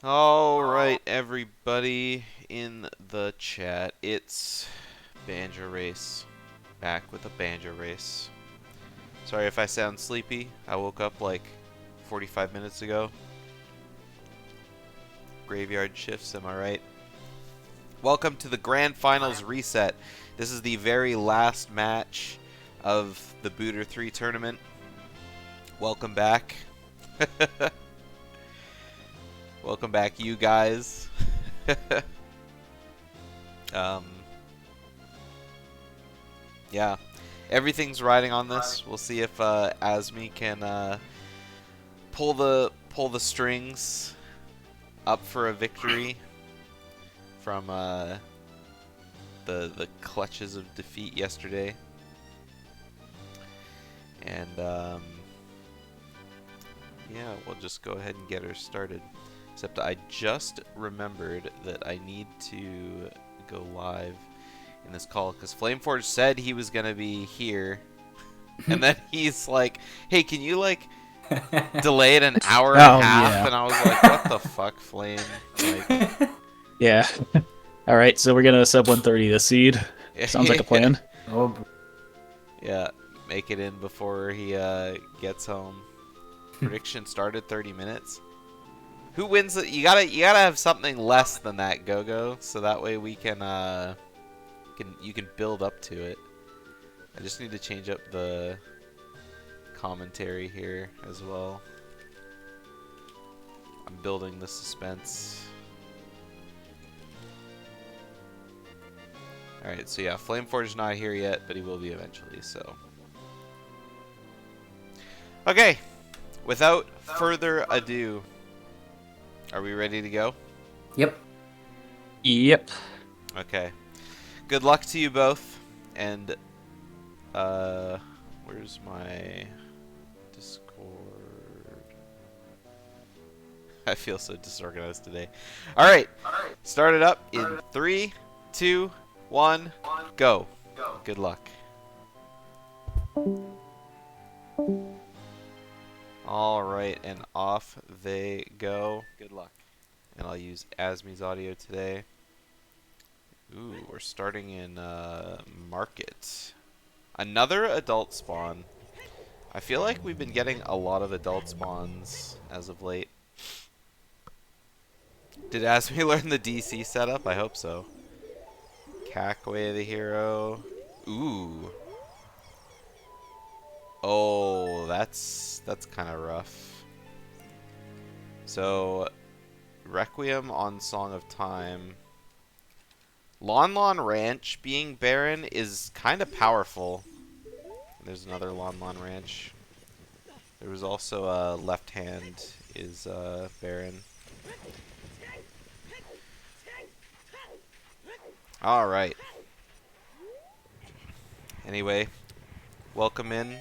Alright, everybody in the chat. It's Banjo Race. Back with a Banjo Race. Sorry if I sound sleepy. I woke up like 45 minutes ago. Graveyard shifts, am I right? Welcome to the Grand Finals reset. This is the very last match of the Booter 3 tournament. Welcome back. Welcome back, you guys. Yeah, everything's riding on this. We'll see if Azmi can pull the strings up for a victory from the clutches of defeat yesterday. And yeah, we'll just go ahead and get her started. Except I just remembered that I need to go live in this call because Flameforge said he was gonna be here, and then he's like, "Hey, can you like delay it an hour and a half?" Yeah. And I was like, "What the fuck, Flame?" Like, Yeah. All right, so we're gonna sub 130 this seed. Sounds like a plan. Oh, yeah, make it in before he gets home. Prediction started 30 minutes. Who wins it? You gotta have something less than that, Go-Go, so that way we can you can build up to it. I just need to change up the commentary here as well. I'm building the suspense. Alright, so yeah, Flameforge's not here yet, but he will be eventually, so. Okay, without further ado, are we ready to go? yep. Yep. Okay. Good luck to you both, and where's my Discord? I feel so disorganized today. Alright, start it up in 3, 2, 1, go. Good luck. Alright, and off they go. Good luck. And I'll use Azmi's audio today. Ooh, we're starting in Market. Another adult spawn. I feel like we've been getting a lot of adult spawns as of late. Did Azmi learn the DC setup? I hope so. Cackway the hero. Ooh. Oh, that's kind of rough. So, Requiem on Song of Time. Lon Lon Ranch being Baron is kind of powerful. There's another Lon Lon Ranch. There was also Left Hand is Baron. Alright. Anyway, welcome in.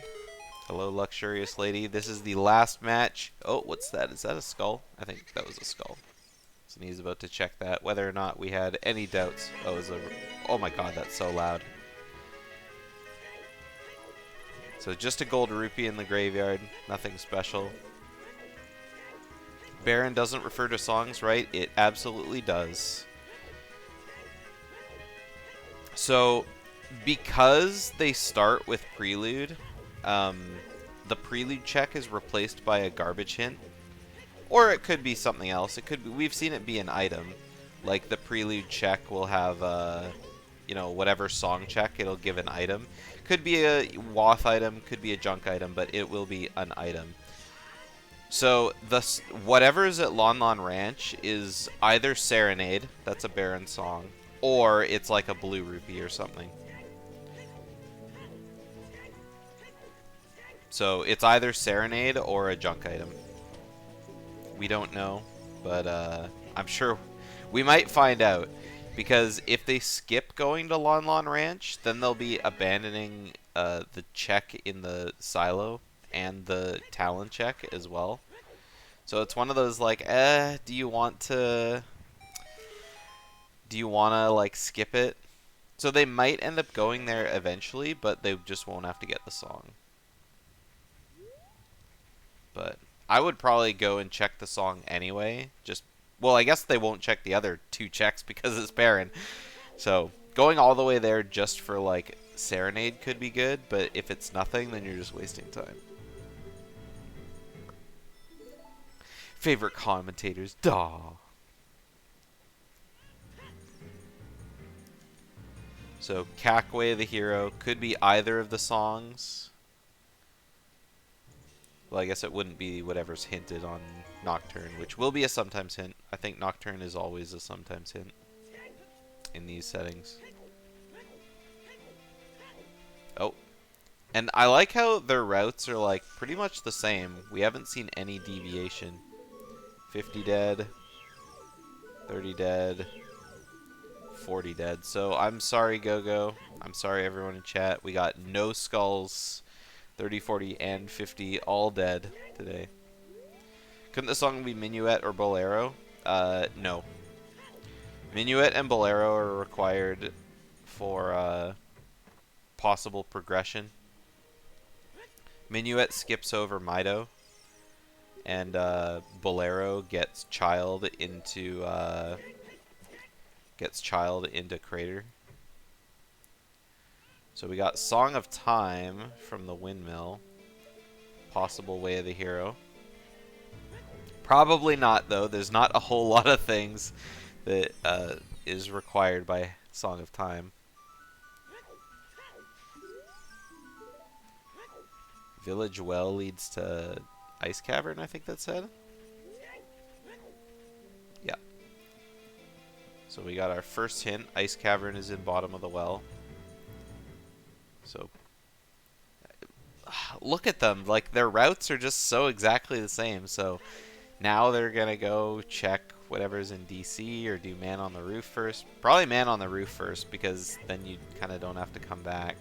Hello, luxurious lady. This is the last match. Oh, what's that? Is that a skull? I think that was a skull. Synii about to check that, whether or not we had any doubts. Oh, oh my god, that's so loud. So just a gold rupee in the graveyard, nothing special. Baron doesn't refer to songs, right? It absolutely does. So, because they start with Prelude, the Prelude check is replaced by a garbage hint. Or it could be something else. It could be, we've seen it be an item. Like the Prelude check will have, you know, whatever song check, it'll give an item. Could be a Wath item, could be a junk item, but it will be an item. So whatever is at Lon Lon Ranch is either Serenade, that's a Baron song, or it's like a blue rupee or something. So it's either Serenade or a junk item. We don't know, but I'm sure we might find out. Because if they skip going to Lon Lon Ranch, then they'll be abandoning the check in the silo and the Talon check as well. So it's one of those like, do you want to like skip it? So they might end up going there eventually, but they just won't have to get the song. But I would probably go and check the song anyway, just Well, I guess they won't check the other 2 checks because it's Baron. So going all the way there just for like Serenade could be good, but if it's nothing, then you're just wasting time. Favorite commentators, duh. So Cackway the Hero could be either of the songs. Well, I guess it wouldn't be whatever's hinted on Nocturne, which will be a sometimes hint. I think Nocturne is always a sometimes hint in these settings. Oh. And I like how their routes are like pretty much the same. We haven't seen any deviation. 50 dead, 30 dead, 40 dead. So I'm sorry, Go-Go. I'm sorry, everyone in chat. We got no skulls, 30, 40, and 50 all dead today. Couldn't the song be Minuet or Bolero? No. Minuet and Bolero are required for possible progression. Minuet skips over Mido, and Bolero gets Child into Crater. So we got Song of Time from the Windmill. Possible Way of the Hero. Probably not, though. There's not a whole lot of things that is required by Song of Time. Village Well leads to Ice Cavern, I think that said. Yeah. So we got our first hint. Ice Cavern is in bottom of the well. So look at them. Like, their routes are just so exactly the same. So now they're going to go check whatever's in DC or do Man on the Roof first. Probably Man on the Roof first, because then you kind of don't have to come back.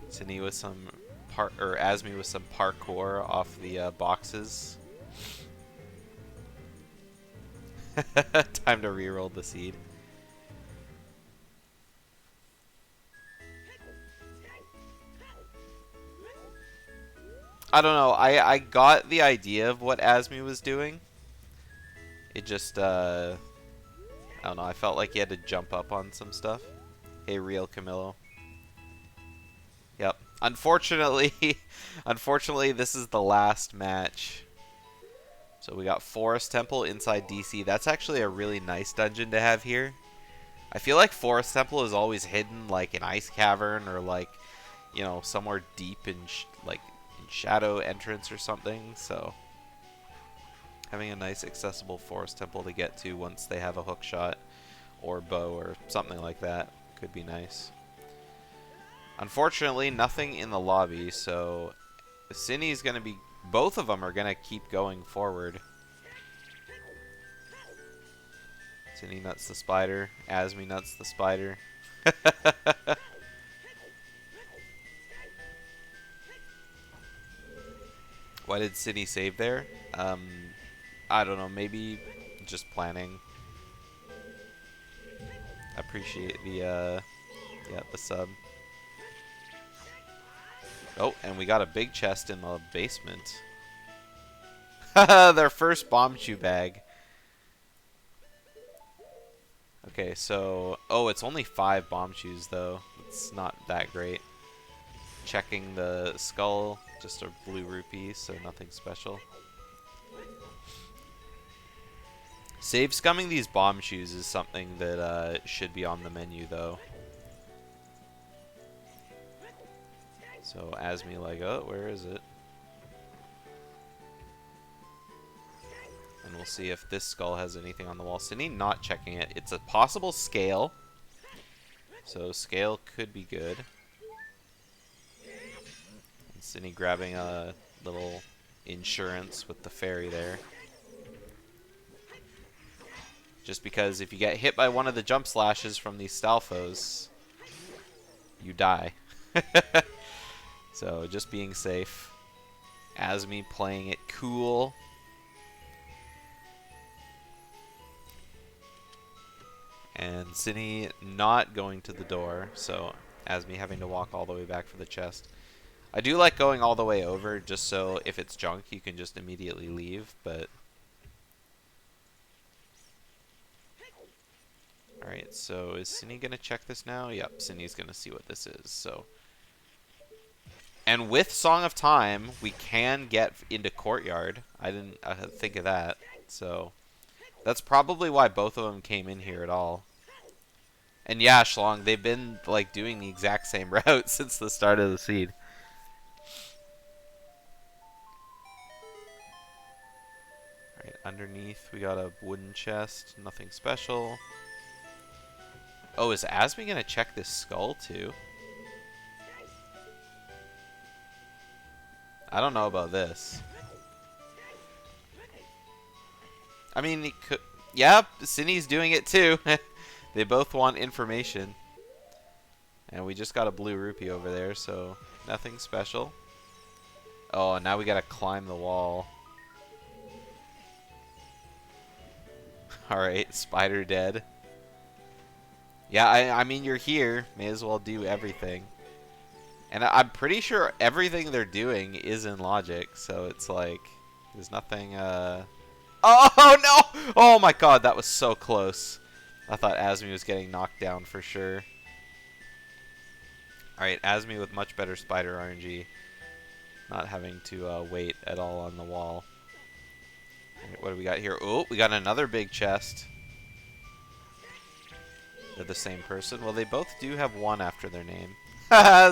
Synii with some Azmi with some parkour off the boxes. Time to reroll the seed. I don't know. I got the idea of what Azmi was doing. It just I don't know. I felt like he had to jump up on some stuff. Hey, real Camillo. Yep. Unfortunately, this is the last match. So we got Forest Temple inside DC. That's actually a really nice dungeon to have here. I feel like Forest Temple is always hidden, like in Ice Cavern or like, you know, somewhere deep in Shadow Entrance or something. So having a nice accessible Forest Temple to get to once they have a hook shot or bow or something like that could be nice. Unfortunately, nothing in the lobby, so Synnii's going to be... Both of them are going to keep going forward. Synii nuts the spider. Azmi nuts the spider. Why did Synii save there? I don't know. Maybe just planning. Appreciate the sub. Oh, and we got a big chest in the basement. Their first bomb shoe bag. Okay, so... Oh, it's only 5 bomb shoes, though. It's not that great. Checking the skull. Just a blue rupee, so nothing special. Save scumming these bomb shoes is something that should be on the menu, though. So Azmi like, oh, where is it? And we'll see if this skull has anything on the wall. Synii not checking it. It's a possible scale. So scale could be good. And Synii grabbing a little insurance with the fairy there. Just because if you get hit by one of the jump slashes from these Stalfos, you die. So just being safe. Azmi playing it cool. And Synii not going to the door, so Azmi having to walk all the way back for the chest. I do like going all the way over just so if it's junk, you can just immediately leave, but... Alright, so is Synii going to check this now? Yep, Sinii's going to see what this is, so... And with Song of Time, we can get into Courtyard. I didn't think of that, so... That's probably why both of them came in here at all. And yeah, Shlong, they've been like doing the exact same route since the start of the seed. Alright, underneath we got a wooden chest, nothing special. Oh, is Azmi gonna check this skull too? I don't know about this. I mean, he could... Yeah, Synnii's doing it too. They both want information. And we just got a blue rupee over there, so nothing special. Oh, and now we gotta climb the wall. Alright, spider dead. Yeah, I mean, you're here. May as well do everything. And I'm pretty sure everything they're doing is in logic, so it's like... There's nothing, Oh, no! Oh, my God, that was so close. I thought Azmi was getting knocked down for sure. Alright, Azmi with much better spider RNG. Not having to wait at all on the wall. Right, what do we got here? Oh, we got another big chest. They're the same person. Well, they both do have one after their name.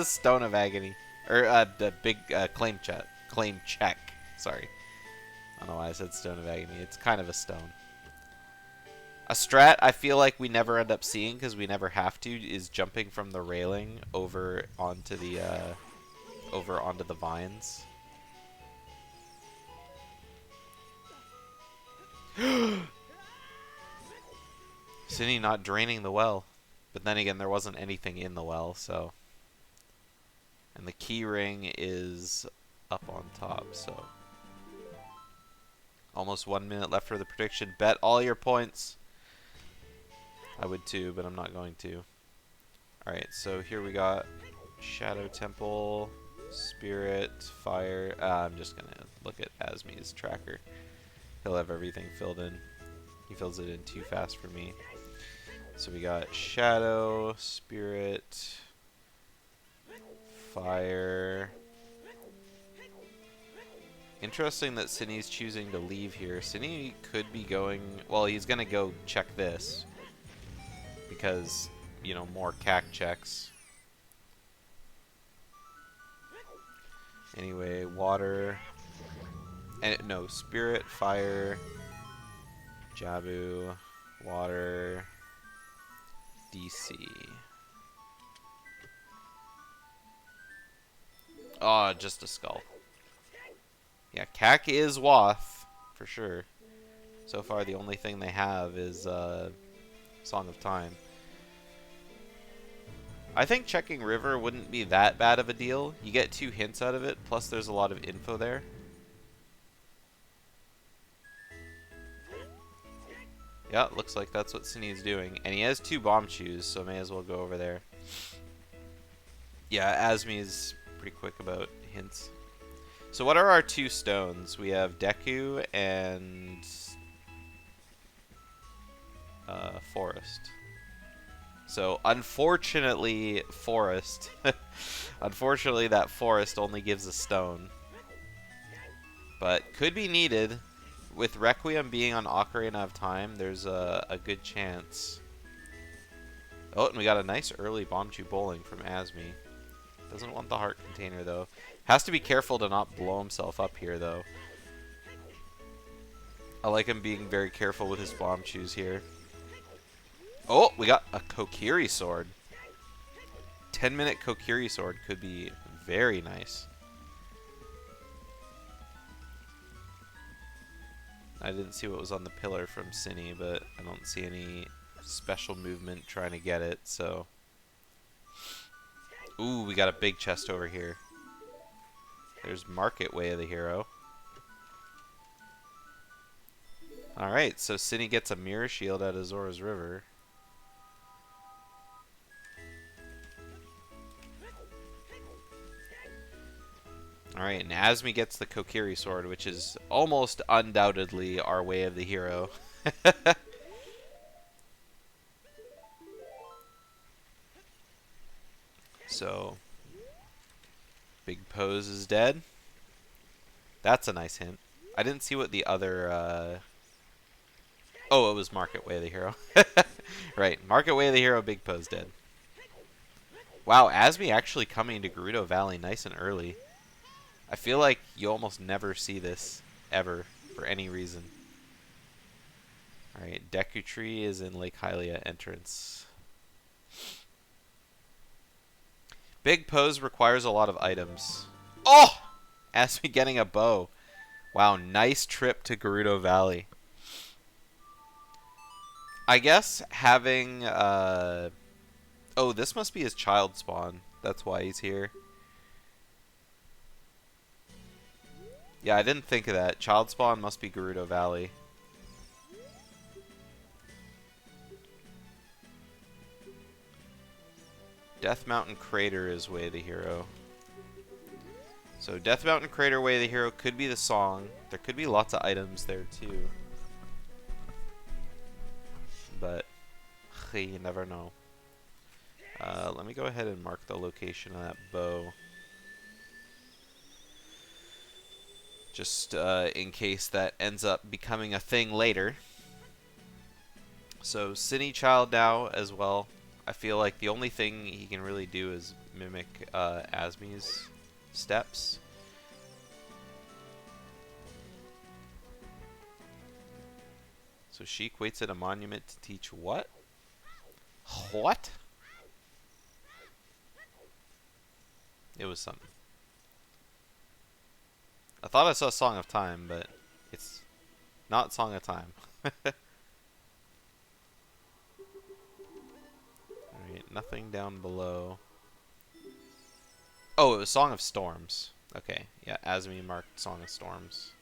Stone of Agony. Or, the big claim check. Sorry. I don't know why I said Stone of Agony. It's kind of a stone. A strat I feel like we never end up seeing because we never have to is jumping from the railing over onto the vines. Synii not draining the well. But then again, there wasn't anything in the well, so... And the key ring is up on top, so... Almost 1 minute left for the prediction. Bet all your points. I would too, but I'm not going to. Alright, so here we got Shadow Temple, Spirit, Fire. I'm just going to look at Azmi's tracker. He'll have everything filled in. He fills it in too fast for me. So we got Shadow, Spirit, Fire... Interesting that Synnii's choosing to leave here. Synii could be going... Well, he's going to go check this. Because, you know, more CAC checks. Anyway, water... And no, Spirit, Fire... Jabu... Water... DC... Oh, just a skull. Yeah, CAC is Wath, for sure. So far, the only thing they have is Song of Time. I think checking River wouldn't be that bad of a deal. You get 2 hints out of it, plus there's a lot of info there. Yeah, looks like that's what Synnii's doing. And he has 2 bomb chews, so may as well go over there. Yeah, Azmi's pretty quick about hints. So what are our 2 stones? We have Deku and Forest. So unfortunately, Forest. Unfortunately, that Forest only gives a stone. But could be needed. With Requiem being on Ocarina of Time, there's a good chance. Oh, and we got a nice early Bomb Chew Bowling from Azmi. Doesn't want the heart container, though. Has to be careful to not blow himself up here, though. I like him being very careful with his bomb chews here. Oh, we got a Kokiri sword. 10-minute Kokiri sword could be very nice. I didn't see what was on the pillar from Synii, but I don't see any special movement trying to get it, so... Ooh, we got a big chest over here. There's Market Way of the Hero. Alright, so Synii gets a Mirror Shield out of Zora's River. Alright, and Azmi gets the Kokiri sword, which is almost undoubtedly our way of the hero. So, Big Pose is dead. That's a nice hint. I didn't see what the other, Oh, it was Market Way of the Hero. Right, Market Way of the Hero, Big Pose dead. Wow, Azmi actually coming to Gerudo Valley nice and early. I feel like you almost never see this, ever, for any reason. Alright, Deku Tree is in Lake Hylia entrance. Big Pose requires a lot of items. Oh! Azmi getting a bow. Wow, nice trip to Gerudo Valley. I guess having, oh, this must be his child spawn. That's why he's here. Yeah, I didn't think of that. Child spawn must be Gerudo Valley. Death Mountain Crater is Way of the Hero. So Death Mountain Crater Way of the Hero could be the song. There could be lots of items there too. But you never know. Let me go ahead and mark the location of that bow. Just in case that ends up becoming a thing later. So Synii Child now as well. I feel like the only thing he can really do is mimic Azmi's steps. So Sheik waits at a monument to teach what? What? It was something. I thought I saw Song of Time, but it's not Song of Time. Alright, nothing down below. Oh, it was Song of Storms. Okay, yeah, Azmi marked Song of Storms.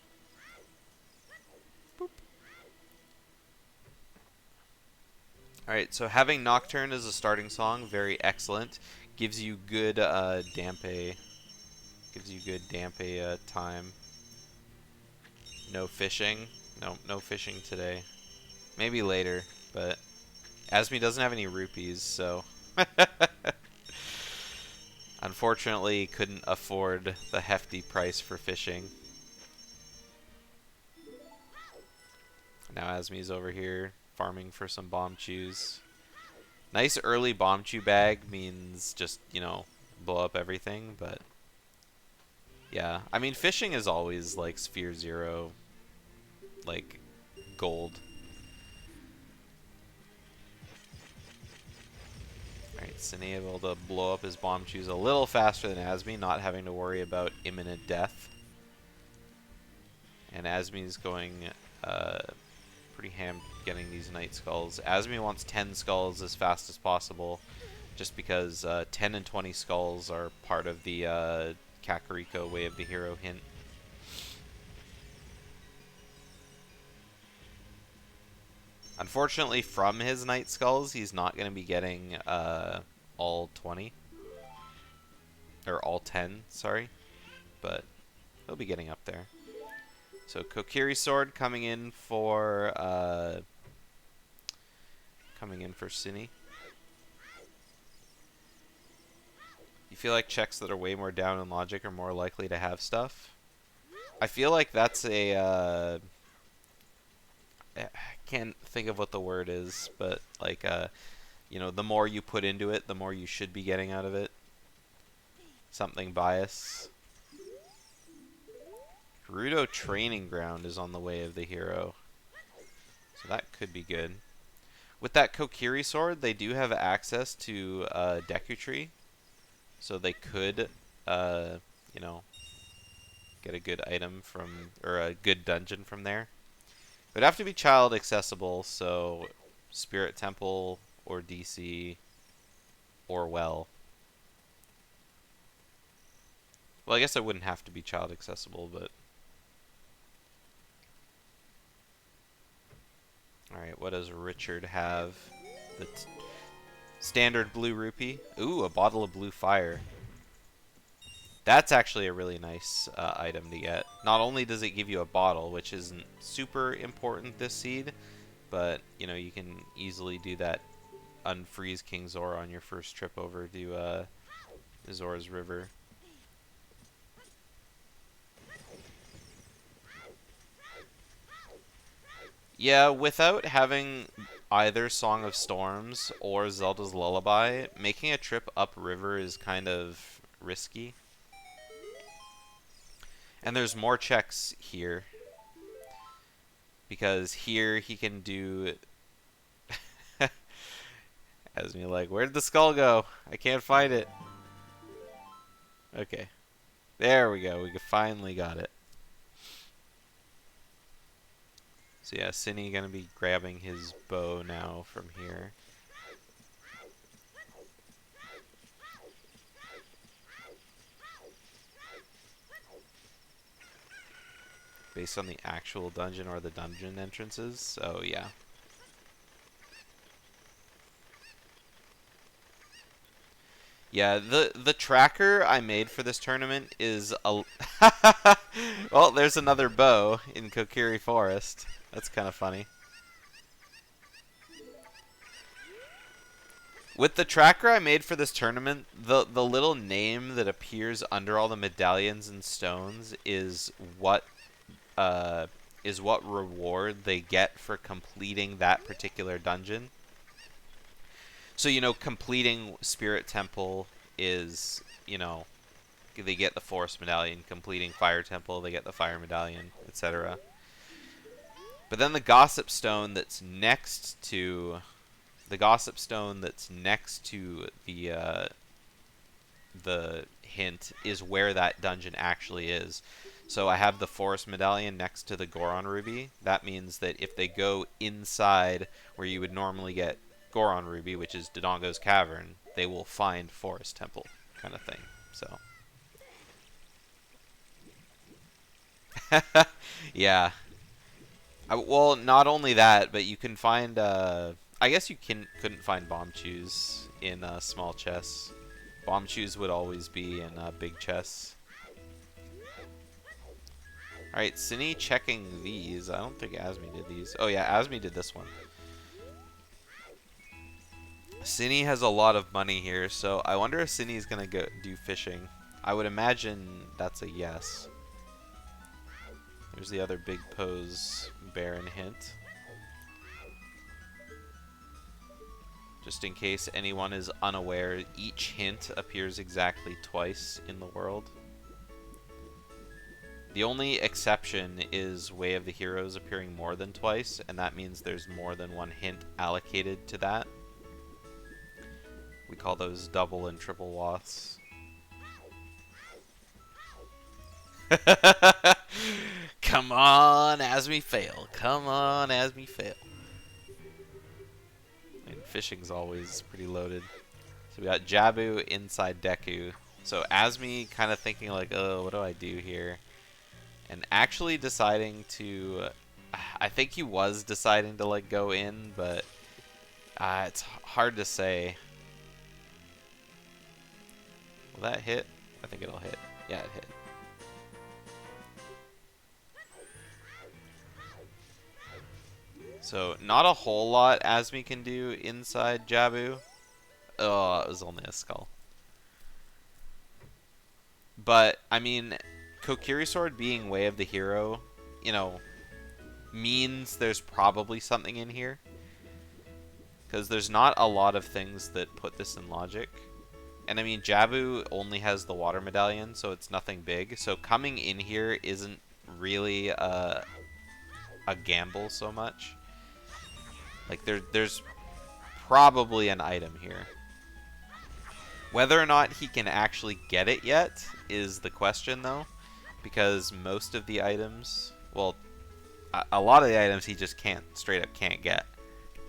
Boop. Alright, so having Nocturne as a starting song, very excellent. Gives you good Dampe. Gives you good Dampe time. No fishing. No fishing today. Maybe later, but Azmi doesn't have any rupees, so unfortunately couldn't afford the hefty price for fishing. Now Azmi's over here farming for some bomb chews. Nice early bomb chew bag means just, you know, blow up everything, but yeah. I mean, fishing is always like Sphere 0, like gold. Alright, Synii able to blow up his bomb chews a little faster than Azmi, not having to worry about imminent death. And Azmi's going pretty ham getting these Night Skulls. Azmi wants 10 skulls as fast as possible, just because 10 and 20 skulls are part of the Kakariko Way of the Hero hint. Unfortunately, from his Night Skulls, he's not going to be getting all 20. Or all 10, sorry. But he'll be getting up there. So Kokiri Sword coming in for Synii. You feel like checks that are way more down in logic are more likely to have stuff? I feel like that's a I can't think of what the word is, but like you know, the more you put into it, the more you should be getting out of it. Something bias. Gerudo Training Ground is on the Way of the Hero, so that could be good. With that Kokiri Sword, they do have access to Deku Tree, so they could, you know, get a good item from, or a good dungeon from there. It would have to be child accessible, so Spirit Temple or DC or Well. Well, I guess it wouldn't have to be child accessible, but alright, what does Richard have? The standard blue rupee. Ooh, a bottle of blue fire. That's actually a really nice item to get. Not only does it give you a bottle, which isn't super important this seed, but you know you can easily do that unfreeze King Zora on your first trip over to Zora's River. Yeah, without having either Song of Storms or Zelda's Lullaby, making a trip upriver is kind of risky. And there's more checks here. Because here he can do... Azmi like, where did the skull go? I can't find it. Okay. There we go. We finally got it. So yeah, Synii gonna be grabbing his bow now from here. Based on the actual dungeon or the dungeon entrances, so yeah. Yeah, the tracker I made for this tournament is a... Well, there's another bow in Kokiri Forest. That's kind of funny. With the tracker I made for this tournament, the little name that appears under all the medallions and stones is what reward they get for completing that particular dungeon. So, you know, completing Spirit Temple is, you know, they get the Forest Medallion. Completing Fire Temple, they get the Fire Medallion, etc. But then the Gossip Stone that's next to... The Gossip Stone that's next to the hint is where that dungeon actually is. So I have the Forest Medallion next to the Goron Ruby. That means that if they go inside where you would normally get Goron Ruby, which is Dodongo's Cavern, they will find Forest Temple, kind of thing. So, yeah. Well, not only that, but you can find. I guess you couldn't find bomb chews in small chests. Bomb chews would always be in big chests. All right, Synii checking these. I don't think Azmi did these. Oh yeah, Azmi did this one. Synii has a lot of money here, so I wonder if Synii is gonna go do fishing. I would imagine that's a yes. There's the other big pose Baron hint. Just in case anyone is unaware, each hint appears exactly twice in the world. The only exception is Way of the Heroes appearing more than twice, and that means there's more than one hint allocated to that. We call those double and triple waths. Come on, Azmi fail. Come on, Azmi fail. And fishing's always pretty loaded. So we got Jabu inside Deku. So Azmi kind of thinking like, oh, what do I do here? And actually deciding to... I think he was deciding to like go in, but it's hard to say. Will that hit? I think it'll hit. Yeah, it hit. So, not a whole lot Azmi can do inside Jabu. Oh, it was only a skull. But, I mean, Kokiri Sword being Way of the Hero, you know, means there's probably something in here. Because there's not a lot of things that put this in logic. And I mean, Jabu only has the water medallion, so it's nothing big. So coming in here isn't really a gamble so much. Like, there's probably an item here. Whether or not he can actually get it yet is the question, though. Because most of the items, well, a lot of the items he just straight up can't get.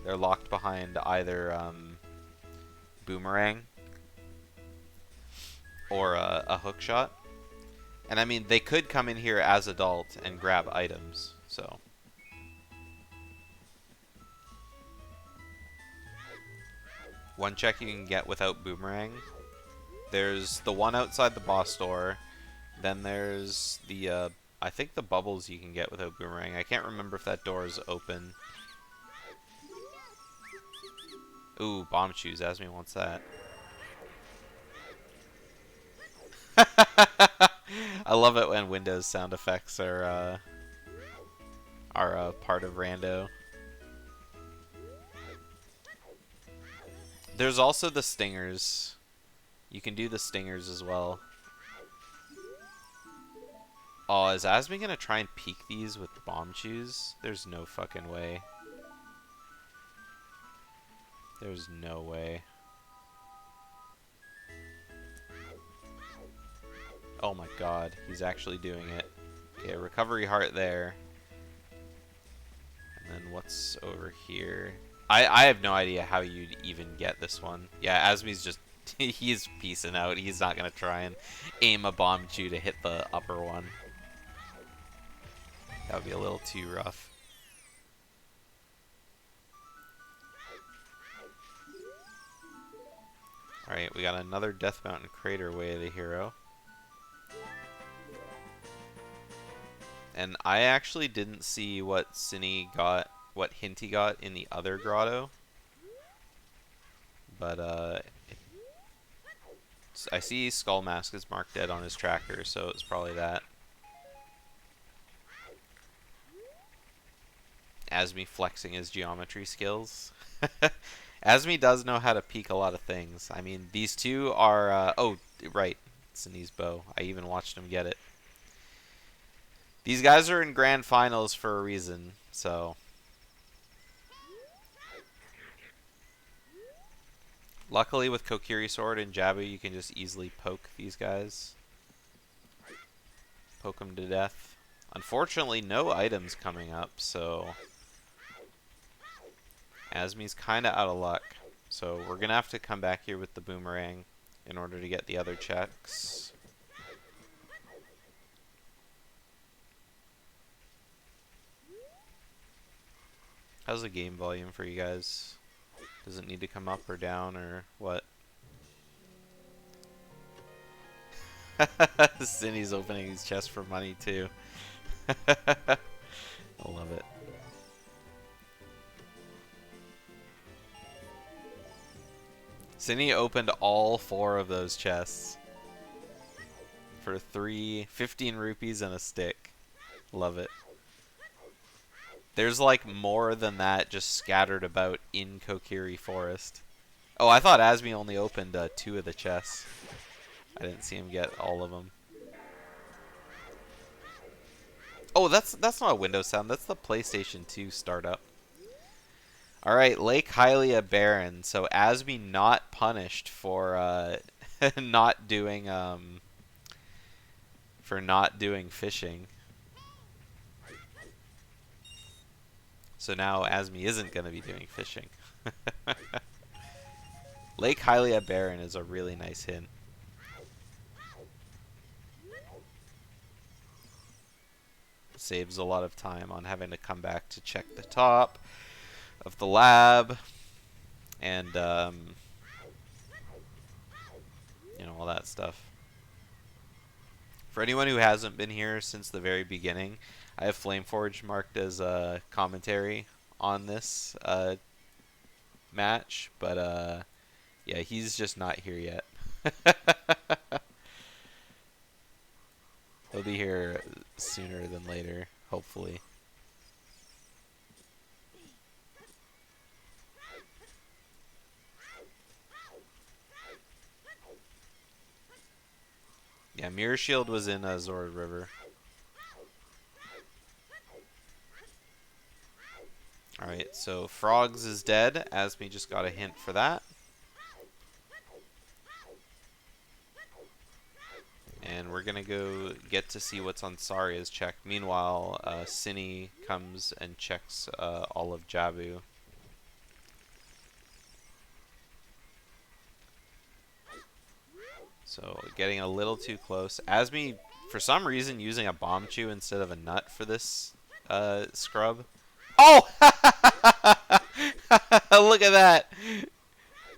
They're locked behind either Boomerang or a hook shot. And I mean, they could come in here as adult and grab items, so... One check you can get without Boomerang. There's the one outside the boss door, Then there's the, I think the bubbles you can get with a boomerang. I can't remember if that door is open. Ooh, bomb shoes. Azmi wants that. I love it when Windows sound effects are part of Rando. There's also the stingers. You can do the stingers as well. Oh, is Azmi gonna try and peek these with bomb shoes? There's no fucking way. There's no way. Oh my god, he's actually doing it. Okay, recovery heart there. And then what's over here? I have no idea how you'd even get this one. Yeah, Azmi's just... he's peacing out. He's not going to try and aim a bomb chew to hit the upper one. That would be a little too rough. Alright, we got another Death Mountain Crater Way of the Hero. And I actually didn't see what Synii got, what hint he got in the other grotto. But, I see Skull Mask is marked dead on his tracker, so it's probably that. Azmi flexing his geometry skills. Azmi does know how to peek a lot of things. I mean, these two are, oh, right, Synii's bow. I even watched him get it. These guys are in grand finals for a reason, so. Luckily with Kokiri Sword and Jabu, you can just easily poke these guys. Poke them to death. Unfortunately, no items coming up, so Azmi's kind of out of luck. So we're going to have to come back here with the boomerang in order to get the other checks. How's the game volume for you guys? Does it need to come up or down or what? Synnii's opening his chest for money too. I love it. Synii opened all 4 of those chests for 15 rupees and a stick. Love it. There's like more than that just scattered about in Kokiri Forest. Oh, I thought Azmi only opened 2 of the chests. I didn't see him get all of them. Oh, that's not a Windows sound. That's the PlayStation 2 startup. All right, Lake Hylia Baron. So Azmi not punished for not doing fishing. So now Azmi isn't going to be doing fishing. Lake Hylia Baron is a really nice hint. Saves a lot of time on having to come back to check the top of the lab and you know, all that stuff. For anyone who hasn't been here since the very beginning, I have Flameforge marked as a commentary on this match, but yeah, he's just not here yet. He'll be here sooner than later, hopefully. Yeah, Mirror Shield was in Zord River. Alright, so Frogs is dead. Azmi just got a hint for that. And we're gonna go get to see what's on Saria's check. Meanwhile, Synii comes and checks all of Jabu. So, getting a little too close. Azmi, for some reason, using a bomb chew instead of a nut for this scrub. Oh! Look at that!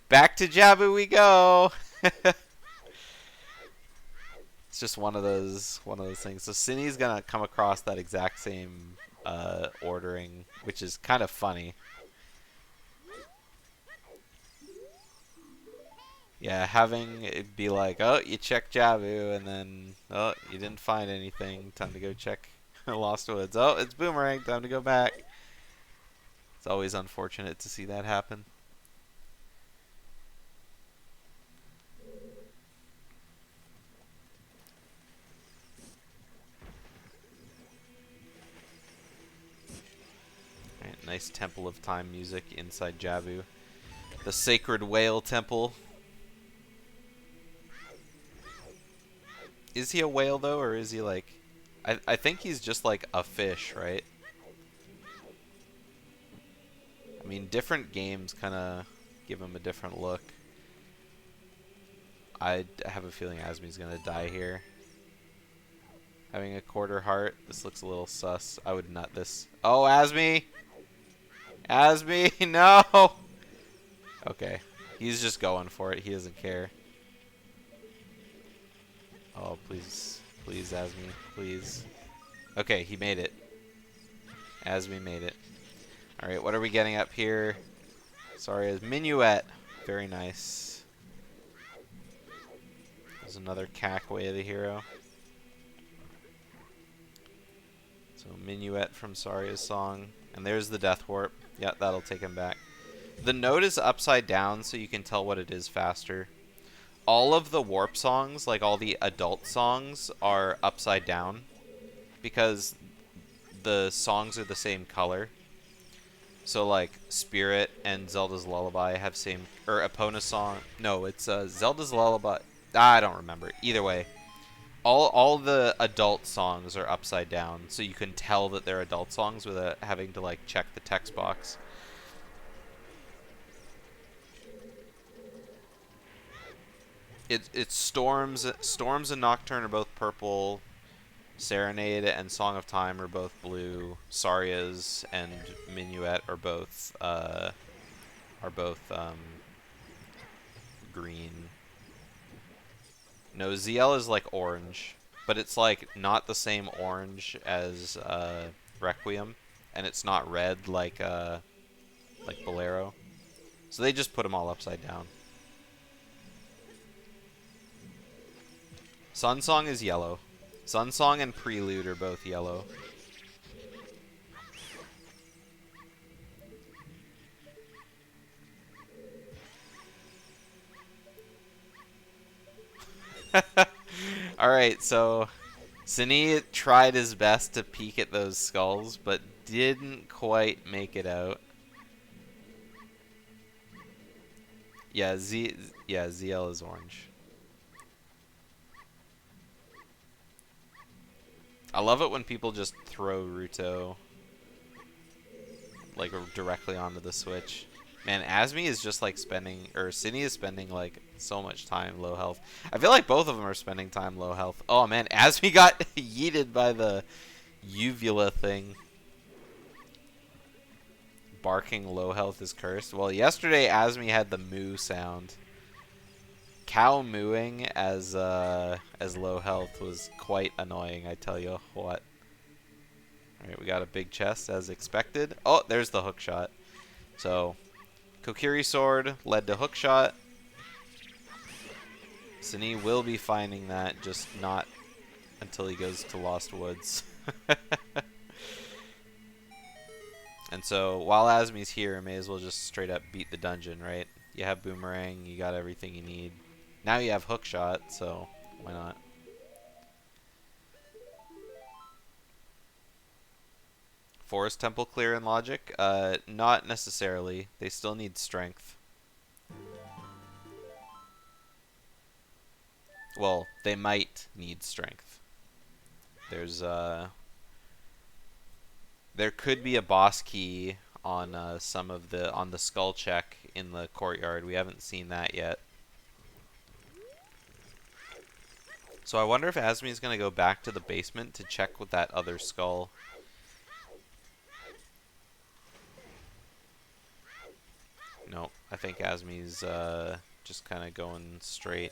Back to Jabu we go! It's just one of those things. So Synnii's gonna come across that exact same ordering, which is kind of funny. Yeah, having it be like, oh, you checked Jabu, and then, oh, you didn't find anything. Time to go check Lost Woods. Oh, it's Boomerang. Time to go back. It's always unfortunate to see that happen. Right, nice Temple of Time music inside Jabu. The Sacred Whale Temple. Is he a whale, though, or is he like... I think he's just like a fish, right? I mean, different games kind of give him a different look. I have a feeling Azmi's going to die here. Having a quarter heart. This looks a little sus. I would nut this. Oh, Azmi! Azmi, no! Okay. He's just going for it. He doesn't care. Oh, please. Please, Azmi. Please. Okay, he made it. Azmi made it. Alright, what are we getting up here? Sorry, is Minuet. Very nice. There's another cack way of the hero. So Minuet from Saria's song. And there's the Death Warp. Yeah, that'll take him back. The note is upside down so you can tell what it is faster. All of the Warp songs, like all the adult songs, are upside down. Because the songs are the same color. So like Spirit and Zelda's Lullaby have same... Or Epona's song... No, it's Zelda's Lullaby... I don't remember. Either way. All the adult songs are upside down, so you can tell that they're adult songs without having to like check the text box. It's Storms and Nocturne are both purple. Serenade and Song of Time are both blue. Saria's and Minuet are both green. No, ZL is like orange, but it's like not the same orange as Requiem, and it's not red like Bolero. So they just put them all upside down. Sunsong is yellow. Sunsong and Prelude are both yellow. Alright, so Synii tried his best to peek at those skulls, but didn't quite make it out. Yeah, ZL is orange. I love it when people just throw Ruto like directly onto the Switch. Man, Azmi is just like spending, or Synii is spending like so much time low health. I feel like both of them are spending time low health. Oh man, Azmi got yeeted by the uvula thing. Barking low health is cursed. Well, yesterday Azmi had the moo sound. Cow mooing as low health was quite annoying, I tell you what. Alright, we got a big chest as expected. Oh, there's the hook shot. So, Kokiri Sword led to hook shot. Synii will be finding that, just not until he goes to Lost Woods. And so, while Azmi's here, may as well just straight up beat the dungeon, right? You have Boomerang, you got everything you need. Now you have hook shot, so why not? Forest Temple clear in logic? Not necessarily. They still need strength. Well, they might need strength. There's there could be a boss key on on the skull check in the courtyard. We haven't seen that yet. So I wonder if Azmi's gonna go back to the basement to check with that other skull. No, I think Azmi's just kind of going straight.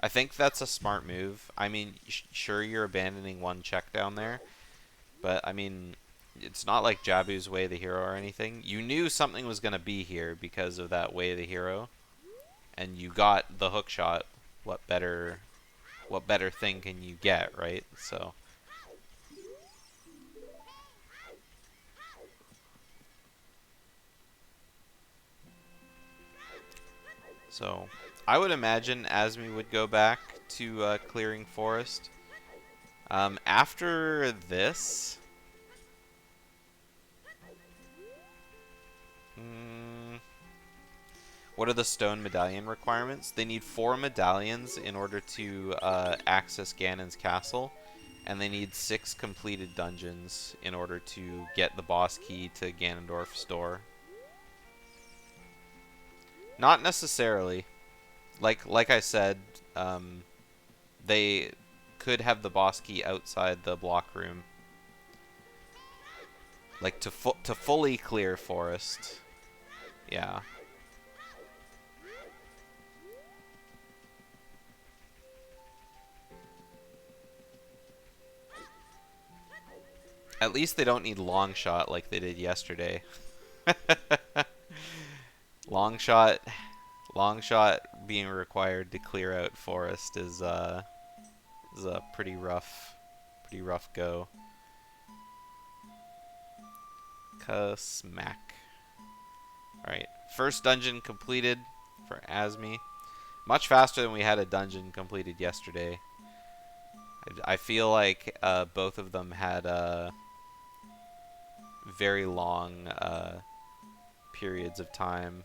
I think that's a smart move. I mean, sure, you're abandoning one check down there, but I mean, it's not like Jabu's Way of the Hero or anything. You knew something was going to be here because of that Way of the Hero, and you got the hook shot. What better thing can you get, right? So I would imagine Azmi would go back to clearing forest. After this, what are the stone medallion requirements? They need 4 medallions in order to access Ganon's castle, and they need 6 completed dungeons in order to get the boss key to Ganondorf's door. Not necessarily. Like I said, they could have the boss key outside the block room. Like to fully clear forest. Yeah. At least they don't need long shot like they did yesterday. long shot being required to clear out forest is a pretty rough go. Smack. Alright, first dungeon completed for Azmi. Much faster than we had a dungeon completed yesterday. I feel like both of them had very long periods of time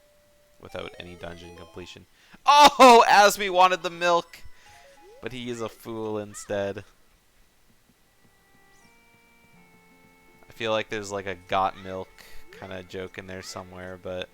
without any dungeon completion. Oh, Azmi wanted the milk, but he is a fool instead. I feel like there's like a got milk kind of joke in there somewhere, but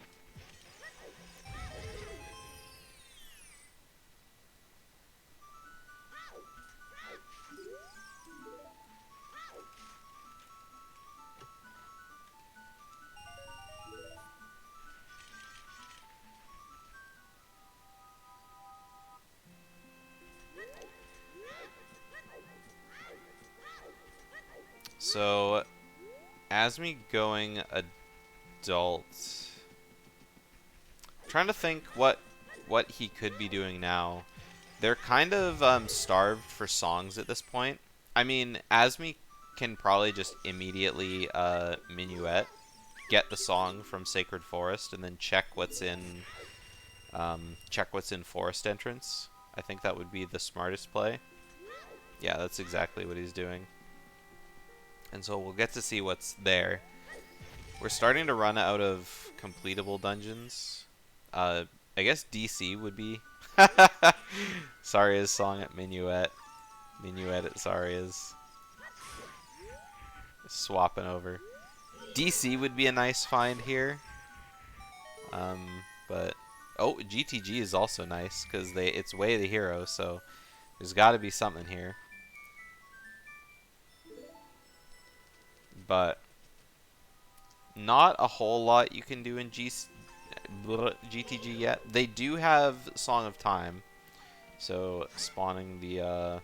so Azmi going adult. I'm trying to think what he could be doing now. They're kind of starved for songs at this point. I mean, Azmi can probably just immediately minuet, get the song from Sacred Forest, and then check what's in Forest Entrance. I think that would be the smartest play. Yeah, that's exactly what he's doing. And so we'll get to see what's there. We're starting to run out of completable dungeons. I guess DC would be Saria's song at Minuet. Minuet at Saria's. Swapping over. DC would be a nice find here. But oh, GTG is also nice because it's Way of the Hero, so there's got to be something here. But not a whole lot you can do in GTG yet. They do have Song of Time, so spawning the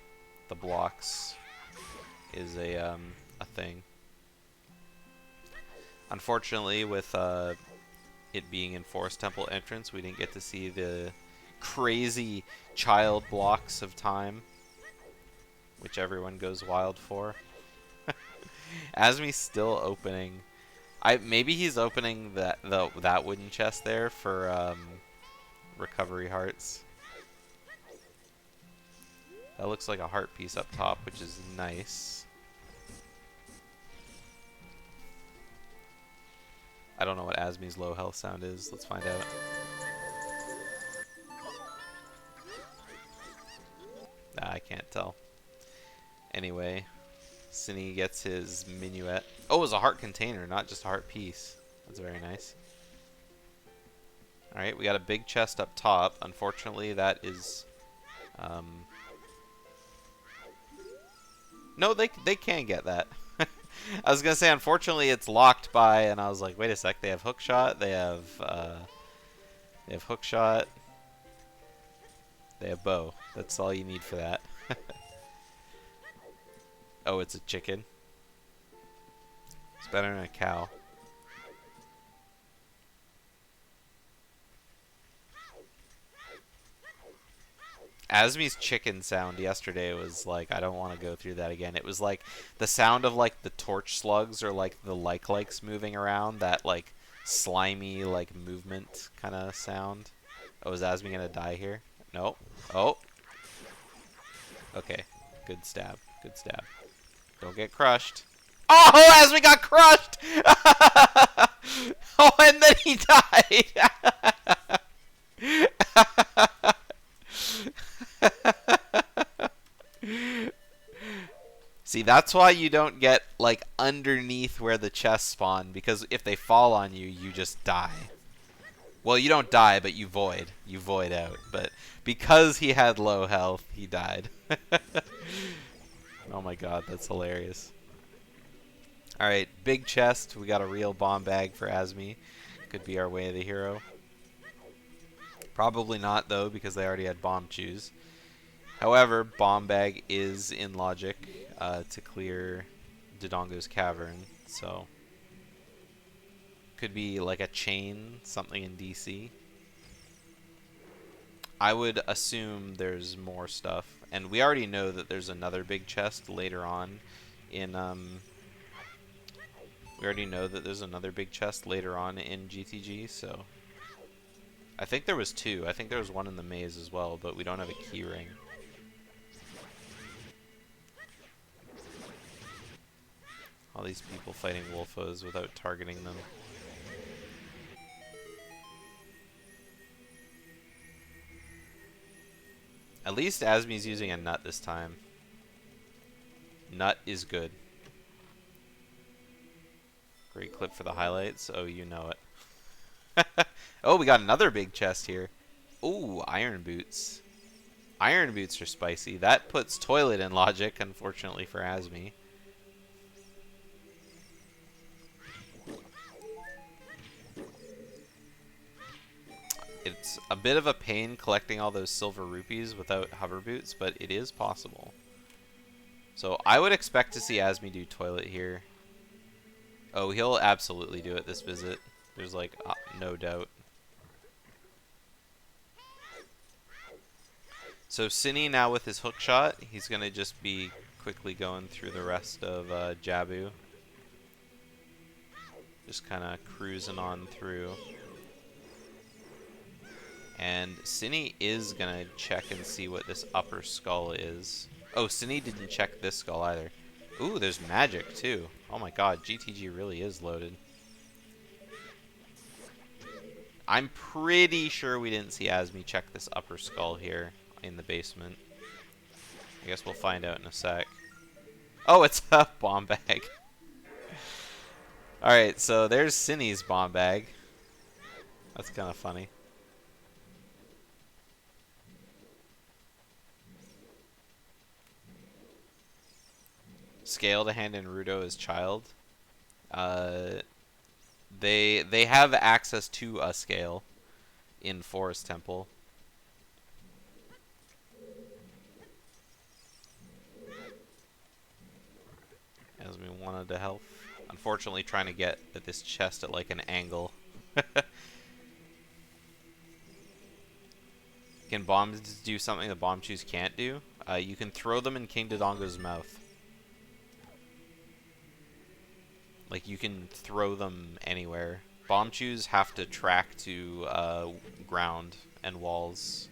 blocks is a thing. Unfortunately, with it being in Forest Temple entrance, we didn't get to see the crazy child blocks of time, which everyone goes wild for. Azmi's still opening. Maybe he's opening that wooden chest there for recovery hearts. That looks like a heart piece up top, which is nice. I don't know what Azmi's low health sound is. Let's find out. Nah, I can't tell. Anyway, Synii gets his minuet. Oh, it was a heart container, not just a heart piece. That's very nice. Alright, we got a big chest up top. Unfortunately, that is... No, they can get that. I was going to say, unfortunately, it's locked by, and I was like, wait a sec, they have hook shot, they have hook shot, they have bow. That's all you need for that. Oh, it's a chicken. It's better than a cow. Azmi's chicken sound yesterday was like, I don't want to go through that again. It was like the sound of like the torch slugs or like the likes moving around, that like slimy like movement kind of sound. Oh, is Azmi gonna die here? No. Oh. Okay. Good stab. Good stab. Don't get crushed. Oh, Azmi got crushed! Oh, and then he died! See, that's why you don't get, like, underneath where the chests spawn, because if they fall on you, you just die. Well, you don't die, but you void. You void out. But because he had low health, he died. Oh my god, that's hilarious. Alright, big chest. We got a real bomb bag for Azmi. Could be our way of the hero. Probably not, though, because they already had bomb chews. However, bomb bag is in logic to clear Dodongo's cavern, so could be like a chain, something in DC. I would assume there's more stuff, and we already know that there's another big chest later on in we already know that there's another big chest later on in GTG, so I think there was two. I think there was one in the maze as well, but we don't have a key ring. All these people fighting Wolfos without targeting them. At least Azmi's using a nut this time. Nut is good. Great clip for the highlights. Oh, you know it. Oh, we got another big chest here. Ooh, iron boots. Iron boots are spicy. That puts toilet in logic, unfortunately for Azmi. It's a bit of a pain collecting all those silver rupees without hover boots, but it is possible. So I would expect to see Azmi do toilet here. Oh, he'll absolutely do it this visit. There's like no doubt. So Synii now with his hook shot, he's going to just be quickly going through the rest of Jabu. Just kind of cruising on through. And Synii is going to check and see what this upper skull is. Oh, Synii didn't check this skull either. Ooh, there's magic too. Oh my god, GTG really is loaded. I'm pretty sure we didn't see Azmi check this upper skull here in the basement. I guess we'll find out in a sec. Oh, it's a bomb bag. Alright, so there's Synnii's bomb bag. That's kind of funny. Scale to hand in Rudo as child. They have access to a scale in Forest Temple. As we wanted to help. Unfortunately, trying to get at this chest at like an angle. Can bombs do something that bomb chews can't do? You can throw them in King Dodongo's mouth. Like, you can throw them anywhere. Bomb chews have to track to ground and walls.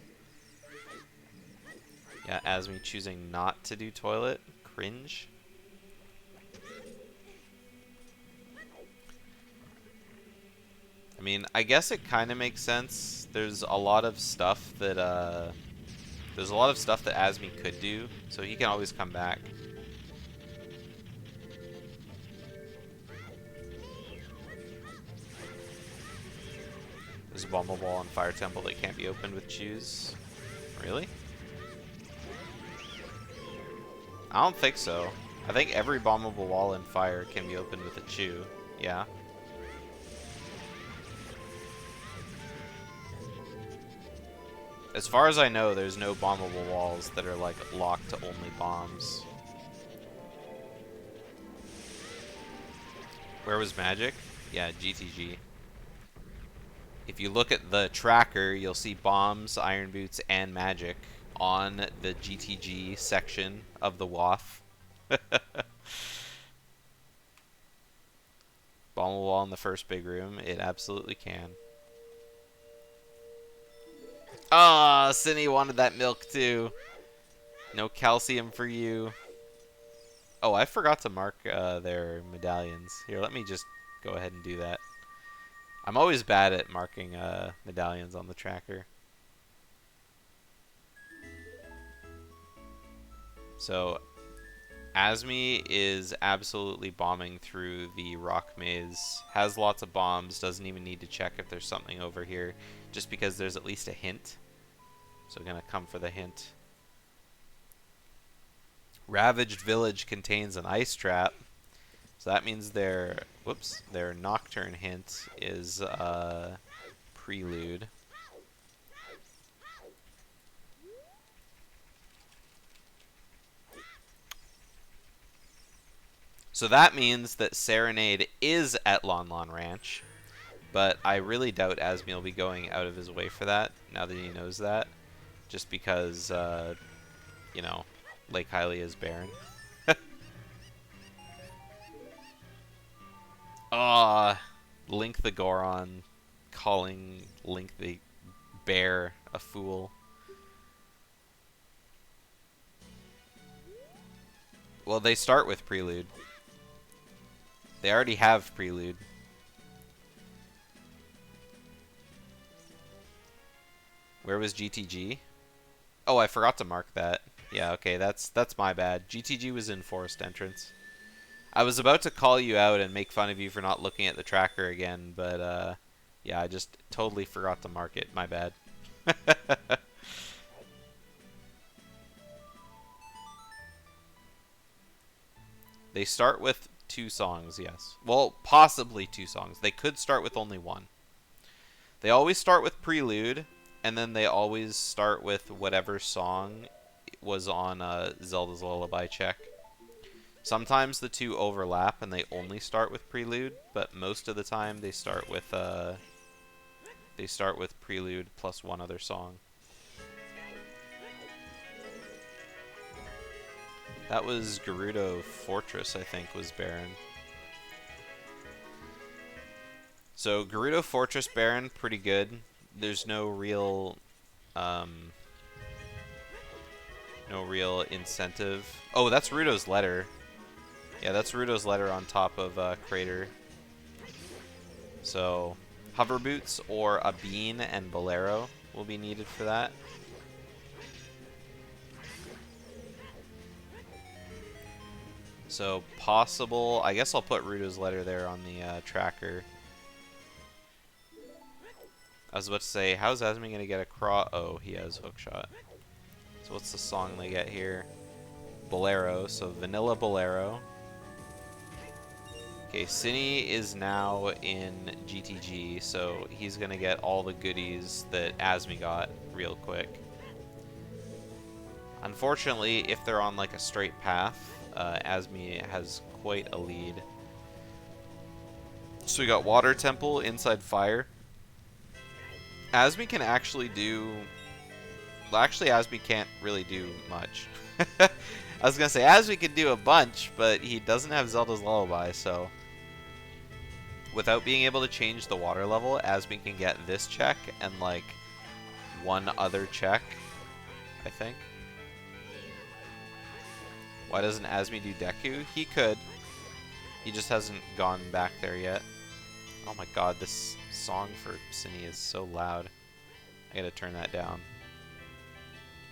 Yeah, Azmi choosing not to do toilet. Cringe. I mean, I guess it kind of makes sense. There's a lot of stuff that Azmi could do, so he can always come back. There's a bombable wall in Fire Temple that can't be opened with chews. Really? I don't think so. I think every bombable wall in Fire can be opened with a chew. Yeah. As far as I know, there's no bombable walls that are, like, locked to only bombs. Where was magic? Yeah, GTG. If you look at the tracker, you'll see bombs, iron boots, and magic on the GTG section of the WAF. Bombable wall in the first big room. It absolutely can. Ah, Synii wanted that milk too. No calcium for you. Oh, I forgot to mark their medallions. Here, let me just go ahead and do that. I'm always bad at marking medallions on the tracker. So, Azmi is absolutely bombing through the rock maze. Has lots of bombs, doesn't even need to check if there's something over here, just because there's at least a hint. So gonna come for the hint. Ravaged village contains an ice trap. So that means their nocturne hint is prelude. So that means that Serenade is at Lon Lon Ranch, but I really doubt Azmi will be going out of his way for that, now that he knows that, just because, you know, Lake Hylia is barren. Ah, Link the Goron calling Link the Bear a fool. Well, they start with Prelude. They already have Prelude. Where was GTG? Oh, I forgot to mark that. Yeah, okay, that's my bad. GTG was in Forest Entrance. I was about to call you out and make fun of you for not looking at the tracker again, but yeah, I just totally forgot to mark it. My bad. They start with 2 songs, yes. Well, possibly 2 songs. They could start with only 1. They always start with Prelude, and then they always start with whatever song was on Zelda's Lullaby check. Sometimes the 2 overlap and they only start with Prelude, but most of the time they start with Prelude plus 1 other song. That was Gerudo Fortress, I think, was barren. So Gerudo Fortress barren, pretty good. There's no real incentive. Oh, that's Rudo's letter. Yeah, that's Rudo's letter on top of Crater. So hover boots or a bean and bolero will be needed for that. So possible, I guess I'll put Rudo's letter there on the tracker. I was about to say, how's Azmi going to get across? Oh, he has hookshot. So what's the song they get here? Bolero, so vanilla bolero. Okay, Synii is now in GTG, so he's going to get all the goodies that Azmi got real quick. Unfortunately, if they're on like a straight path, Azmi has quite a lead. So we got Water Temple, Inside Fire. Azmi can actually do... Well, actually, Azmi can't really do much. I was going to say, Azmi can do a bunch, but he doesn't have Zelda's Lullaby, so... Without being able to change the water level, Azmi can get this check and, like, 1 other check, I think. Why doesn't Azmi do Deku? He could. He just hasn't gone back there yet. Oh my god, this song for Synii is so loud. I gotta turn that down.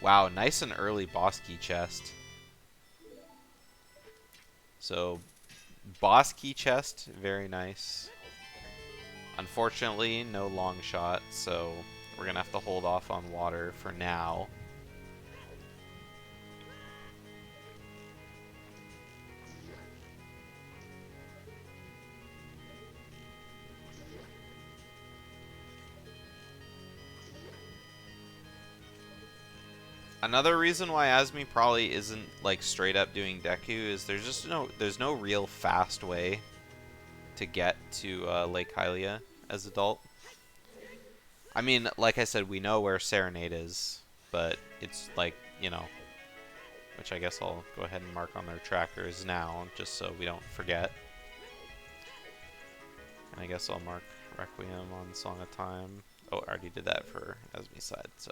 Wow, nice and early boss key chest. So, boss key chest, very nice. Unfortunately, no long shot, so we're gonna have to hold off on water for now. Another reason why Azmi probably isn't like straight up doing Deku is there's no real fast way to get to Lake Hylia as adult. I mean, like I said, we know where Serenade is, but it's like, you know, which I guess I'll go ahead and mark on their trackers now, just so we don't forget. And I guess I'll mark Requiem on Song of Time. Oh, I already did that for Azmi's side, so.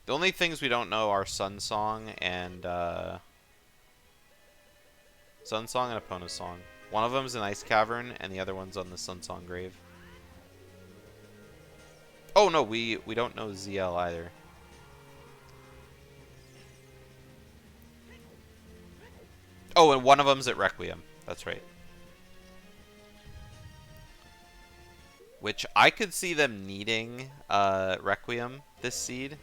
The only things we don't know are Sun Song and Epona's Song. One of them's an Ice Cavern, and the other one's on the Sun Song Grave. Oh no, we don't know ZL either. Oh, and one of them's at Requiem. That's right. Which I could see them needing Requiem this seed.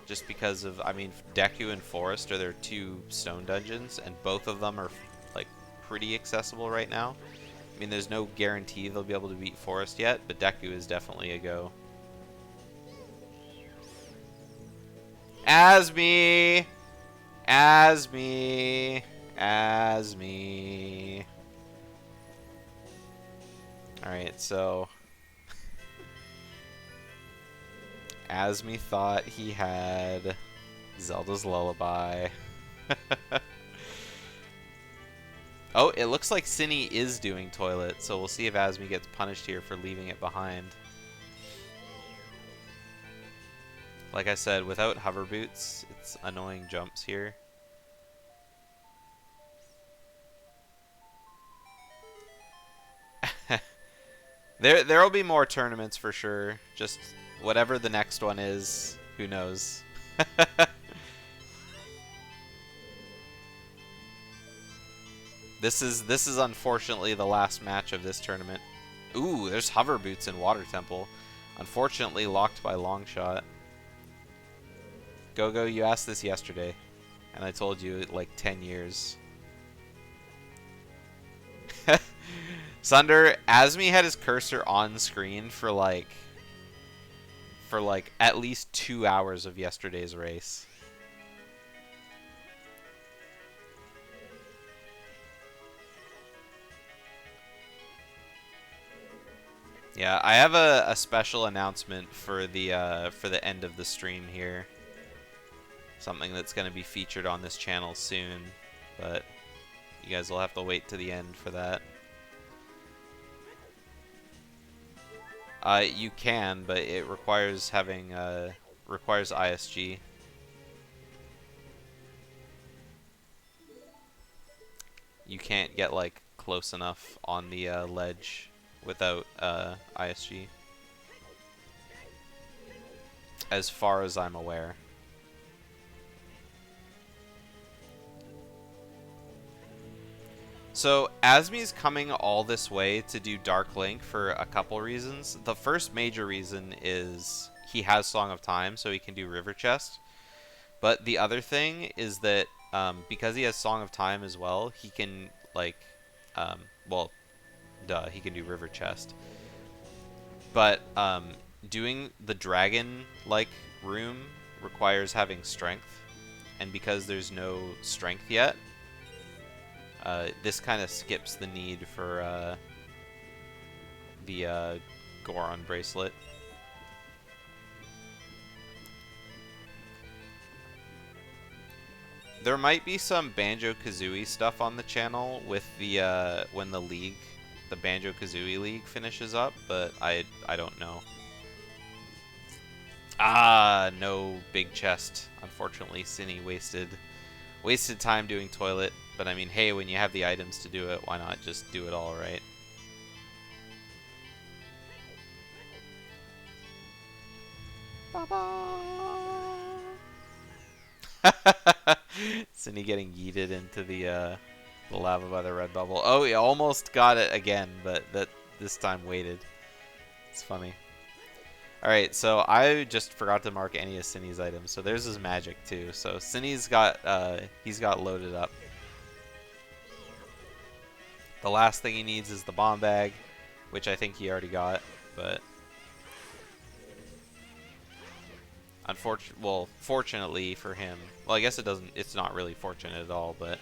Just because of, I mean, Deku and Forest are their two stone dungeons, and both of them are, like, pretty accessible right now. I mean, there's no guarantee they'll be able to beat Forest yet, but Deku is definitely a go. Azmi! Azmi! Azmi! Alright, so... Azmi thought he had Zelda's Lullaby. Oh, it looks like Synii is doing Toilet, so we'll see if Azmi gets punished here for leaving it behind. Like I said, without hover boots, it's annoying jumps here. There'll be more tournaments for sure. Just whatever the next one is, who knows. This is unfortunately the last match of this tournament. Ooh, there's hover boots in Water Temple. Unfortunately locked by Longshot. Go, you asked this yesterday, and I told you like 10 years. Sunder, Azmi had his cursor on screen for like at least 2 hours of yesterday's race. Yeah, I have a special announcement for the end of the stream here. Something that's going to be featured on this channel soon, but you guys will have to wait to the end for that. You can, but it requires having requires ISG. You can't get like close enough on the ledge without ISG, as far as I'm aware. So, Azmi's coming all this way to do Dark Link for a couple reasons. The first major reason is he has Song of Time, so he can do River Chest. But the other thing is that because he has Song of Time as well, he can, like, well, duh, he can do River Chest. But doing the dragon-like room requires having Strength. And because there's no Strength yet, this kind of skips the need for the Goron bracelet. There might be some Banjo-Kazooie stuff on the channel with the when the league, the Banjo-Kazooie League finishes up, but I don't know. Ah, no big chest. Unfortunately, Synii wasted time doing Toilet. But I mean, hey, when you have the items to do it, why not just do it all, right? Synii getting yeeted into the lava by the red bubble. Oh, he almost got it again, but this time waited. It's funny. Alright, so I just forgot to mark any of Synnii's items. So there's his magic too. So Synnii's got he's got loaded up. The last thing he needs is the bomb bag, which I think he already got, but Well, fortunately for him. Well, I guess it's not really fortunate at all, but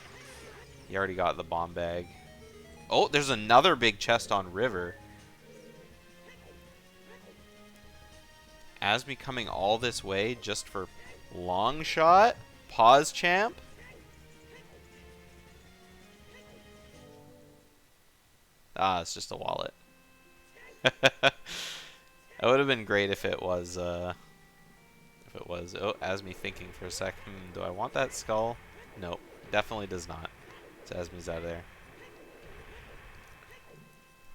he already got the bomb bag. Oh, there's another big chest on river. Azmi coming all this way just for long shot? Pause champ? Ah, it's just a wallet. That would have been great if it was, oh, Azmi thinking for a sec. Do I want that skull? Nope, definitely does not. So Azmi's out of there.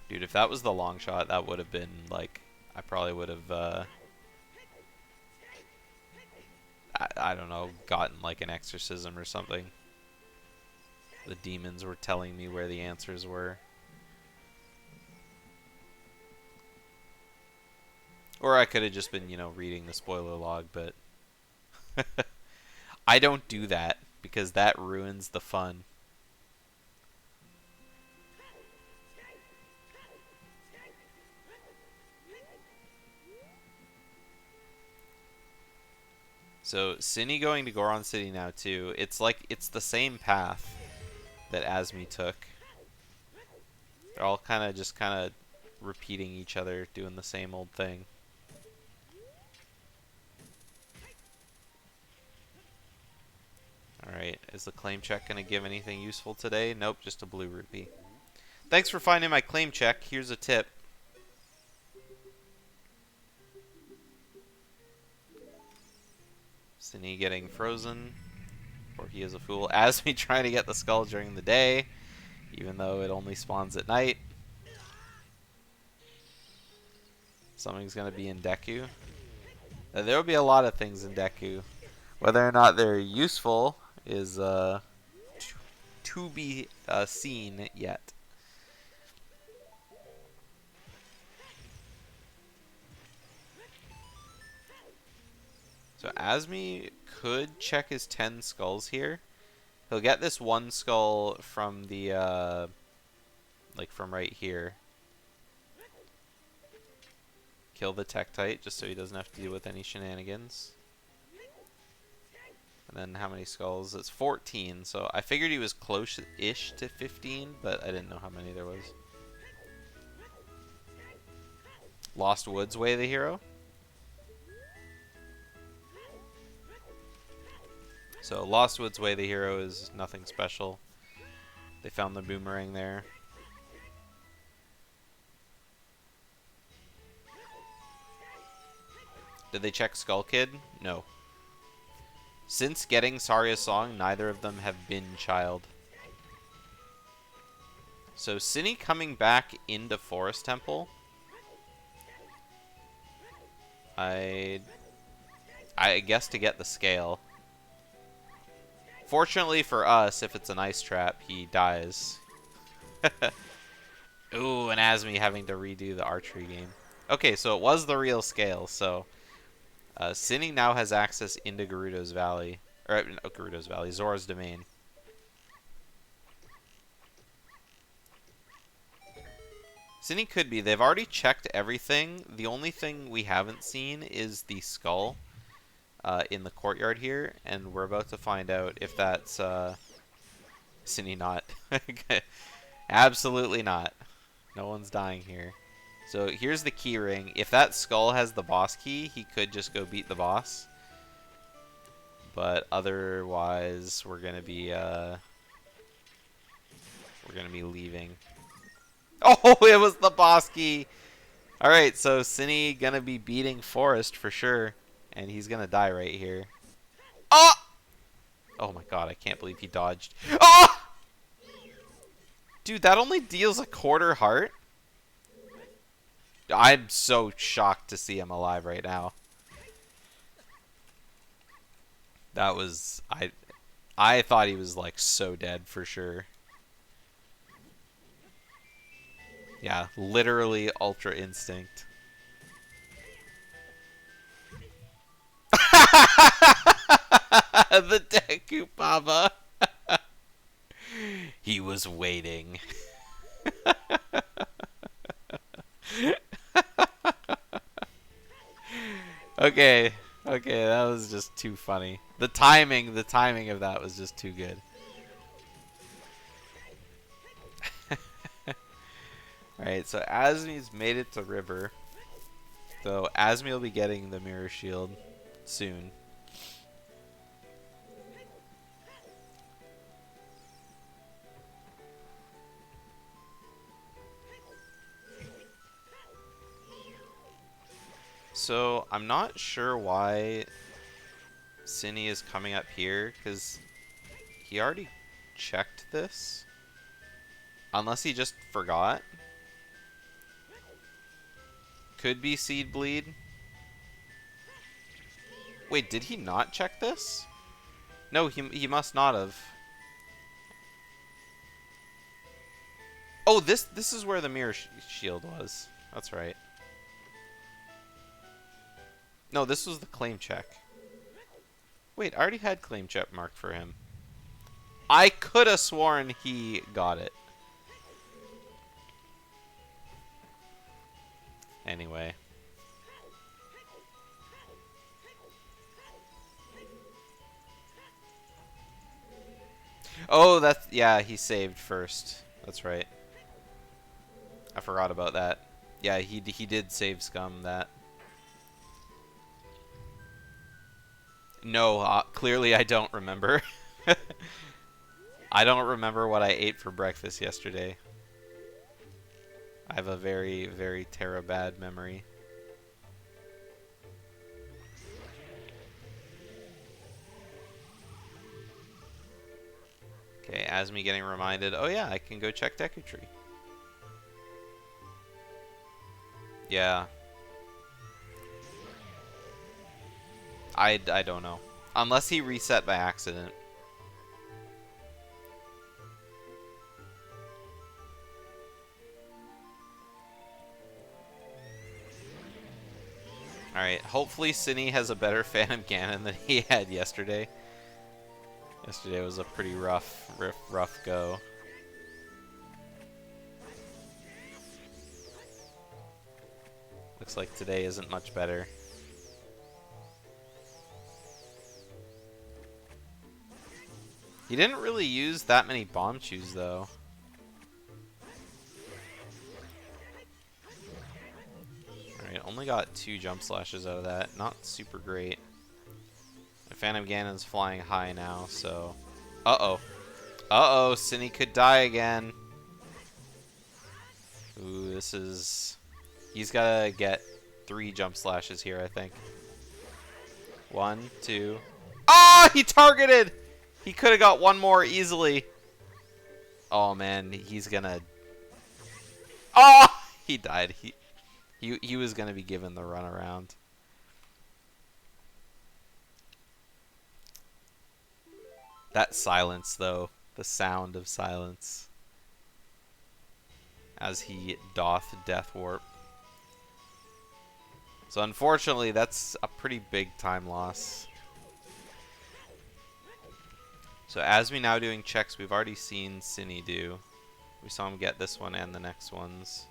Dude, if that was the long shot, that would have been, like, I probably would have, I don't know, gotten, like, an exorcism or something. The demons were telling me where the answers were. Or I could have just been, you know, reading the spoiler log, but I don't do that because that ruins the fun. So, Synii going to Goron City now, too. It's like, it's the same path that Azmi took. They're all kind of repeating each other, doing the same old thing. Alright, is the claim check going to give anything useful today? Nope, just a blue rupee. Thanks for finding my claim check. Here's a tip. Synii getting frozen. Or he is a fool. Azmi trying to get the skull during the day, even though it only spawns at night. Something's going to be in Deku. There will be a lot of things in Deku. Whether or not they're useful is to be seen yet. So Azmi could check his 10 skulls here. He'll get this one skull from the, like from right here. Kill the Tektite just so he doesn't have to deal with any shenanigans. And then how many skulls? It's 14, so I figured he was close-ish to 15, but I didn't know how many there was. Lost Woods Way the hero. So Lost Woods Way the hero is nothing special. They found the boomerang there. Did they check Skull Kid? No. Since getting Saria's song, neither of them have been child. So Synii coming back into Forest Temple. I guess to get the scale. Fortunately for us, if it's an ice trap, he dies. Ooh, and Azmi having to redo the archery game. Okay, so it was the real scale, so Synii now has access into Gerudo's Valley. Or, no, Gerudo's Valley, Zora's Domain. Synii could be. They've already checked everything. The only thing we haven't seen is the skull in the courtyard here, and we're about to find out if that's Synii not. Absolutely not. No one's dying here. So here's the key ring. If that skull has the boss key, he could just go beat the boss. But otherwise, we're gonna be leaving. Oh, it was the boss key. All right, so Synii gonna be beating Forest for sure, and he's gonna die right here. Oh! Oh my god, I can't believe he dodged. Oh! Dude, that only deals a quarter heart. I'm so shocked to see him alive right now. That was I thought he was like so dead for sure. Yeah, literally Ultra Instinct. The Deku Baba. He was waiting. Okay. Okay, that was just too funny. The timing of that was just too good. Alright, so Azmi's made it to River. So Azmi will be getting the Mirror Shield soon. So I'm not sure why Synii is coming up here, because he already checked this. Unless he just forgot. Could be Seed Bleed. Wait, did he not check this? No, he must not have. Oh, this is where the Mirror Shield was. That's right. No, this was the claim check. Wait, I already had claim check marked for him. I could have sworn he got it. Anyway. Oh, that's... yeah, he saved first. That's right. I forgot about that. Yeah, he did save Scum that. No, clearly I don't remember. I don't remember what I ate for breakfast yesterday. I have a very, very bad memory. Okay, Azmi getting reminded, oh yeah, I can go check Deku Tree. Yeah. I don't know. Unless he reset by accident. Alright, hopefully Synii has a better Phantom Ganon than he had yesterday. Yesterday was a pretty rough go. Looks like today isn't much better. He didn't really use that many Bomb Chews, though. Alright, only got 2 Jump Slashes out of that. Not super great. The Phantom Ganon's flying high now, so... Uh-oh. Uh-oh, Synii could die again. Ooh, this is... He's gotta get 3 Jump Slashes here, I think. 1, 2... Ah! He targeted! He could have got one more easily. Oh, man, he's gonna... Oh! He died. He was gonna be given the runaround. That silence, though. The sound of silence. As he doth Death Warp. So unfortunately, that's a pretty big time loss. So Azmi now doing checks we've already seen Synii do. We saw him get this one and the next ones.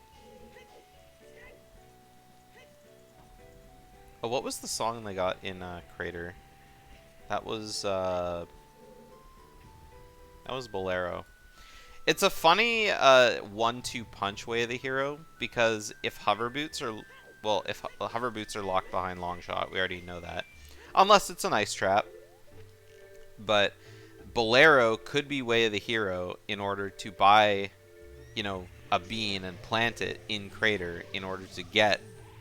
Oh, what was the song they got in Crater? That was Bolero. It's a funny 1-2 punch way of the hero, because if hover boots are locked behind long shot, we already know that. Unless it's an ice trap. But Bolero could be way of the hero in order to buy, you know, a bean and plant it in Crater in order to get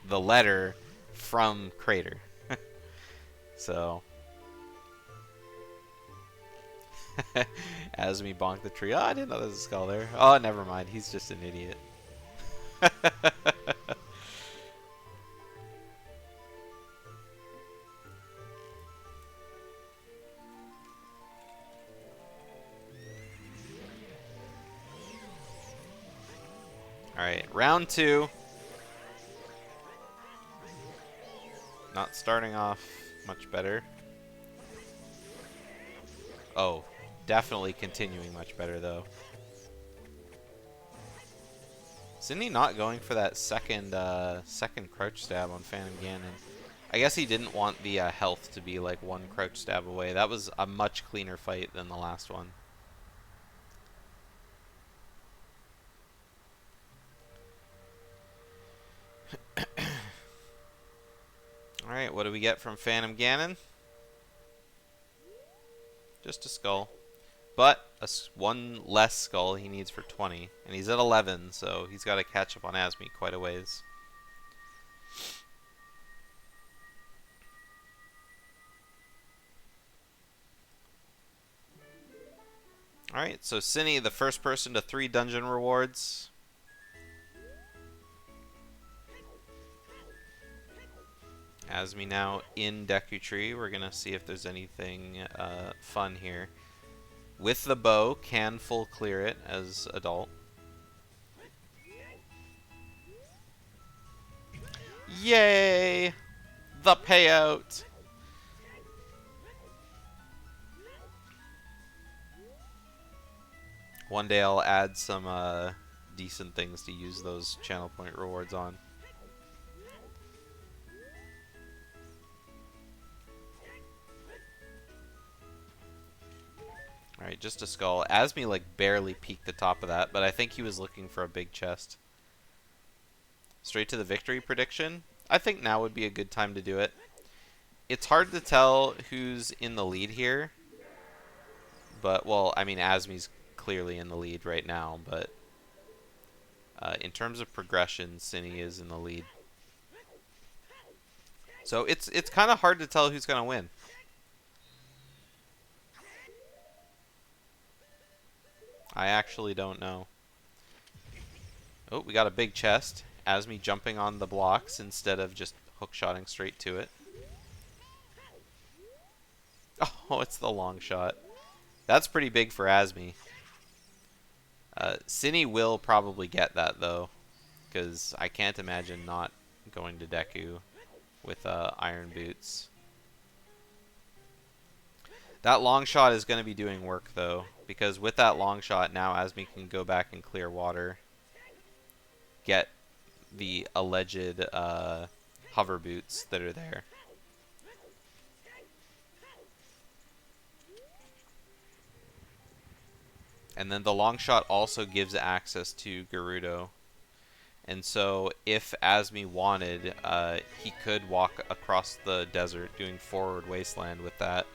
the letter from Crater. So Azmi bonked the tree. Oh, I didn't know there was a skull there. Oh, never mind. He's just an idiot. Alright, round 2. Not starting off much better. Oh, definitely continuing much better, though. Synii not going for that second crouch stab on Phantom Ganon. I guess he didn't want the health to be like one crouch stab away. That was a much cleaner fight than the last one. Alright, what do we get from Phantom Ganon? Just a skull. But one less skull he needs for 20. And he's at 11, so he's got to catch up on Azmi quite a ways. Alright, so Synii, the first person to 3 dungeon rewards. Azmi now in Deku Tree. We're going to see if there's anything fun here. With the bow, can full clear it as adult. Yay! The payout! One day I'll add some decent things to use those channel point rewards on. Alright, just a skull. Azmi like barely peeked the top of that, but I think he was looking for a big chest. Straight to the victory prediction. I think now would be a good time to do it. It's hard to tell who's in the lead here. But, well, I mean, Azmi's clearly in the lead right now, but in terms of progression, Synii is in the lead. So it's kind of hard to tell who's going to win. I actually don't know. Oh, we got a big chest. Azmi jumping on the blocks instead of just hookshotting straight to it. Oh, it's the long shot. That's pretty big for Azmi. Synii will probably get that, though, because I can't imagine not going to Deku with iron boots. That long shot is going to be doing work, though, because with that long shot, now Azmi can go back and clear water, get the alleged hover boots that are there. And then the long shot also gives access to Gerudo. And so if Azmi wanted, he could walk across the desert doing forward wasteland with that.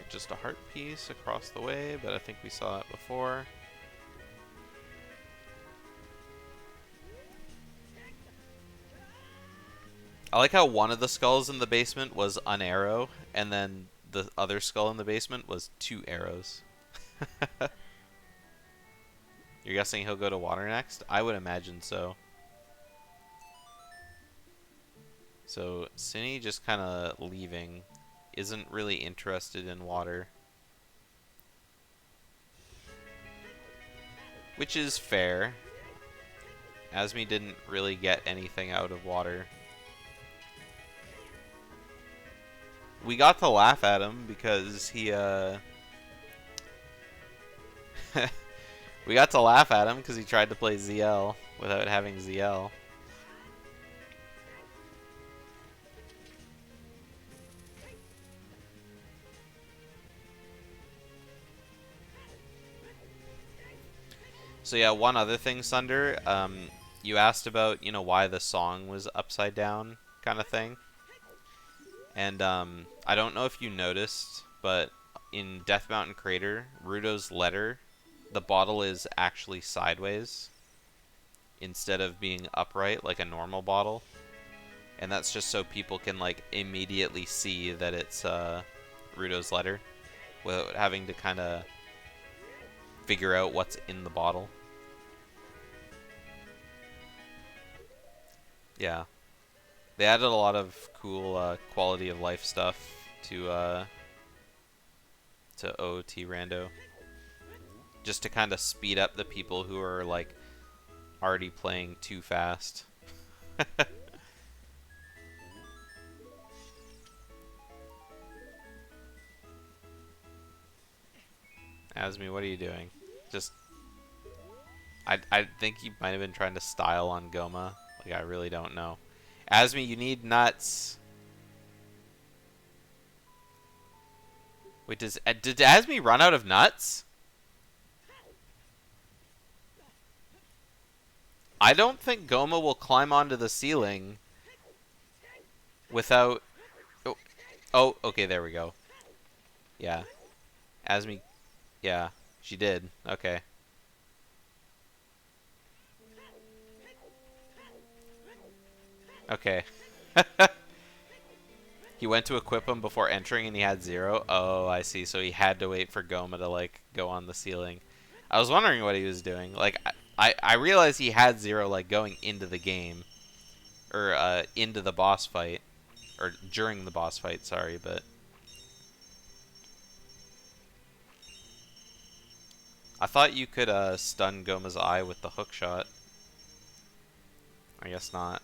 Just a heart piece across the way, but I think we saw it before. I like how one of the skulls in the basement was an arrow, and then the other skull in the basement was 2 arrows. You're guessing he'll go to water next? I would imagine so. So Synii just kind of leaving. Isn't really interested in water. Which is fair. Azmi didn't really get anything out of water. We got to laugh at him because he, we got to laugh at him because he tried to play ZL without having ZL. So yeah, one other thing, Sunder. You asked about, you know, why the song was upside down kind of thing. And I don't know if you noticed, but in Death Mountain Crater, Rudo's letter, the bottle is actually sideways instead of being upright like a normal bottle. And that's just so people can like immediately see that it's Rudo's letter without having to kind of figure out what's in the bottle. Yeah. They added a lot of cool quality of life stuff to OOT Rando. Just to kind of speed up the people who are like already playing too fast. Azmi, what are you doing? Just... I think he might have been trying to style on Goma. Like, I really don't know. Azmi, you need nuts. Wait, did Azmi run out of nuts? I don't think Goma will climb onto the ceiling without... Oh, oh, okay, there we go. Yeah. Azmi... Yeah, she did. Okay. Okay. He went to equip him before entering and he had 0? Oh, I see. So he had to wait for Goma to, like, go on the ceiling. I was wondering what he was doing. Like, I realized he had 0, like, going into the game. Or, into the boss fight. Or during the boss fight, sorry, but... I thought you could, stun Goma's eye with the hook shot. I guess not.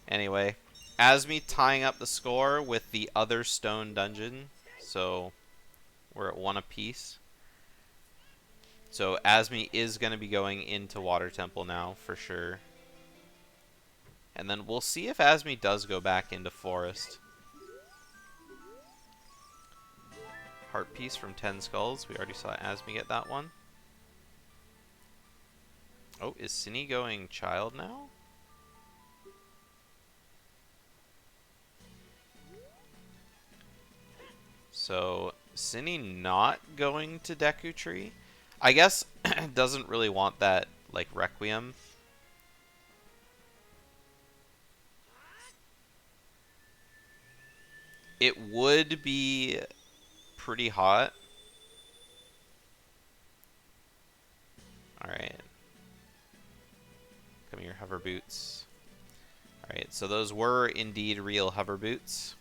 Anyway, Azmi tying up the score with the other stone dungeon. So, we're at 1 apiece. So, Azmi is going to be going into Water Temple now, for sure. And then we'll see if Azmi does go back into Forest. Heart piece from 10 Skulls. We already saw Azmi get that one. Oh, is Synii going Child now? So, Synii not going to Deku Tree. I guess doesn't really want that, like, Requiem. It would be pretty hot. Alright. Come here, hover boots. Alright, so those were indeed real hover boots.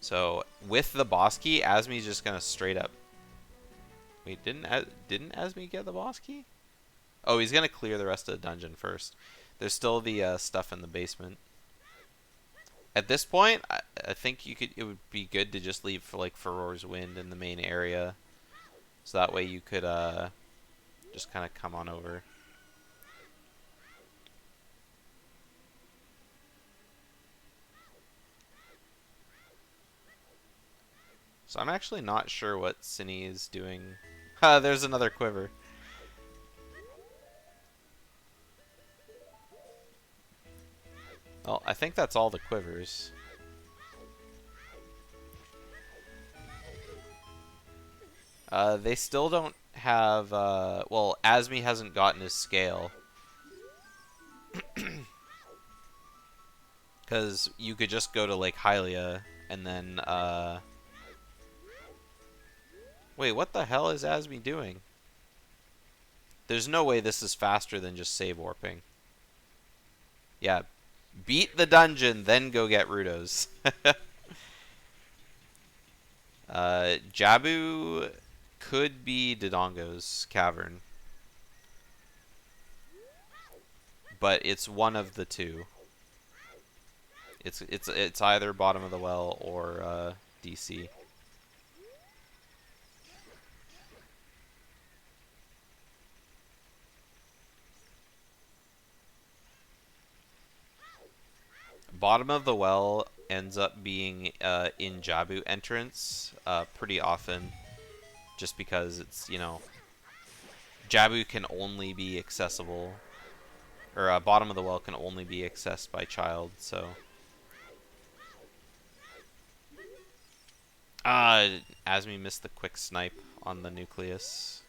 So, with the boss key, Azmi's just gonna straight up... Wait, didn't Azmi get the boss key? Oh, he's gonna clear the rest of the dungeon first. There's still the stuff in the basement. At this point, I think it would be good to just leave for like Furor's Wind in the main area, so that way you could just kind of come on over. So I'm actually not sure what Synii is doing. There's another quiver. Well, I think that's all the quivers. They still don't have, well, Azmi hasn't gotten his scale. Because you could just go to Lake Hylia and then, Wait, what the hell is Azmi doing? There's no way this is faster than just save warping. Yeah, beat the dungeon, then go get Rudos. Jabu could be Dodongo's cavern. But it's one of the two. It's either Bottom of the Well or DC. Bottom of the Well ends up being in Jabu entrance pretty often, just because it's, you know, Jabu can only be accessible, or Bottom of the Well can only be accessed by Child, so. Azmi missed the quick snipe on the Nucleus.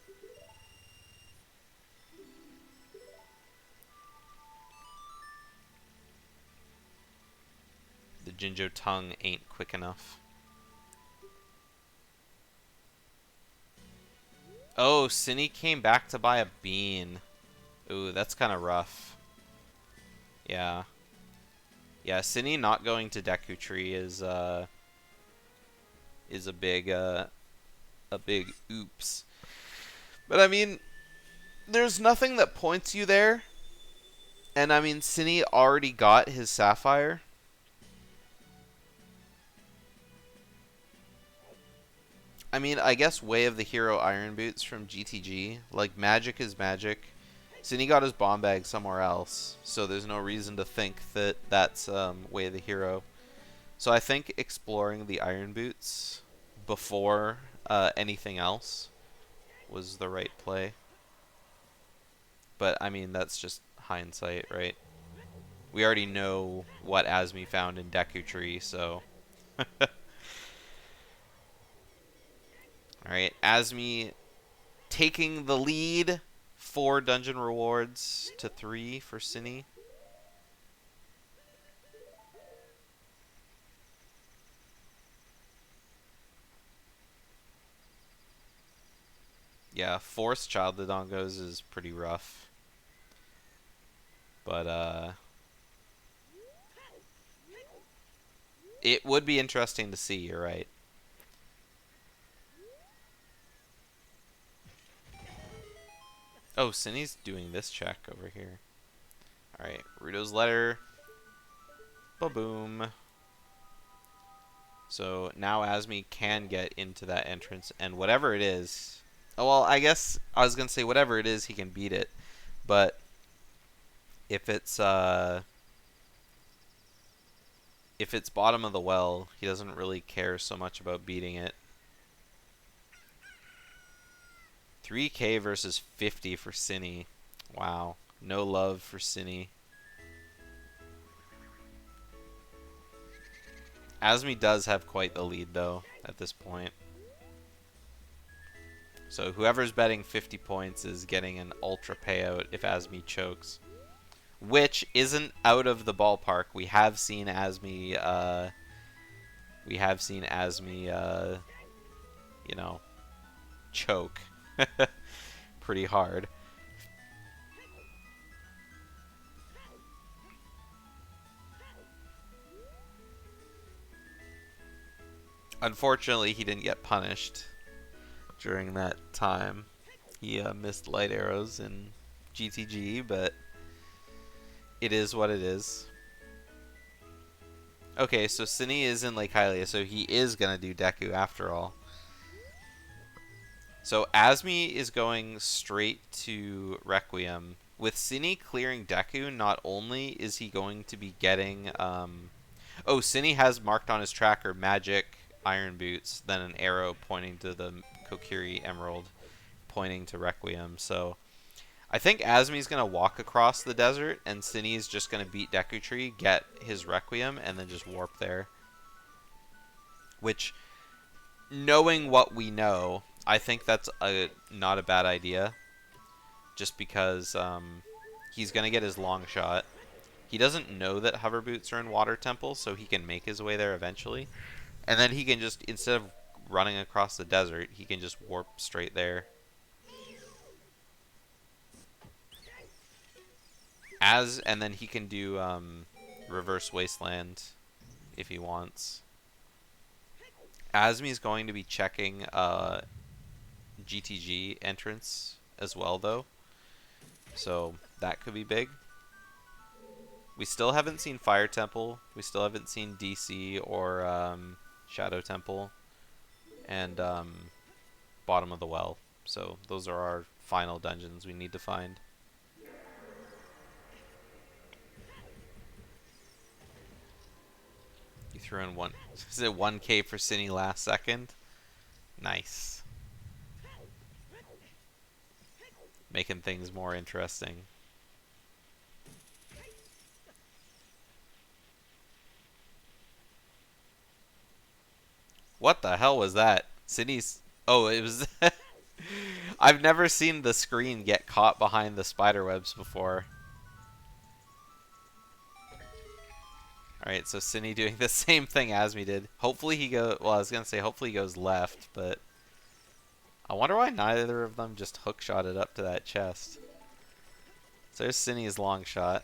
The Jinjo tongue ain't quick enough. Oh, Synii came back to buy a bean. Ooh, that's kind of rough. Yeah. Yeah, Synii not going to Deku Tree is a big oops. But I mean, there's nothing that points you there. And I mean, Synii already got his Sapphire. I mean, I guess Way of the Hero Iron Boots from GTG. Like, magic is magic. Synii got his bomb bag somewhere else, so there's no reason to think that that's Way of the Hero. So I think exploring the Iron Boots before anything else was the right play. But, I mean, that's just hindsight, right? We already know what Azmi found in Deku Tree, so... Alright, Azmi taking the lead. 4 dungeon rewards to 3 for Synii. Yeah, forced child Dodongos is pretty rough. But, it would be interesting to see, you're right. Oh, Synnii's doing this check over here. Alright, Ruto's letter. Ba-boom. So now Azmi can get into that entrance, and whatever it is... Oh, well, I guess I was going to say whatever it is, he can beat it. But if it's bottom of the well, he doesn't really care so much about beating it. 3k versus 50 for Synii. Wow. No love for Synii. Azmi does have quite the lead, though, at this point. So whoever's betting 50 points is getting an ultra payout if Azmi chokes. Which isn't out of the ballpark. We have seen Azmi, you know, choke pretty hard. Unfortunately, he didn't get punished during that time. He missed light arrows in GTG, but it is what it is. Okay, so Synii is in Lake Hylia, so he is going to do Deku after all. So Azmi is going straight to Requiem. With Synii clearing Deku, not only is he going to be getting... Oh, Synii has marked on his tracker Magic Iron Boots, then an arrow pointing to the Kokiri Emerald, pointing to Requiem. So I think Azmi's going to walk across the desert, and Synii is just going to beat Deku Tree, get his Requiem, and then just warp there. Which, knowing what we know, I think that's not a bad idea. Just because he's going to get his long shot. He doesn't know that hover boots are in Water Temple, so he can make his way there eventually. And then he can just, instead of running across the desert, he can just warp straight there. And then he can do Reverse Wasteland if he wants. Azmi's going to be checking GTG entrance as well, though. So that could be big. We still haven't seen Fire Temple. We still haven't seen DC or Shadow Temple. And Bottom of the Well. So those are our final dungeons we need to find. You threw in one. Is it 1k for Synii last second? Nice. Making things more interesting. What the hell was that? Synnii's... Oh, it was... I've never seen the screen get caught behind the spider webs before. Alright, so Synii doing the same thing Azmi did. Hopefully he goes... Well, I was going to say hopefully he goes left, but... I wonder why neither of them just hookshot it up to that chest. So there's Synnii's long shot.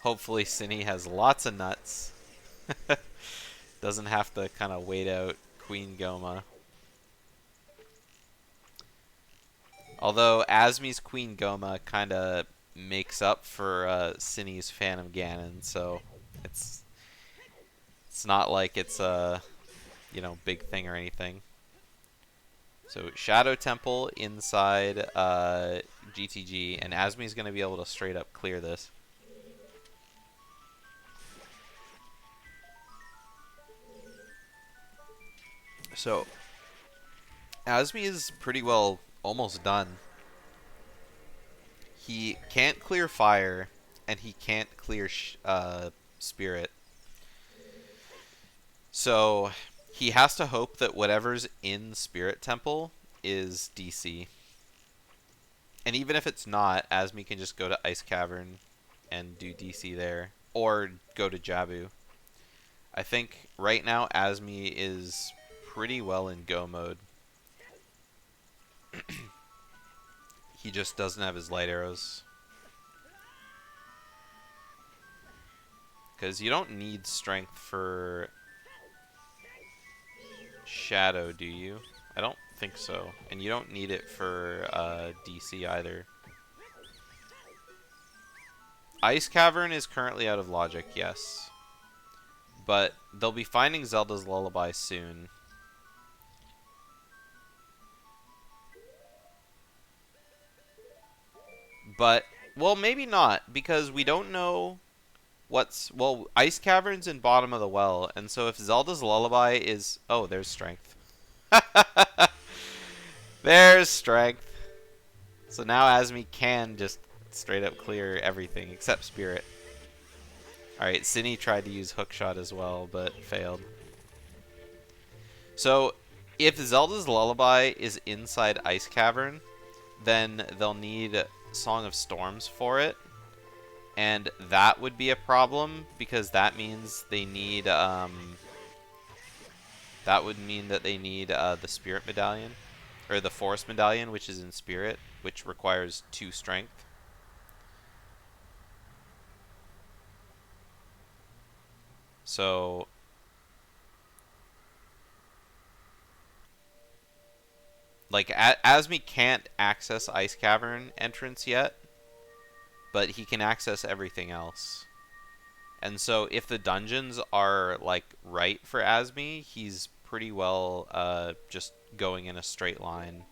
Hopefully Synii has lots of nuts. Doesn't have to kind of wait out Queen Goma. Although Azmi's Queen Goma kind of makes up for Synnii's Phantom Ganon, so it's It's not like it's a, big thing or anything. So Shadow Temple inside GTG, and Azmi's going to be able to straight up clear this. So Azmi is pretty well almost done. He can't clear fire, and he can't clear spirit. So he has to hope that whatever's in Spirit Temple is DC. And even if it's not, Azmi can just go to Ice Cavern and do DC there. Or go to Jabu. I think right now Azmi is pretty well in go mode. He just doesn't have his light arrows. Because you don't need strength for Shadow, do you? I don't think so. And you don't need it for DC either. Ice Cavern is currently out of logic, yes. But they'll be finding Zelda's Lullaby soon. But, well, maybe not, because we don't know what's... Well, Ice Cavern's in bottom of the well, and so if Zelda's Lullaby is... Oh, there's strength. There's strength. So now Azmi can just straight up clear everything except Spirit. Alright, Synii tried to use Hookshot as well, but failed. So, if Zelda's Lullaby is inside Ice Cavern, then they'll need Song of Storms for it. And that would be a problem, because that means they need, that would mean that they need the Spirit Medallion, or the Forest Medallion, which is in Spirit, which requires 2 strength. So, like, Azmi can't access Ice Cavern entrance yet, but he can access everything else. And so, if the dungeons are, like, right for Azmi, he's pretty well just going in a straight line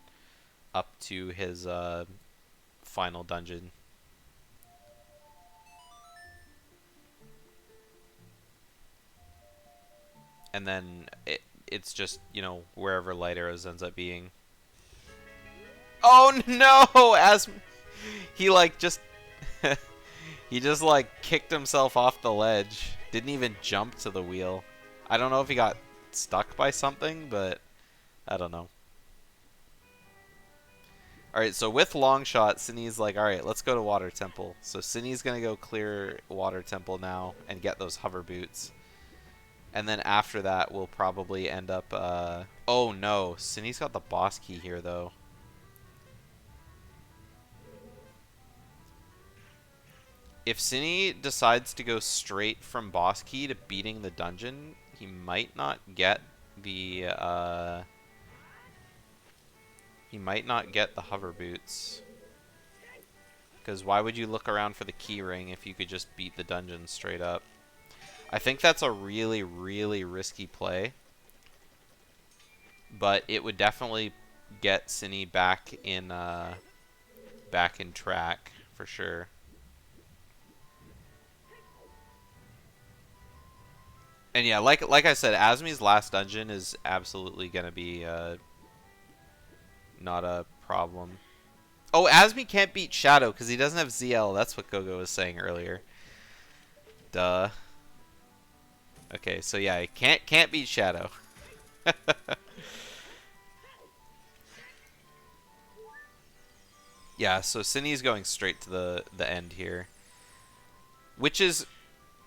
up to his final dungeon. And then it's just, wherever Light Arrows ends up being. Oh no! Azmi, he like just he just like kicked himself off the ledge. Didn't even jump to the wheel. I don't know if he got stuck by something, but I don't know. Alright, so with Longshot, Synnii's like, alright, let's go to Water Temple. So Synnii's gonna go clear Water Temple now and get those hover boots. And then after that, we'll probably end up, oh no, Synnii's got the boss key here, though. If Synii decides to go straight from boss key to beating the dungeon, he might not get the, hover boots. Because why would you look around for the key ring if you could just beat the dungeon straight up? I think that's a really, really risky play. But it would definitely get Synii back in track, for sure. And yeah, like I said, Azmi's last dungeon is absolutely going to be not a problem. Oh, Azmi can't beat Shadow because he doesn't have ZL. That's what Gogo was saying earlier. Duh. Okay, so yeah, he can't beat Shadow. Yeah, so Synnii's going straight to the end here. Which is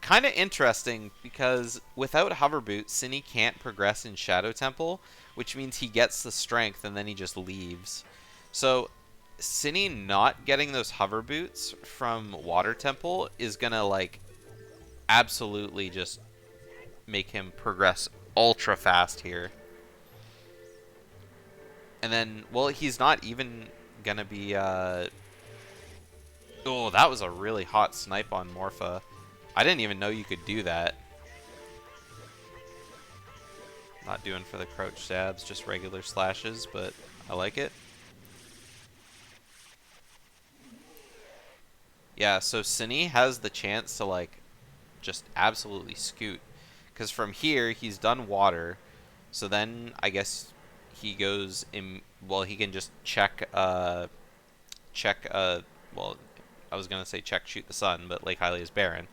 kind of interesting because without Hover Boots, Synii can't progress in Shadow Temple, which means he gets the strength and then he just leaves. So Synii not getting those Hover Boots from Water Temple is gonna like absolutely just make him progress ultra fast here. And then, well, he's not even gonna be oh, that was a really hot snipe on Morpha. I didn't even know you could do that. Not doing for the crouch stabs, just regular slashes, but I like it. Yeah, so Synii has the chance to, like, just absolutely scoot. Because from here, he's done water. So then, I guess, he goes in... Well, he can just check, well, I was going to say check shoot the sun, but Lake Hylia is barren.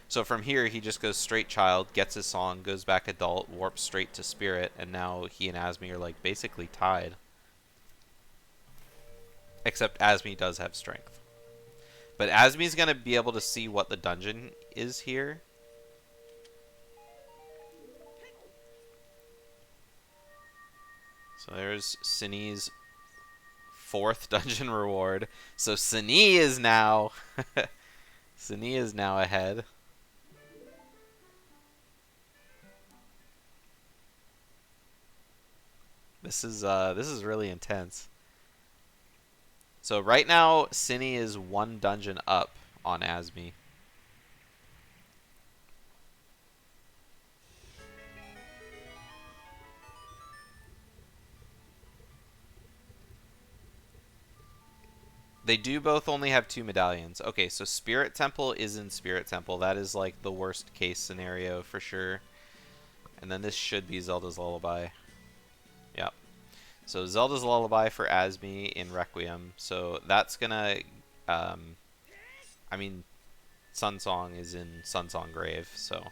So from here, he just goes straight child, gets his song, goes back adult, warps straight to spirit, and now he and Azmi are, like, basically tied. Except Azmi does have strength. But Azmi's going to be able to see what the dungeon is here. So there's Synii's 4th dungeon reward. So Synii is now... Synii is now ahead. This is really intense. So right now, Synii is 1 dungeon up on Azmi. They do both only have 2 medallions. Okay, so Spirit Temple is in Spirit Temple. That is like the worst case scenario for sure. And then this should be Zelda's Lullaby. Yep. So Zelda's Lullaby for Azmi in Requiem. So that's gonna... I mean, Sun Song is in Sun Song Grave, so...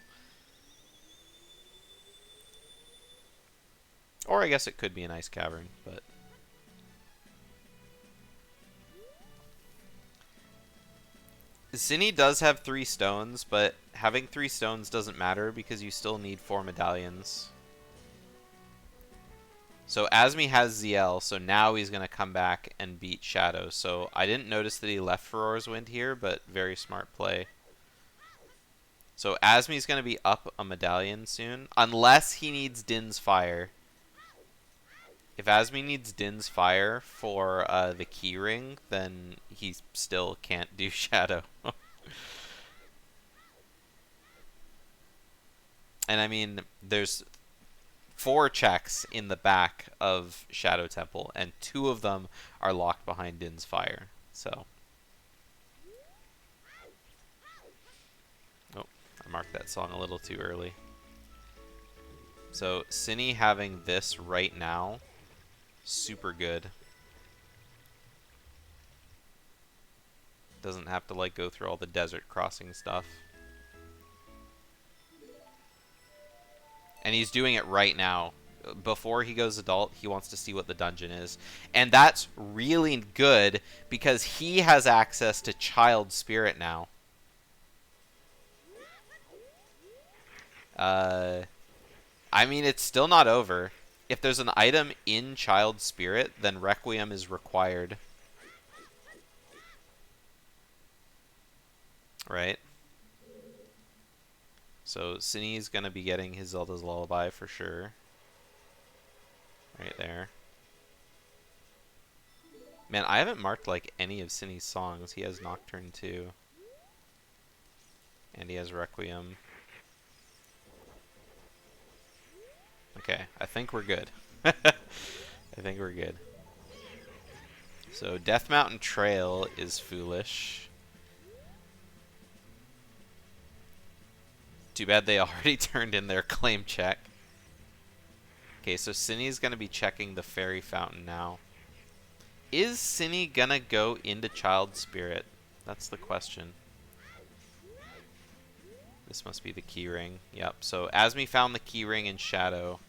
Or I guess it could be an Ice Cavern, but... Synii does have 3 stones, but having 3 stones doesn't matter because you still need 4 medallions. So Azmi has ZL, so now he's going to come back and beat Shadow. So I didn't notice that he left Ferora's Wind here, but very smart play. So Azmi's going to be up a medallion soon, unless he needs Din's Fire. If Azmi needs Din's Fire for the key ring, then he still can't do Shadow. And I mean, there's 4 checks in the back of Shadow Temple, and 2 of them are locked behind Din's Fire. So, oh, I marked that song a little too early. So Synii having this right now, super good. Doesn't have to like go through all the desert crossing stuff. And he's doing it right now. Before he goes adult, he wants to see what the dungeon is. And that's really good because he has access to Child Spirit now. I mean, it's still not over. If there's an item in Child Spirit, then Requiem is required. Right? So Synnii's going to be getting his Zelda's Lullaby for sure. Right there. Man, I haven't marked like any of Synnii's songs. He has Nocturne too. And he has Requiem. Okay, I think we're good. I think we're good. So Death Mountain Trail is foolish. Too bad they already turned in their claim check. Okay, so Synnii's going to be checking the Fairy Fountain now. Is Synii going to go into Child Spirit? That's the question. This must be the key ring. Yep, so Azmi found the key ring in Shadow.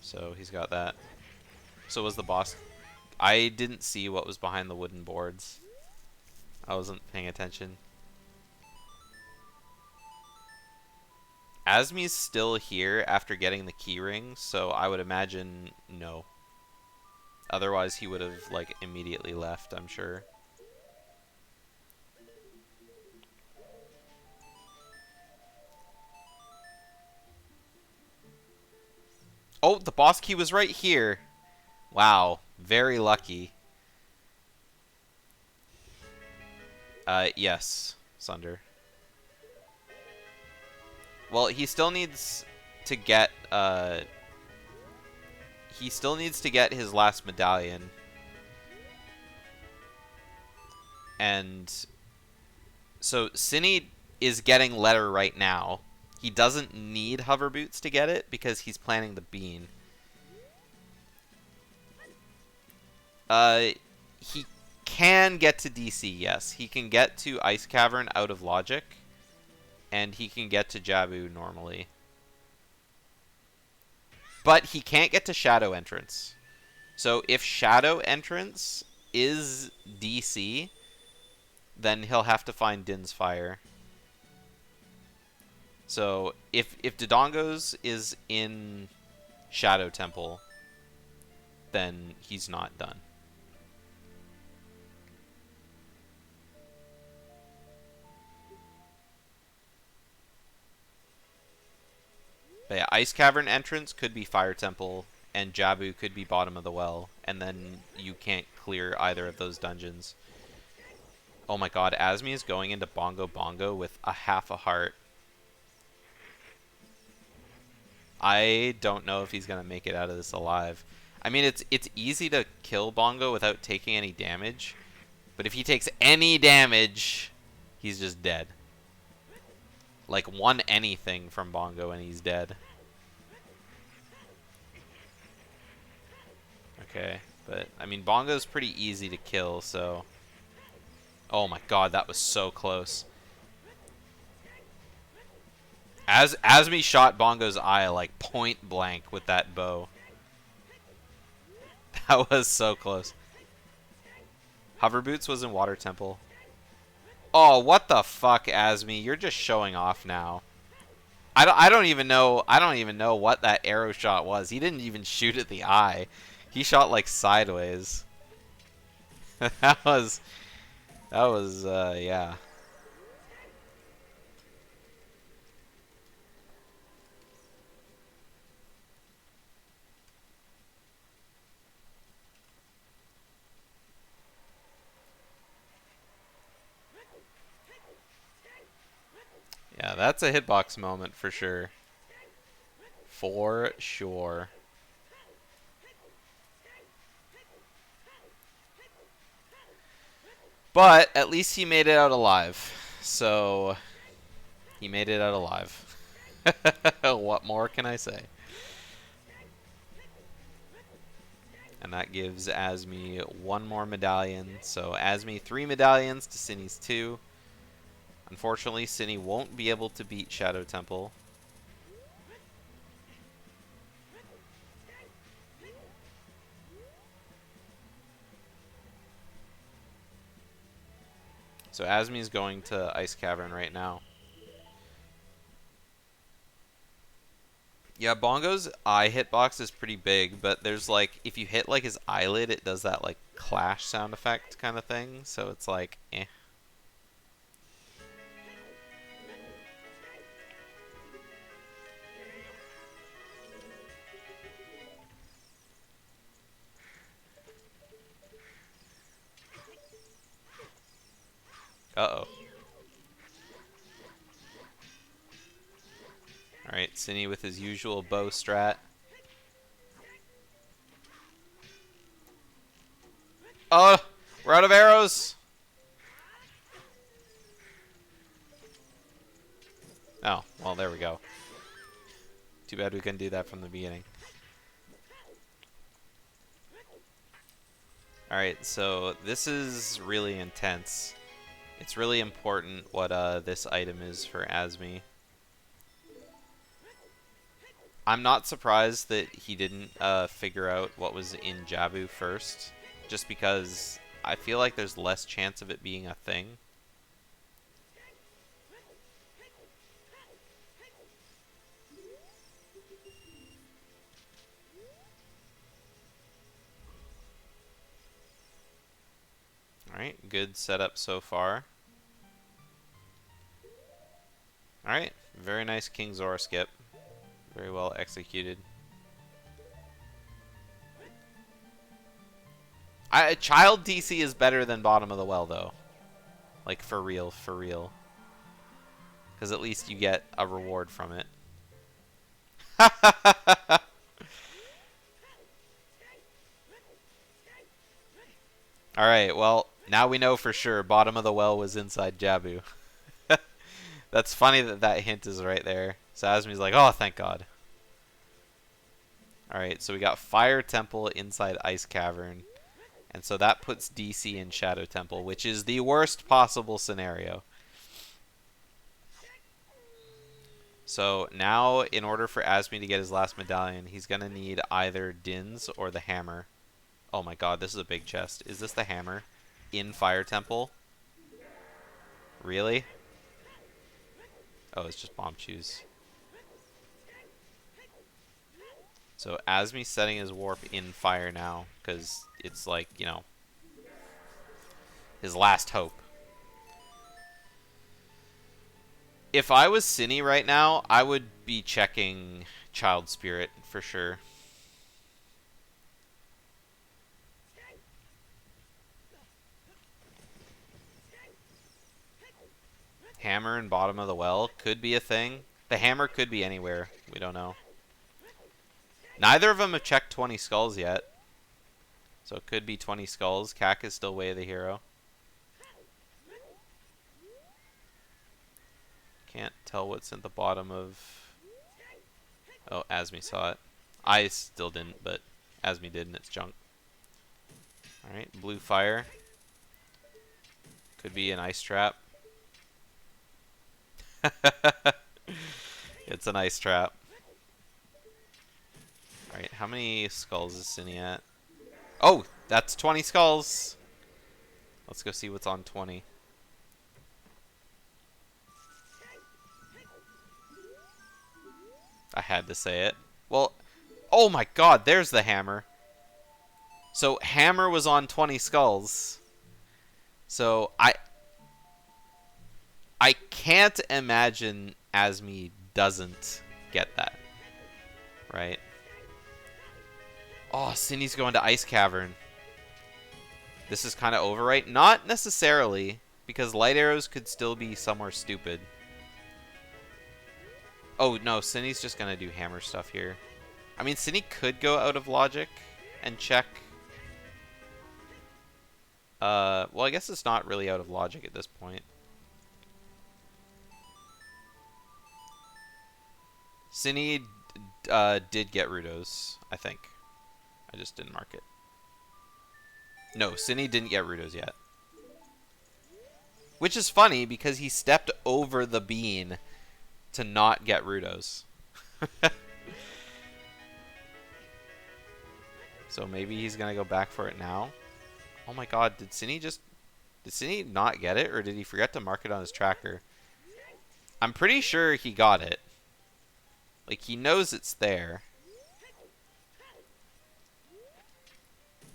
So he's got that. So was the boss... I didn't see what was behind the wooden boards. I wasn't paying attention. Azmi's still here after getting the key ring, so I would imagine no. Otherwise he would have like immediately left, I'm sure. Oh, the boss key was right here. Wow, very lucky. Yes, Sunder. Well, he still needs to get he still needs to get his last medallion. And so Synii is getting letter right now. He doesn't need hover boots to get it because he's planning the bean. He can get to DC, yes. He can get to Ice Cavern out of logic. And he can get to Jabu normally. But he can't get to Shadow Entrance. So if Shadow Entrance is DC, then he'll have to find Din's Fire. So if Dodongo's is in Shadow Temple, then he's not done. But yeah, Ice Cavern entrance could be Fire Temple, and Jabu could be bottom of the well, and then you can't clear either of those dungeons. Oh my god, Azmi is going into Bongo Bongo with a half a heart. I don't know if he's going to make it out of this alive. I mean, it's easy to kill Bongo without taking any damage, but if he takes any damage, he's just dead. Like, one anything from Bongo and he's dead. Okay, but, I mean, Bongo's pretty easy to kill, so... Oh my god, that was so close. Azmi shot Bongo's eye, like, point blank with that bow. That was so close. Hover Boots was in Water Temple. Oh, what the fuck, Azmi? You're just showing off now. I don't even know what that arrow shot was. He didn't even shoot at the eye. He shot like sideways. that was yeah. Yeah, that's a hitbox moment for sure. For sure. But at least he made it out alive. So he made it out alive. What more can I say? And that gives Azmi one more medallion. So Azmi 3 medallions to Synnii's 2. Unfortunately, Synii won't be able to beat Shadow Temple. So Azmi's going to Ice Cavern right now. Yeah, Bongo's eye hitbox is pretty big, but there's like, if you hit like his eyelid, it does that like clash sound effect kind of thing, so it's like, eh. Uh-oh. Alright, Synii with his usual bow strat. Oh! We're out of arrows! Oh, well, there we go. Too bad we couldn't do that from the beginning. Alright, so this is really intense. It's really important what this item is for Azmi. I'm not surprised that he didn't figure out what was in Jabu first, just because I feel like there's less chance of it being a thing. Alright, good setup so far. Alright, very nice King Zora skip. Very well executed. Child DC is better than bottom of the well, though. Like, for real, for real. Because at least you get a reward from it. Alright, well, now we know for sure bottom of the well was inside Jabu. That's funny that that hint is right there. So Azmi's like, oh, thank God. Alright, so we got Fire Temple inside Ice Cavern. And so that puts DC in Shadow Temple, which is the worst possible scenario. So now, in order for Azmi to get his last medallion, he's going to need either Din's or the hammer. Oh my God, this is a big chest. Is this the hammer in Fire Temple? Really? Oh, it's just bomb shoes. So Azmi's setting his warp in fire now, because it's like, you know, his last hope. If I was Synii right now, I would be checking Child Spirit for sure. Hammer and bottom of the well could be a thing. The hammer could be anywhere. We don't know. Neither of them have checked 20 skulls yet. So it could be 20 skulls. Kak is still way of the hero. Can't tell what's at the bottom of... Oh, Azmi saw it. I still didn't, but Azmi did, and it's junk. Alright, blue fire. Could be an ice trap. It's an ice trap. Alright, how many skulls is Synii at? Oh, that's 20 skulls! Let's go see what's on 20. I had to say it. Well, oh my God, there's the hammer. So hammer was on 20 skulls. So I can't imagine Azmi doesn't get that. Right? Oh, Synnii's going to Ice Cavern. This is kind of over, right? Not necessarily, because light arrows could still be somewhere stupid. Oh, no, Synnii's just going to do hammer stuff here. I mean, Synii could go out of logic and check. Well, I guess it's not really out of logic at this point. Synii did get Rudos, I think. I just didn't mark it. No, Synii didn't get Rudos yet. Which is funny, because he stepped over the bean to not get Rudos. So maybe he's going to go back for it now. Oh my God, did Synii not get it, or did he forget to mark it on his tracker? I'm pretty sure he got it. Like, he knows it's there.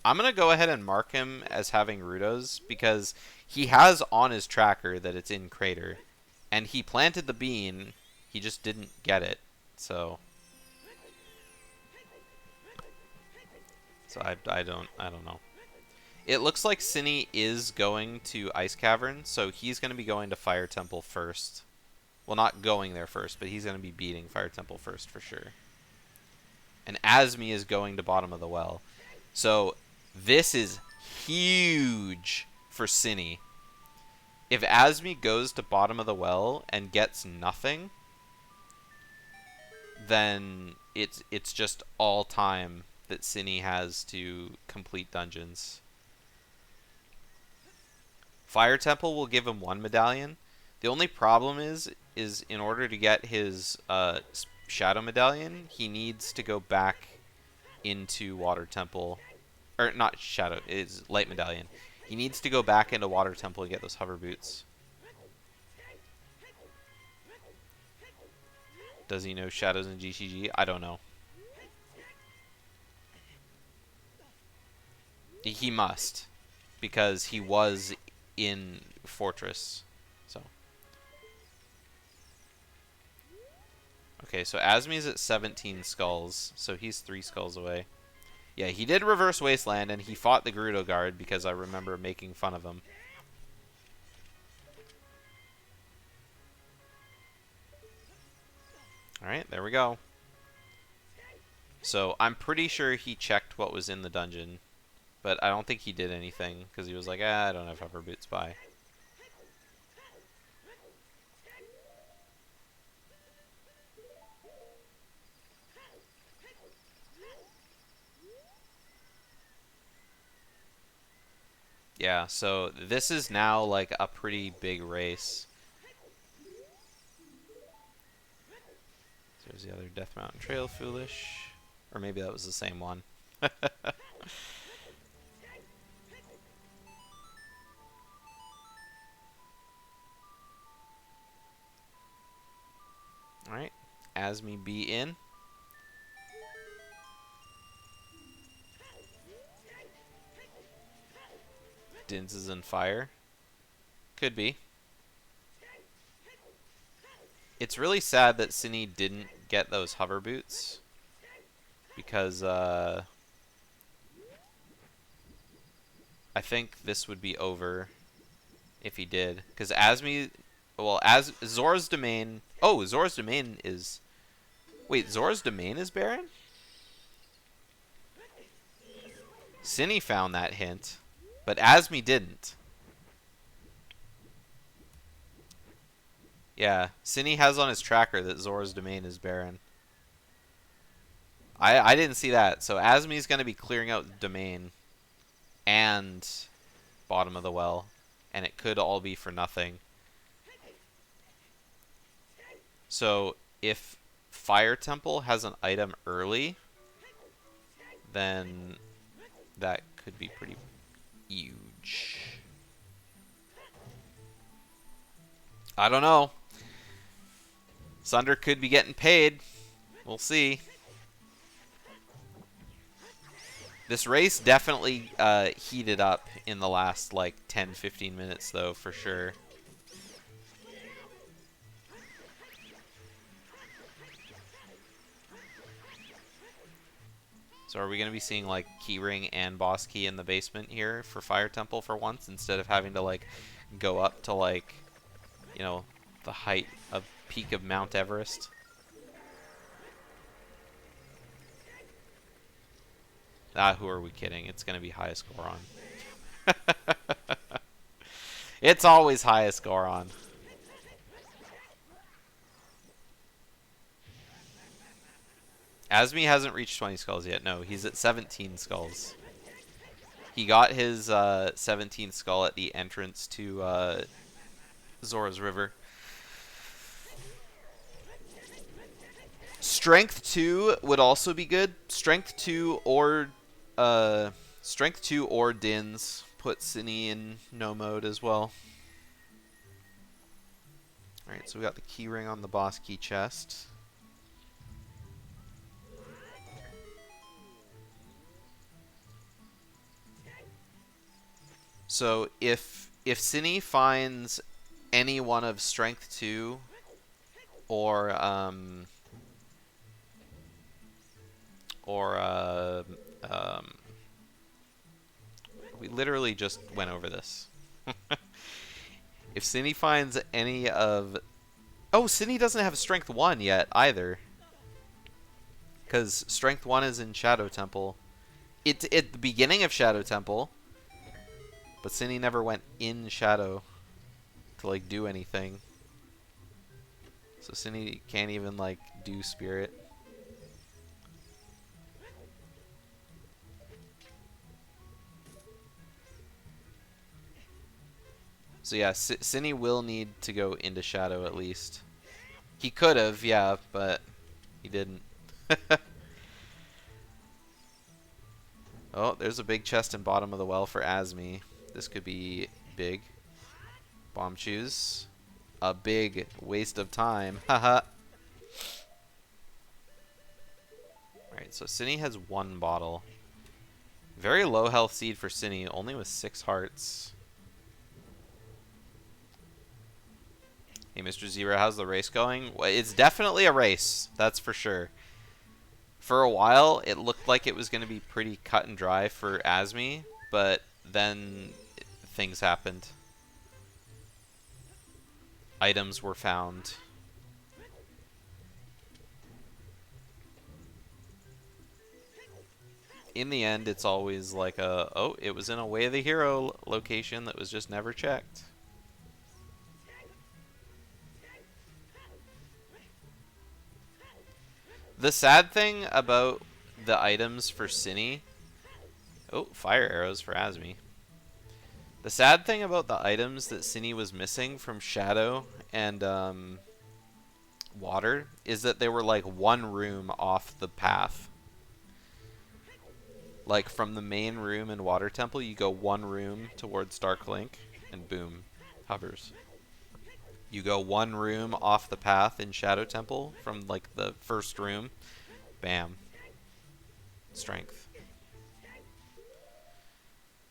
I'm going to go ahead and mark him as having Rudos, because he has on his tracker that it's in Crater. And he planted the bean, he just didn't get it. So I don't know. It looks like Synii is going to Ice Cavern, so he's going to be going to Fire Temple first. Well, not going there first, but he's going to be beating Fire Temple first for sure. And Azmi is going to bottom of the well. So this is huge for Synii. If Azmi goes to bottom of the well and gets nothing, then it's just all time that Synii has to complete dungeons. Fire Temple will give him 1 medallion. The only problem is in order to get his Shadow Medallion, he needs to go back into Water Temple. Or, not Shadow, it's Light Medallion. He needs to go back into Water Temple and get those hover boots. Does he know Shadows in GCG? I don't know. He must, because he was in Fortress. So okay, so Azmi's at 17 skulls, so he's 3 skulls away. Yeah, he did reverse Wasteland, and he fought the Gerudo Guard because I remember making fun of him. Alright, there we go. So I'm pretty sure he checked what was in the dungeon, but I don't think he did anything because he was like, I don't have hover boots, bye. Yeah, so this is now like a pretty big race. There's the other Death Mountain Trail Foolish. Or maybe that was the same one. Alright. Azmi B in. Dins is in fire. Could be. It's really sad that Synii didn't get those hover boots. Because, I think this would be over if he did. Because Azmi... Well, as Zora's Domain... Oh, Zora's Domain is... Wait, Zora's Domain is Baron? Synii found that hint, but Azmi didn't. Yeah, Synii has on his tracker that Zora's Domain is Baron. I didn't see that, so Azmi's going to be clearing out the domain and bottom of the well, and it could all be for nothing. So if Fire Temple has an item early, then that could be pretty huge. I don't know. Sunder could be getting paid. We'll see. This race definitely heated up in the last like 10-15 minutes though, for sure. So are we going to be seeing like keyring and boss key in the basement here for Fire Temple for once, instead of having to like go up to like, you know, the height of peak of Mount Everest? Who are we kidding? It's going to be highest Goron. It's always highest Goron. Azmi hasn't reached 20 skulls yet. No, he's at 17 skulls. He got his 17th skull at the entrance to Zora's River. Strength 2 would also be good. Strength 2 or Dins put Synii in no mode as well. Alright, so we got the key ring on the boss key chest. So if Synii finds any one of Strength 2 or we literally just went over this. If Synii finds any of... Oh, Synii doesn't have Strength 1 yet, either. Because Strength 1 is in Shadow Temple. It's at the beginning of Shadow Temple. But Synii never went in Shadow to, like, do anything. So Synii can't even, like, do Spirit. So yeah, Synii will need to go into Shadow at least. He could have, yeah, but he didn't. Oh, there's a big chest in bottom of the well for Azmi. This could be big. Bomb shoes. A big waste of time. Haha. Alright, so Synii has 1 bottle. Very low health seed for Synii, only with 6 hearts. Hey, Mr. Zero, how's the race going? Well, it's definitely a race, that's for sure. For a while, it looked like it was going to be pretty cut and dry for Azmi, but then things happened. Items were found. in the end, it's always like oh, it was in a Way of the Hero location that was just never checked. The sad thing about the items for Synii... Oh, fire arrows for Azmi. The sad thing about the items that Synii was missing from Shadow and Water is that they were like one room off the path. Like from the main room in Water Temple, you go one room towards Dark Link, and boom, hovers. You go one room off the path in Shadow Temple from like the first room, bam, strength.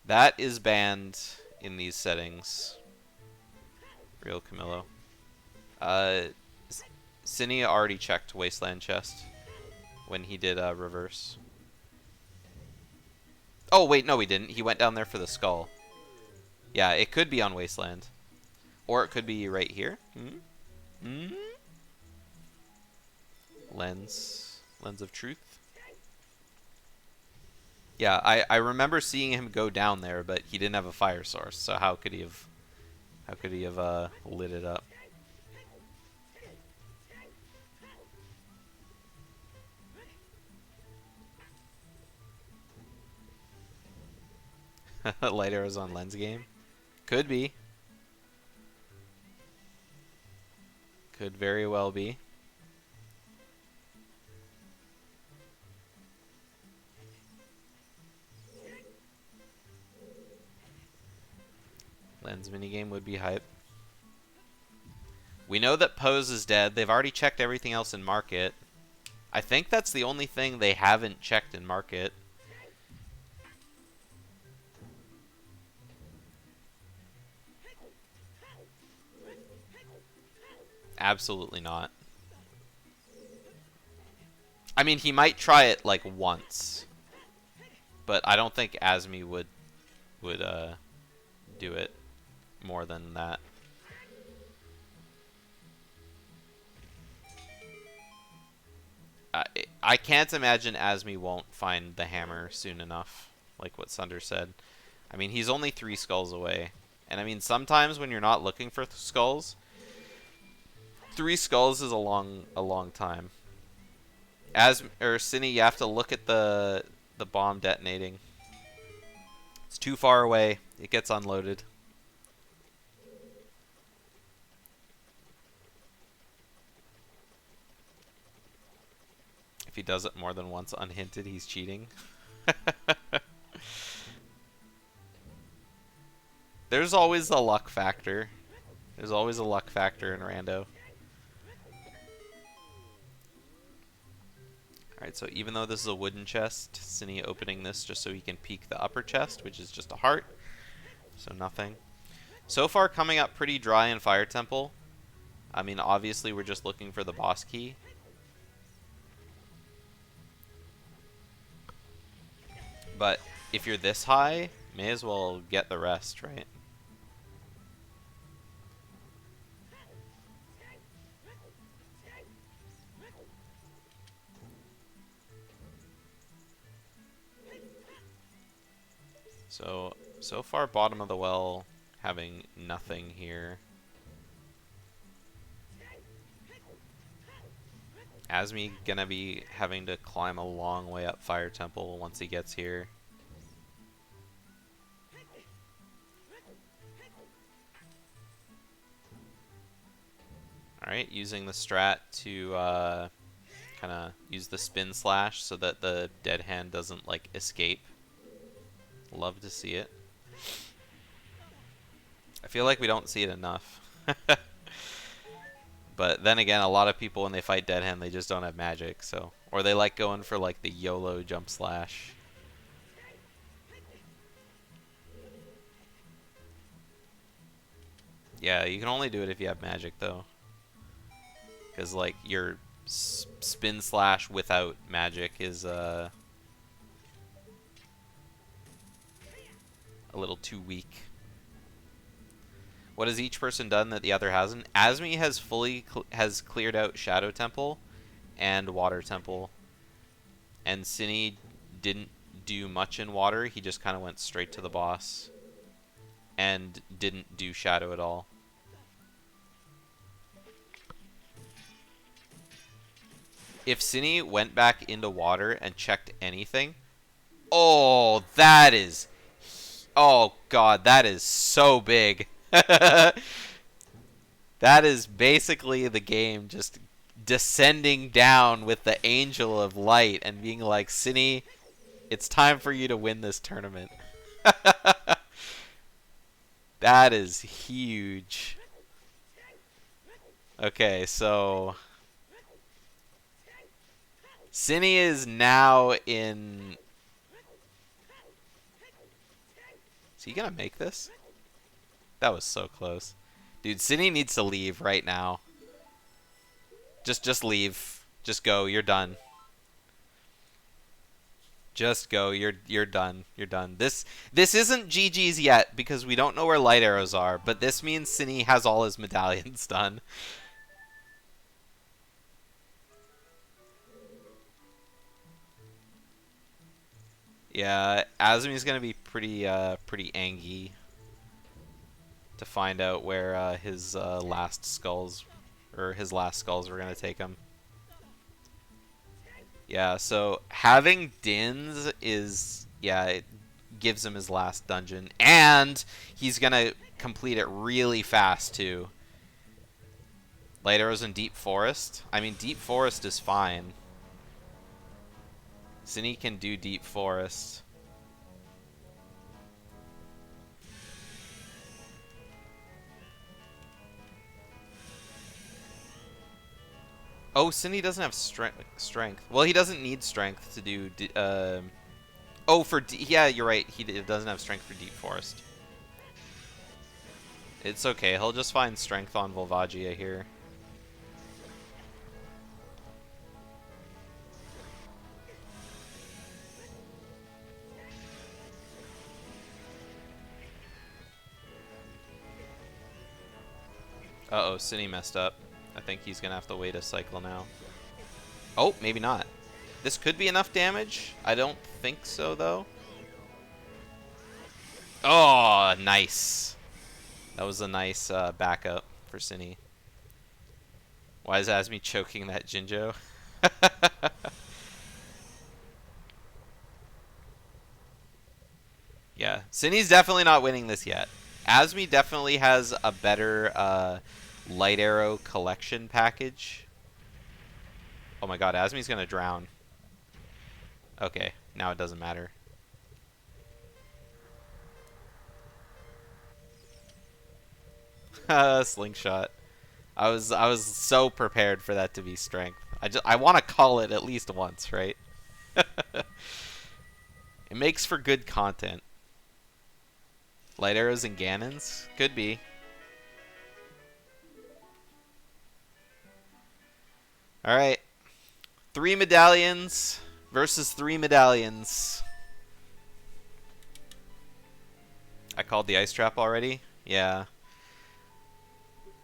That is banned in these settings. Real Camillo. Synii already checked Wasteland Chest when he did reverse. Oh, wait, no, he didn't. He went down there for the skull. Yeah, it could be on Wasteland. Or it could be right here. Lens of Truth. Yeah, I remember seeing him go down there, but he didn't have a fire source, so how could he have lit it up? Light arrows on lens game? Could be. Could very well be. Lens minigame would be hype. We know that Pose is dead. They've already checked everything else in Market. I think that's the only thing they haven't checked in Market. Absolutely not. I mean, he might try it like once, but I don't think Azmi would do it more than that. I can't imagine Azmi won't find the hammer soon enough, like what Sunder said. I mean, he's only 3 skulls away, and I mean, sometimes when you're not looking for skulls, 3 skulls is a long time. Synii, you have to look at the bomb detonating. It's too far away. It gets unloaded. If he does it more than once unhinted, he's cheating. There's always a luck factor. There's always a luck factor in Rando. Alright, so even though this is a wooden chest, Synii opening this just so he can peek the upper chest, which is just a heart. So nothing. So far coming up pretty dry in Fire Temple. I mean, obviously we're just looking for the boss key. But if you're this high, may as well get the rest, right? So far bottom of the well, having nothing here. Azmi gonna be having to climb a long way up Fire Temple once he gets here. Alright, using the strat to kind of use the spin slash so that the dead hand doesn't like escape. Love to see it. I feel like we don't see it enough. But then again, a lot of people when they fight dead hand, they just don't have magic, so or they like going for like the YOLO jump slash. Yeah, you can only do it if you have magic though. Because like your spin slash without magic is a little too weak. What has each person done that the other hasn't? Azmi has has cleared out Shadow Temple and Water Temple, and Synii didn't do much in water. He just kind of went straight to the boss and didn't do shadow at all. If Synii went back into water and checked anything, oh, that is... Oh, God, that is so big. That is basically the game just descending down with the Angel of Light and being like, Synii, it's time for you to win this tournament. That is huge. Okay, so... Synii is now in... Is he gonna make this? That was so close. Dude, Synii needs to leave right now. Just leave. Just go. You're done. Just go. You're done. You're done. This isn't GG's yet because we don't know where light arrows are, but this means Synii has all his medallions done. Yeah, Azmi's gonna be pretty angry to find out where his last skulls were gonna take him. Yeah, so having Dins is, yeah, it gives him his last dungeon, and he's gonna complete it really fast too. Light arrows in Deep Forest. I mean, Deep Forest is fine. Synii can do Deep Forest. Oh, Synii doesn't have strength. Well, he doesn't need strength to do... Oh, yeah, you're right. He doesn't have strength for Deep Forest. It's okay. He'll just find strength on Volvagia here. Uh-oh, Synii messed up. I think he's going to have to wait a cycle now. Oh, maybe not. This could be enough damage. I don't think so, though. Oh, nice. That was a nice backup for Synii. Why is Azmi choking that Jinjo? Yeah, Synnii's definitely not winning this yet. Azmi definitely has a better light arrow collection package. Oh my god, Azmi's gonna drown. Okay, now it doesn't matter. Slingshot. I was so prepared for that to be strength. I want to call it at least once, right? It makes for good content. Light arrows and Ganons? Could be. Alright. 3 medallions versus 3 medallions. I called the ice trap already? Yeah.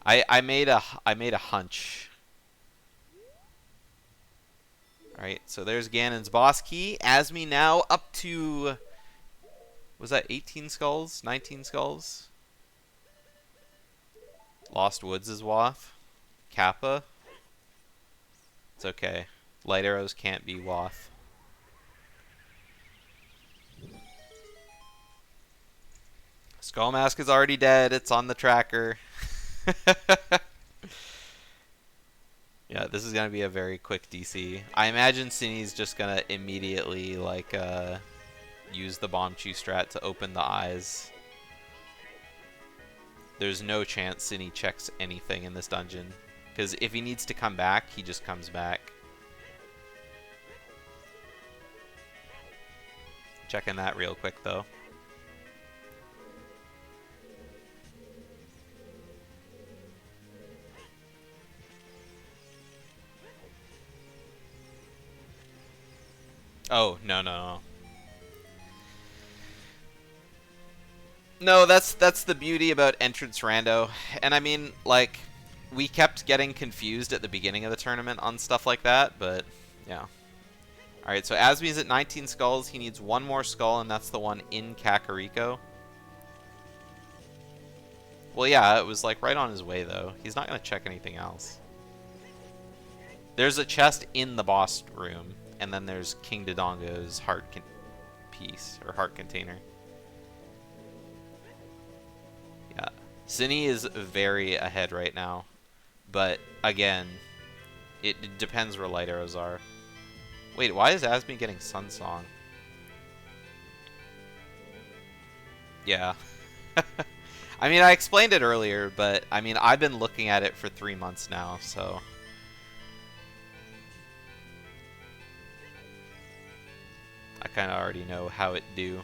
I made a hunch. Alright, so there's Ganon's boss key. Azmi now up to... Was that 18 skulls? 19 skulls? Lost Woods is Wath. Kappa. It's okay. Light arrows can't be Wath. Skull Mask is already dead. It's on the tracker. Yeah, this is going to be a very quick DC. I imagine Synnii's just going to immediately, like, use the Bomb Chew strat to open the eyes. There's no chance Synii checks anything in this dungeon. Because if he needs to come back, he just comes back. Checking that real quick, though. Oh, no, no, no. No, that's the beauty about entrance rando. And I mean, like, we kept getting confused at the beginning of the tournament on stuff like that, but yeah. Alright, Alright, so Azmi's at 19 skulls. He needs one more skull, and that's the one in Kakariko. Well, yeah, it was like right on his way, though. He's not going to check anything else. There's a chest in the boss room, and then there's King Dodongo's heart piece, or heart container. Yeah. Synii is very ahead right now. But, again, it depends where light arrows are. Wait, why is Azmi getting Sun Song? Yeah. I mean, I explained it earlier, but, I mean, I've been looking at it for 3 months now, so... I kind of already know how it do.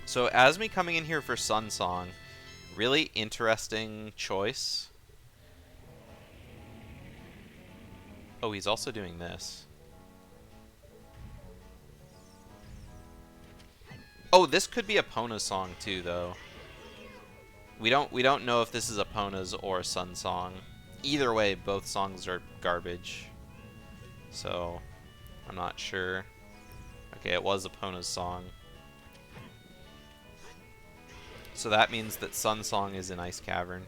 So, Azmi coming in here for Sun Song, really interesting choice. Oh, he's also doing this. Oh, this could be Epona's song too, though. We don't know if this is Epona's or Sun Song. Either way, both songs are garbage. So, I'm not sure. Okay, it was Epona's song. So that means that Sun Song is in Ice Cavern.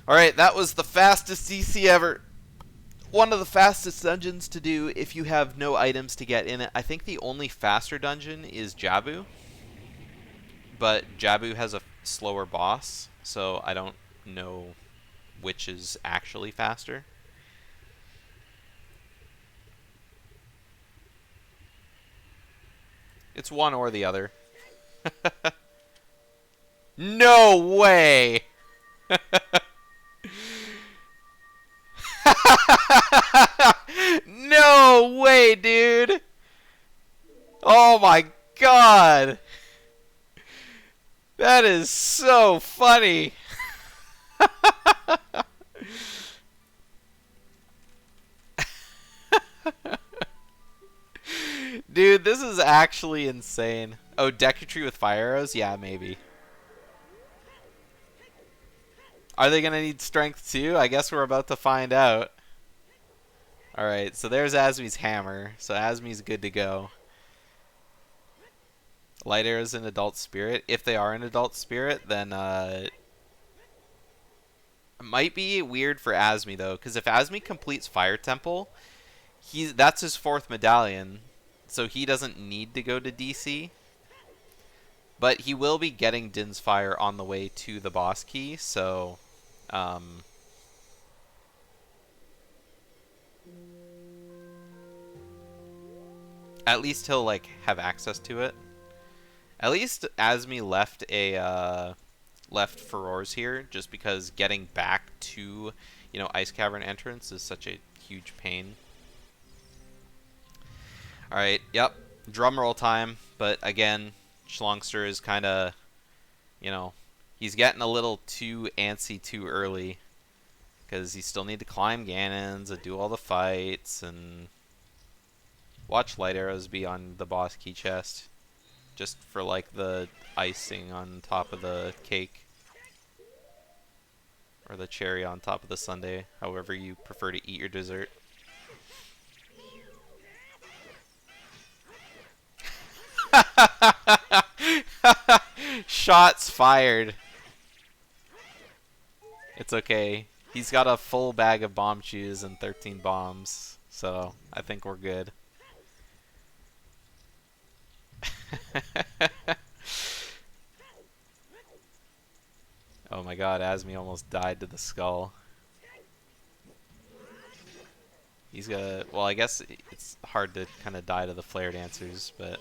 Alright, that was the fastest CC ever. One of the fastest dungeons to do if you have no items to get in it. I think the only faster dungeon is Jabu. But Jabu has a slower boss, so I don't know which is actually faster. It's one or the other. No way! No way, dude! Oh my god! That is so funny! Dude, this is actually insane. Oh, Decatry with fire arrows? Yeah, maybe. Are they gonna need strength too? I guess we're about to find out. Alright, so there's Azmi's hammer. So Azmi's good to go. Light arrows in Adult Spirit. If they are in Adult Spirit, then it might be weird for Azmi though, because if Azmi completes Fire Temple, that's his 4th medallion, so he doesn't need to go to DC. But he will be getting Din's Fire on the way to the boss key, so at least he'll like have access to it. At least Azmi left a left Furores here, just because getting back to, you know, Ice Cavern entrance is such a huge pain. All right, yep, drum roll time. But again, Schlongster is kind of, you know, he's getting a little too antsy too early, because he still need to climb Ganons and do all the fights and watch light arrows be on the boss key chest. Just for like the icing on top of the cake. Or the cherry on top of the sundae, however you prefer to eat your dessert. Shots fired. It's okay. He's got a full bag of bomb chews and 13 bombs, so I think we're good. Oh my god, Azmi almost died to the skull. He's gonna... Well, I guess it's hard to kind of die to the flare dancers, but...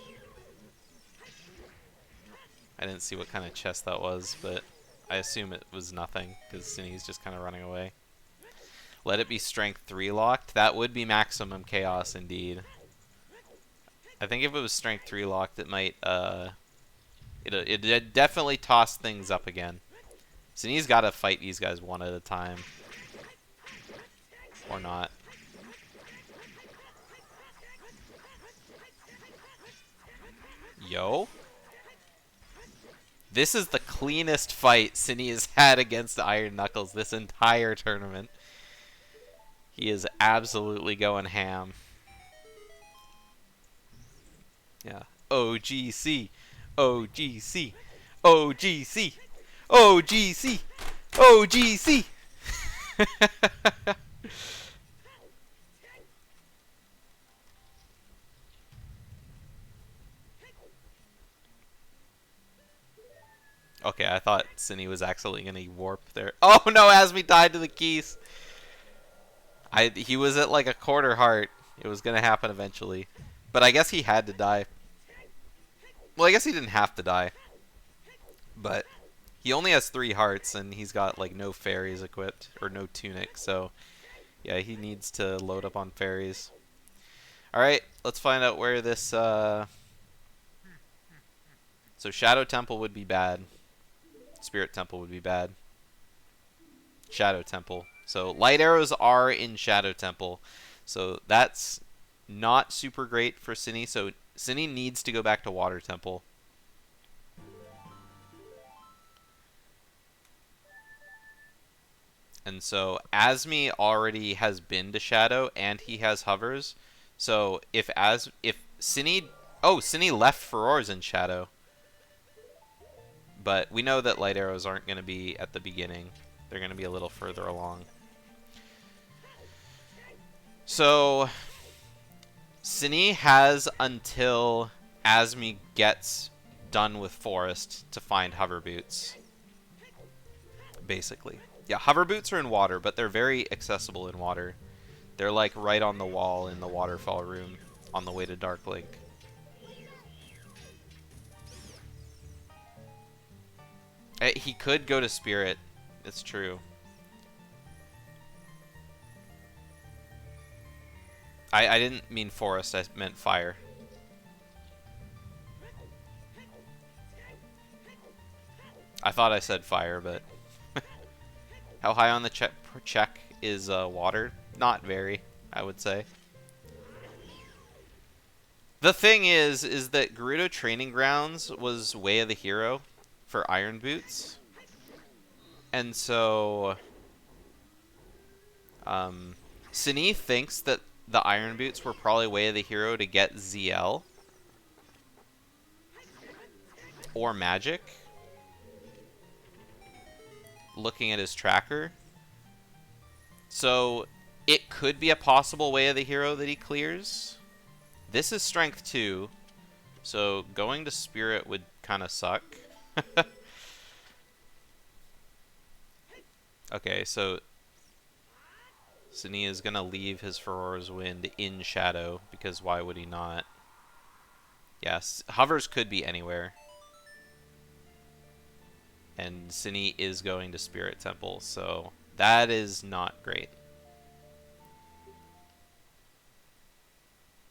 I didn't see what kind of chest that was, but I assume it was nothing, because Synnii's just kind of running away. Let it be strength 3 locked? That would be maximum chaos indeed. I think if it was strength 3 locked, it might, it'd definitely toss things up again. Synnii's got to fight these guys one at a time. Or not. Yo? This is the cleanest fight Synii has had against Iron Knuckles this entire tournament. He is absolutely going ham. Yeah. OGC. OGC. OGC. OGC. OGC. Okay, I thought Synii was actually going to warp there. Oh no, Azmi died to the keys. He was at like a quarter heart. It was going to happen eventually. But I guess he had to die. Well, I guess he didn't have to die. But he only has 3 hearts and he's got like no fairies equipped or no tunic. So yeah, he needs to load up on fairies. Alright, let's find out where this... So Shadow Temple would be bad. Spirit Temple would be bad. Shadow Temple. So light arrows are in Shadow Temple. So that's not super great for Synii. So Synii needs to go back to Water Temple. And so Azmi already has been to Shadow and he has hovers. So if Synii... Oh, Synii left Furores in Shadow. But we know that light arrows aren't going to be at the beginning. They're going to be a little further along. So Synii has until Azmi gets done with Forest to find hover boots. Basically. Yeah, hover boots are in water, but they're very accessible in water. They're like right on the wall in the waterfall room on the way to Dark Link. He could go to Spirit. It's true. I didn't mean Forest, I meant Fire. I thought I said Fire, but... How high on the check is Water? Not very, I would say. The thing is that Gerudo Training Grounds was Way of the Hero for Iron Boots. And so... Synii thinks that the Iron Boots were probably Way of the Hero to get ZL. Or Magic. Looking at his tracker. So, it could be a possible Way of the Hero that he clears. This is Strength 2. So, going to Spirit would kind of suck. Okay, so... Synii is going to leave his Furor's Wind in Shadow, because why would he not? Yes, hovers could be anywhere. And Synii is going to Spirit Temple, so that is not great.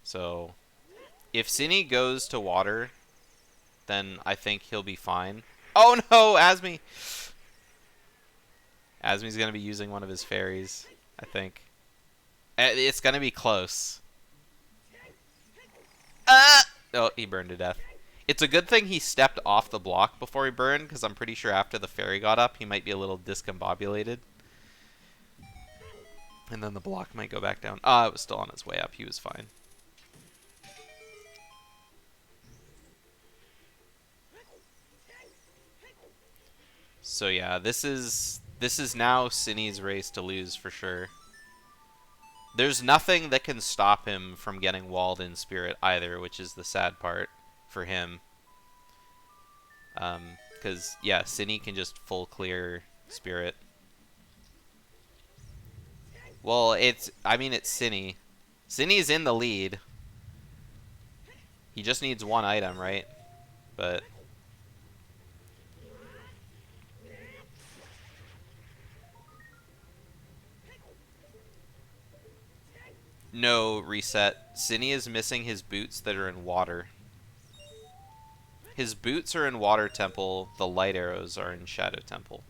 So, if Synii goes to water, then I think he'll be fine. Oh no, Azmi! Azmi's going to be using one of his fairies, I think. It's going to be close. Oh, he burned to death. It's a good thing he stepped off the block before he burned, because I'm pretty sure after the fairy got up, he might be a little discombobulated. And then the block might go back down. It was still on its way up. He was fine. So yeah, this is now Synnii's race to lose for sure. There's nothing that can stop him from getting walled in Spirit either, which is the sad part for him. Because, yeah, Synii can just full clear Spirit. Well, it's Synii. Synnii's in the lead. He just needs one item, right? But... No, reset. Synii is missing his boots that are in water. His boots are in Water Temple. The light arrows are in Shadow Temple.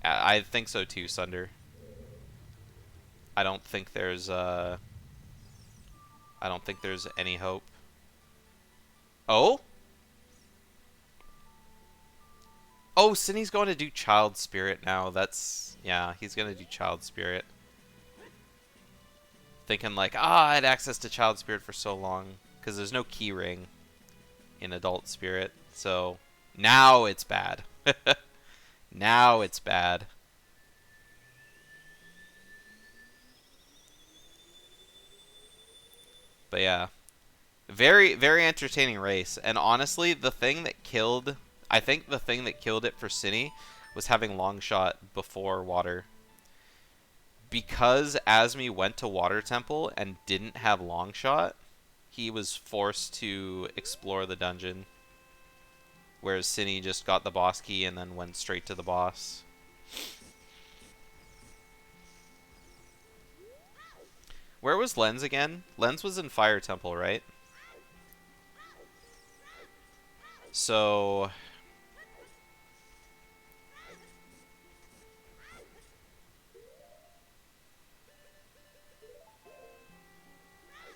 I think so too, Sunder. I don't think there's any hope. Oh? Oh, Synnii's going to do Child Spirit now. That's... Yeah, he's going to do Child Spirit. Thinking like, I had access to Child Spirit for so long. Because there's no key ring in Adult Spirit. So, now it's bad. Now it's bad. But yeah. Very, very entertaining race. And honestly, the thing that killed... I think the thing that killed it for Synii was having long shot before water. Because Azmi went to Water Temple and didn't have long shot, he was forced to explore the dungeon. Whereas Synii just got the boss key and then went straight to the boss. Where was Lens again? Lens was in Fire Temple, right? So...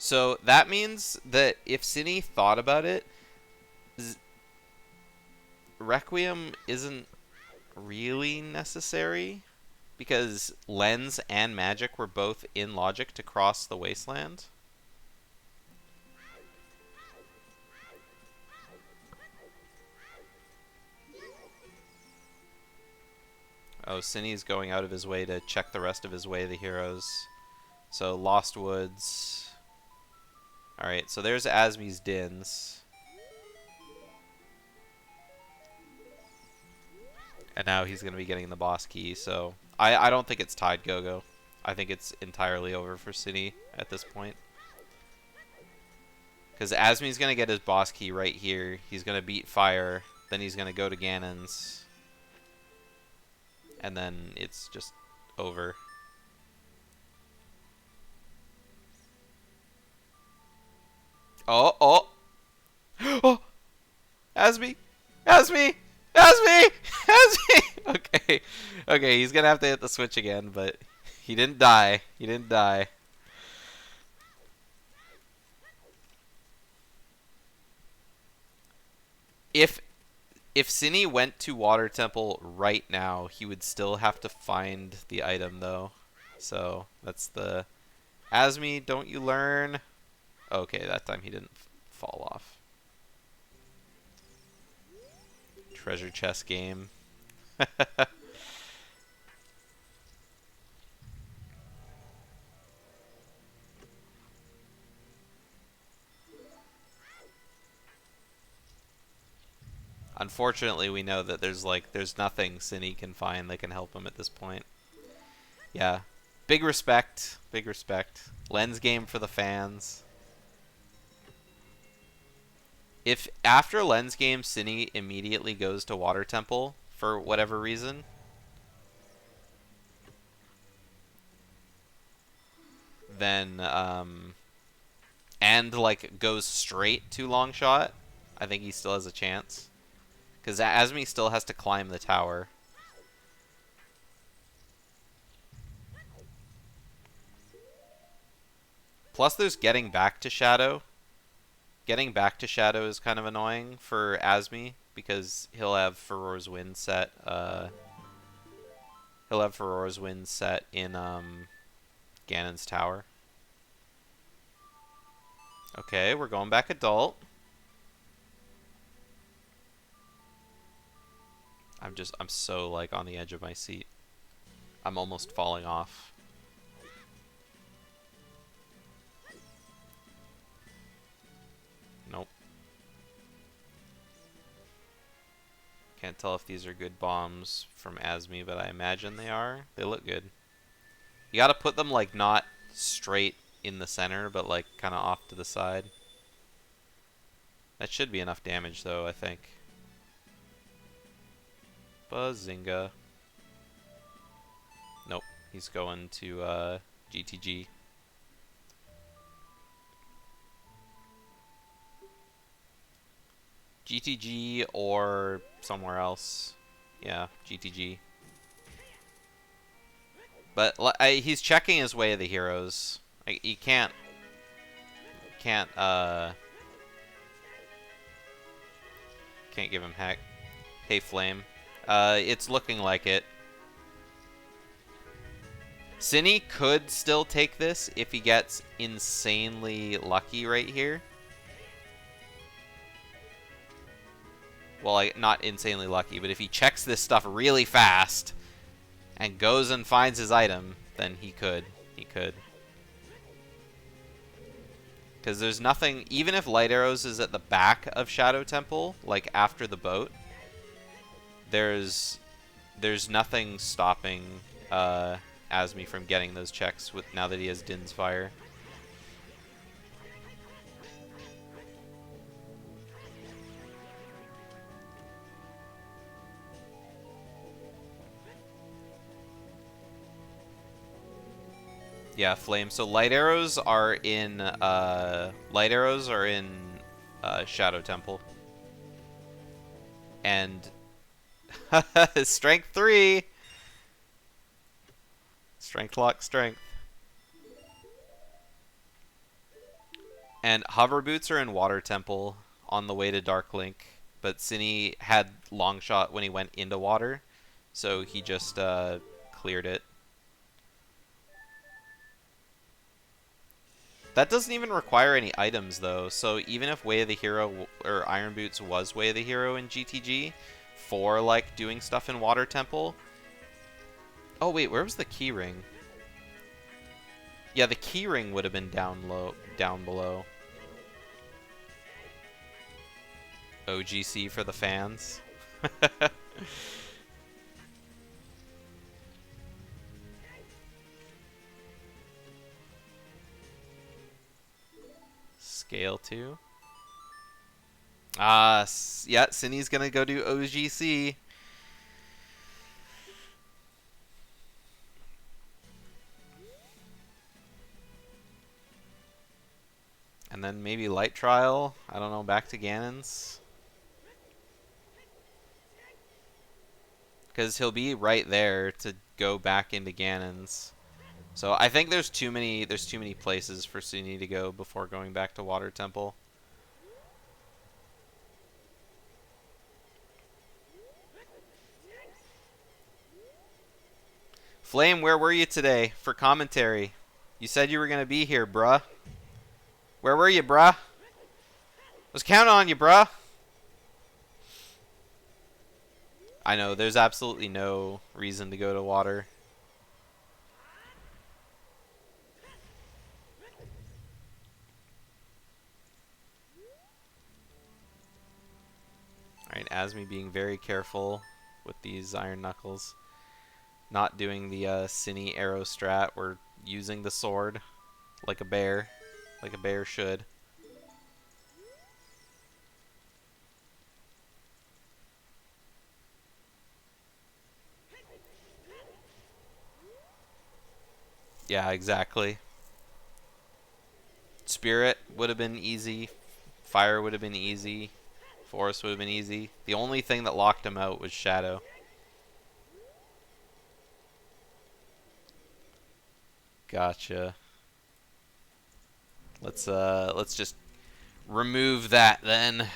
So that means that if Synii thought about it, Requiem isn't really necessary because Lens and Magic were both in logic to cross the wasteland. Oh, Synnii's going out of his way to check the rest of his way, the heroes. So, Lost Woods. Alright, so there's Azmi's Dins. And now he's going to be getting the boss key, so... I don't think it's tied, Go-Go. I think it's entirely over for Synii at this point. Because Azmi's going to get his boss key right here. He's going to beat Fire. Then he's going to go to Ganon's. And then it's just over. Oh, oh! Oh! Azmi! Azmi! Azmi! Azmi! Okay. Okay, he's gonna have to hit the switch again, but he didn't die. He didn't die. If Synii went to Water Temple right now, he would still have to find the item, though. So, that's the... Azmi, don't you learn? Okay, that time he didn't fall off. Treasure chest game. Unfortunately, we know that there's nothing Synii can find that can help him at this point. Yeah. Big respect. Big respect. Lens game for the fans. If after Lens game Synii immediately goes to Water Temple for whatever reason, then and like goes straight to long shot, I think he still has a chance. Because Azmi still has to climb the tower. Plus there's getting back to Shadow. Getting back to Shadow is kind of annoying for Azmi because he'll have Furor's Wind set. He'll have Furor's Wind set in Ganon's tower. Okay, we're going back adult. I'm so like on the edge of my seat. I'm almost falling off. Nope. Can't tell if these are good bombs from Azmi, but I imagine they are. They look good. You gotta put them like not straight in the center, but like kind of off to the side. That should be enough damage though, I think. Bazinga. Nope, he's going to GTG. GTG or somewhere else. Yeah, GTG. But he's checking his way of the heroes. He can't give him heck. Hey Flame. It's looking like it. Synii could still take this if he gets insanely lucky right here. Well, like, not insanely lucky, but if he checks this stuff really fast and goes and finds his item, then he could. He could. Because there's nothing, even if Light Arrows is at the back of Shadow Temple, like after the boat, there's nothing stopping Azmi from getting those checks with now that he has Din's Fire. Yeah, Flame. So light arrows are in Shadow Temple. And strength 3. Strength lock strength. And hover boots are in Water Temple on the way to Dark Link, but Synii had long shot when he went into water, so he just cleared it. That doesn't even require any items, though, so even if Way of the Hero or Iron Boots was Way of the Hero in GTG for, like, doing stuff in Water Temple... Oh, wait, where was the keyring? Yeah, the keyring would have been down below. OGC for the fans. Scale 2. Yeah, Synnii's gonna go do OGC. And then maybe Light Trial. I don't know, back to Ganon's. Because he'll be right there to go back into Ganon's. So I think there's too many places for Synii to go before going back to Water Temple. Flame, where were you today for commentary? You said you were going to be here, bruh. Where were you, bruh? Was counting on you, bruh. I know, there's absolutely no reason to go to water. Alright, Azmi being very careful with these Iron Knuckles. Not doing the Synii arrow strat. We're using the sword like a bear. Like a bear should. Yeah, exactly. Spirit would have been easy. Fire would have been easy. Forest would have been easy. The only thing that locked him out was Shadow. Gotcha. Let's just remove that then.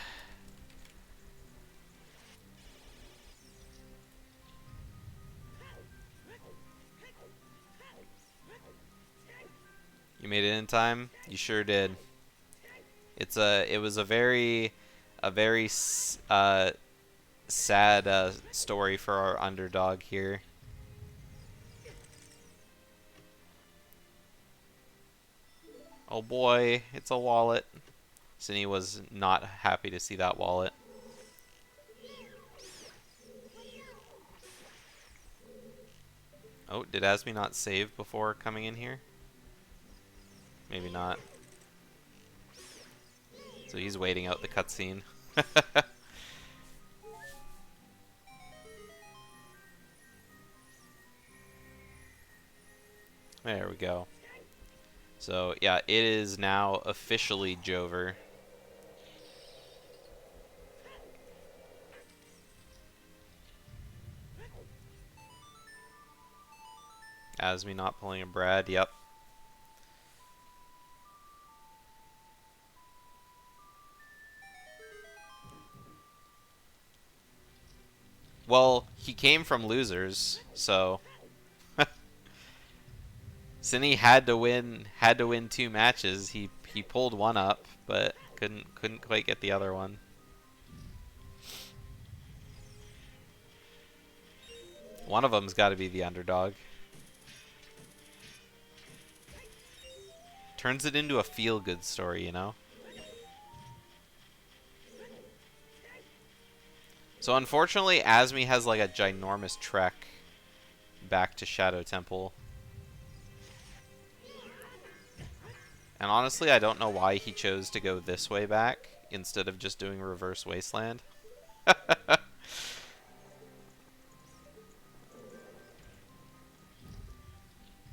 You made it in time? You sure did. It was a very sad story for our underdog here. Oh boy, it's a wallet. Synii was not happy to see that wallet. Oh, did Azmi not save before coming in here? Maybe not. So he's waiting out the cutscene. There we go. So, yeah, it is now officially Jover. Azmi not pulling a Brad, yep. Well, he came from losers, so Synii had to win 2 matches. He pulled one up, but couldn't quite get the other one. One of them's got to be the underdog. Turns it into a feel-good story, you know? So unfortunately, Azmi has like a ginormous trek back to Shadow Temple. And honestly, I don't know why he chose to go this way back instead of just doing Reverse Wasteland.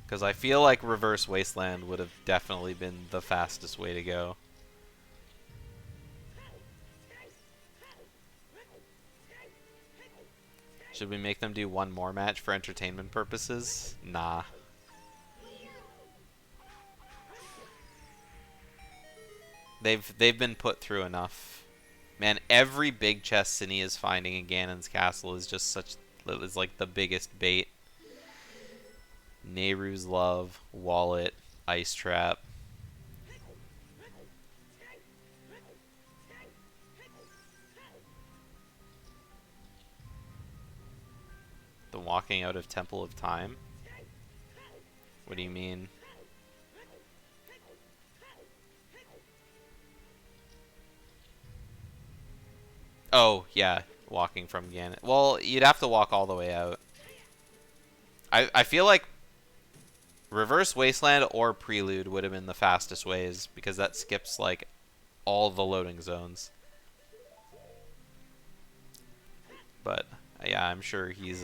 Because I feel like Reverse Wasteland would have definitely been the fastest way to go. Should we make them do one more match for entertainment purposes? Nah. They've been put through enough. Man, every big chest Synii is finding in Ganon's castle is just is like the biggest bait. Nehru's Love, Wallet, Ice Trap. The walking out of Temple of Time? What do you mean? Oh, yeah, walking from Ganon. Well, you'd have to walk all the way out. I feel like Reverse Wasteland or Prelude would have been the fastest ways, because that skips, like, all the loading zones. But, yeah, I'm sure he's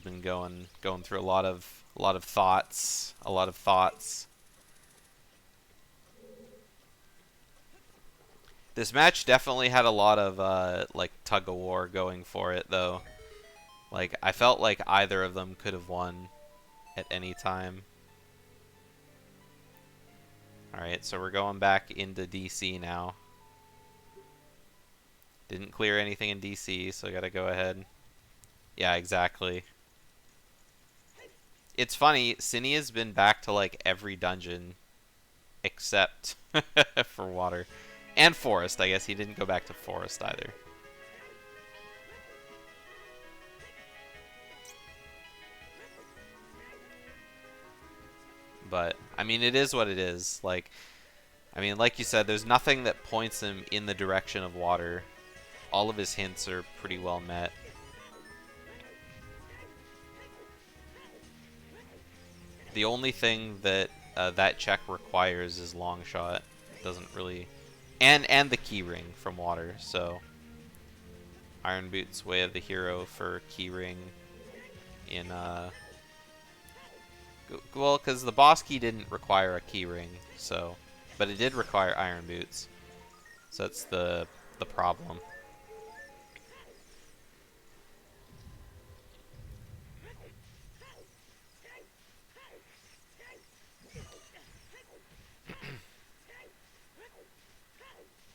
been going through a lot of thoughts. This match definitely had a lot of, like, tug-of-war going for it, though. Like, I felt like either of them could have won at any time. Alright, so we're going back into DC now. Didn't clear anything in DC, so I gotta go ahead. Yeah, exactly. It's funny, Synii has been back to, like, every dungeon except for water. And forest, I guess. He didn't go back to forest either. But, I mean, it is what it is. Like, I mean, like you said, there's nothing that points him in the direction of water. All of his hints are pretty well met. The only thing that that check requires is long shot. It doesn't really... And the key ring from water, so... Iron Boots, Way of the Hero for key ring in, well, because the boss key didn't require a key ring, so... But it did require Iron Boots. So that's the problem.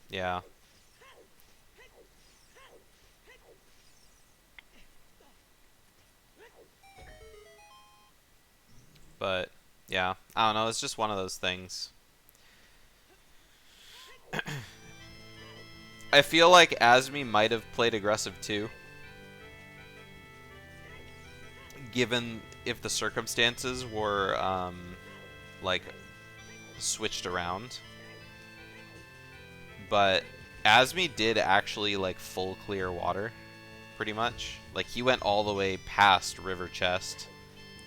Yeah. But, yeah. I don't know, it's just one of those things. I feel like Azmi might have played aggressive too. Given if the circumstances were, like, switched around. But Azmi did actually, like, full clear water, pretty much. Like, he went all the way past River Chest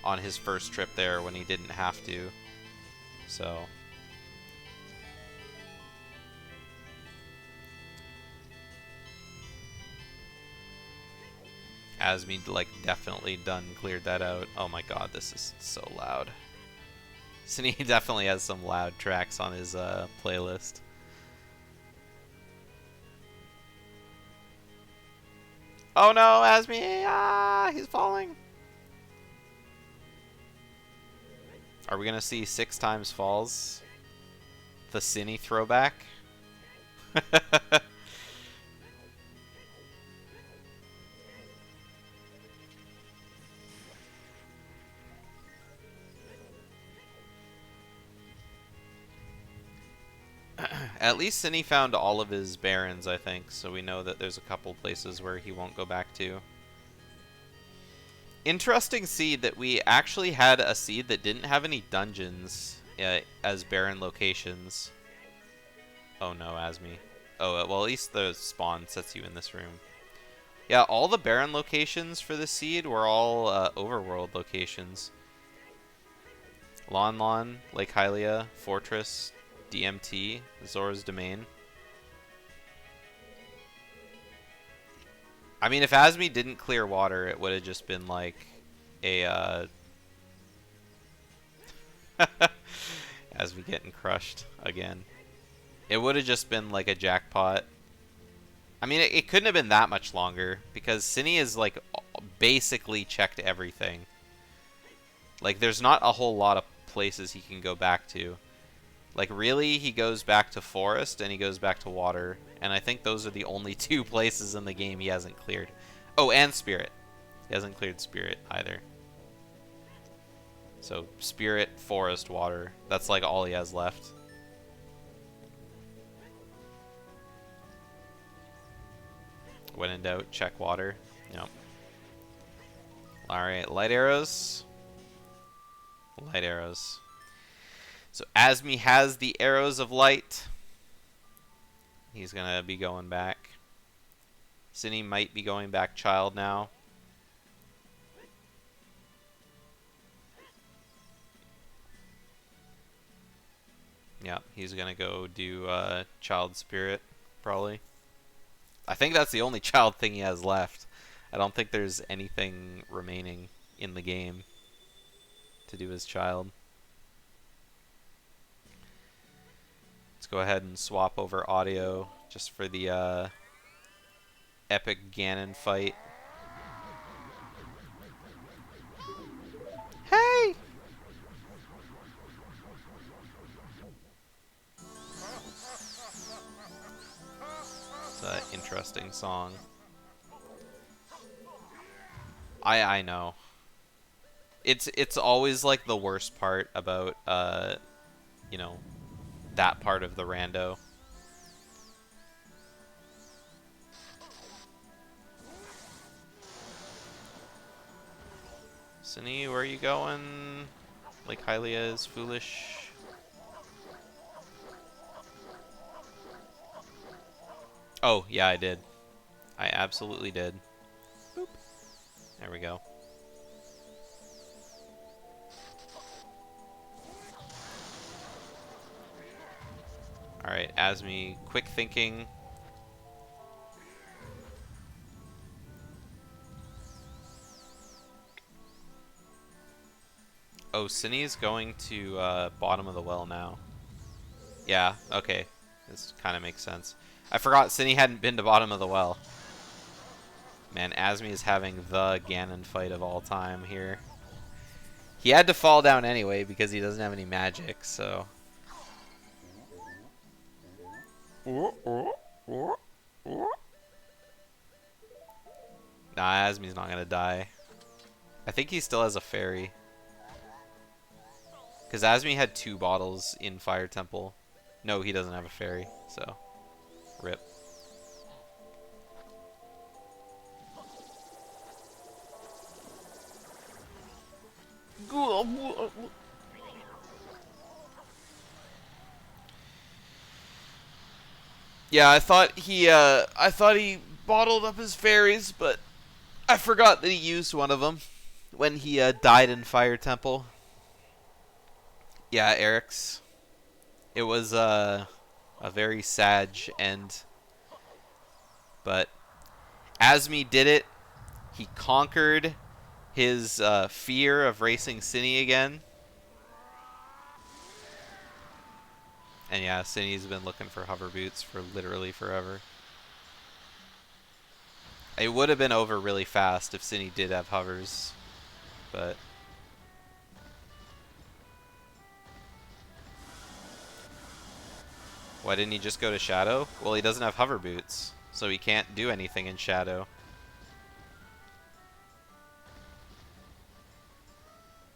on his first trip there when he didn't have to. So... Azmi, like, definitely cleared that out. Oh my god, this is so loud. Synii definitely has some loud tracks on his playlist. Oh no, Azmi! Ah, he's falling! Are we gonna see 6 times falls? The Synii throwback? At least Synii found all of his barons, I think, so we know that there's a couple places where he won't go back to. Interesting seed that we actually had a seed that didn't have any dungeons as baron locations. Oh no, Azmi. Oh, well, at least the spawn sets you in this room. Yeah, all the baron locations for this seed were all overworld locations. Lon Lon, Lake Hylia, Fortress, DMT, Zora's Domain. I mean, if Azmi didn't clear water, it would have just been like a Azmi getting crushed again. It would have just been like a jackpot. I mean, it couldn't have been that much longer because Synii is like basically checked everything. Like, there's not a whole lot of places he can go back to. Like, really, he goes back to Forest and he goes back to Water. And I think those are the only two places in the game he hasn't cleared. Oh, and Spirit. He hasn't cleared Spirit either. So, Spirit, Forest, Water. That's like all he has left. When in doubt, check Water. Yep. Alright, light arrows. Light arrows. So Azmi has the arrows of light. He's gonna be going back. Synii might be going back child now. Yeah, he's gonna go do child spirit, probably. I think that's the only child thing he has left. I don't think there's anything remaining in the game to do as child. Let's go ahead and swap over audio just for the epic Ganon fight. Hey! It's an interesting song. I know. It's always like the worst part about you know, that part of the rando. Synii, where are you going? Like Hylia is foolish. Oh, yeah, I did. I absolutely did. Boop. There we go. Alright, Azmi, quick thinking. Oh, Synnii's going to bottom of the well now. Yeah, okay. This kind of makes sense. I forgot Synii hadn't been to bottom of the well. Man, Azmi is having the Ganon fight of all time here. He had to fall down anyway because he doesn't have any magic, so... Nah, Azmi's not gonna die. I think he still has a fairy. Because Azmi had 2 bottles in Fire Temple. No, he doesn't have a fairy, so... Rip. Yeah, I thought he bottled up his fairies, but I forgot that he used one of them when he died in Fire Temple. Yeah, Eric's. It was a very sad end, but Azmi did it. He conquered his fear of racing Synii again. And yeah, Synnii's been looking for hover boots for literally forever. It would have been over really fast if Synii did have hovers, but... Why didn't he just go to Shadow? Well, he doesn't have hover boots, so he can't do anything in Shadow.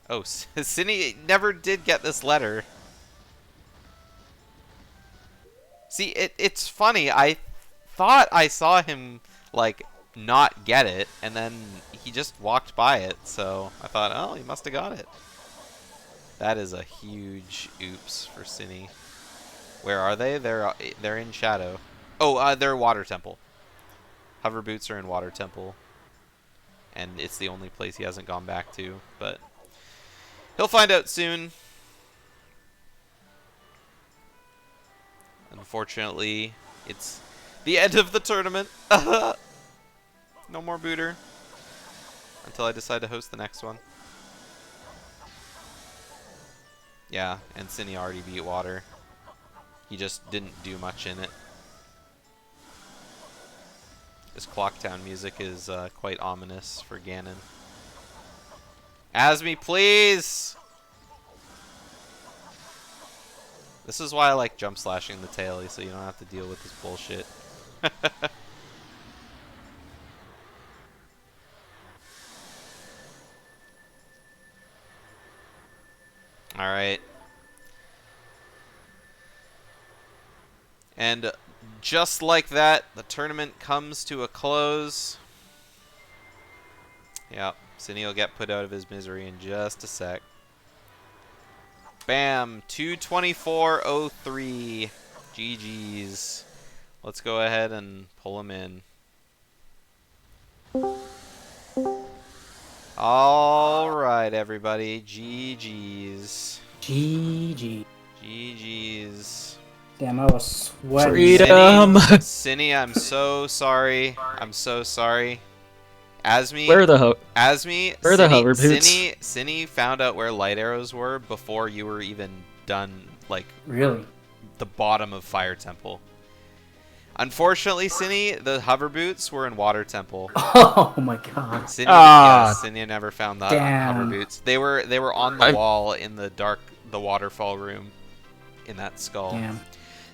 Oh, Synii never did get this letter. See, it's funny. I thought I saw him, like, not get it, and then he just walked by it, so I thought, oh, he must have got it. That is a huge oops for Synii. Where are they? They're in Shadow. Oh, they're Water Temple. Hover boots are in Water Temple. And it's the only place he hasn't gone back to, but he'll find out soon. Unfortunately, it's the end of the tournament. No more booter. Until I decide to host the next one. Yeah, and Synii already beat Water. He just didn't do much in it. This Clocktown music is quite ominous for Ganon. Azmi, please! This is why I like jump slashing the tail, so you don't have to deal with this bullshit. Alright. And just like that, the tournament comes to a close. Yep, Synii will get put out of his misery in just a sec. Bam! 224.03. GG's. Let's go ahead and pull him in. Alright, everybody. GG's. GG. GG's. Damn, I was sweating. Freedom! Synii, I'm so sorry. I'm so sorry. Azmi, Where are the Azmi, where are the hover boots? Synii found out where light arrows were before you were even done, like, Really? the bottom of Fire Temple. Unfortunately, Synii, the hover boots were in Water Temple. Oh my god. Synii, Ah. yeah, Synii never found the Damn. hover boots. They were on the wall in the waterfall room in that skull. Damn.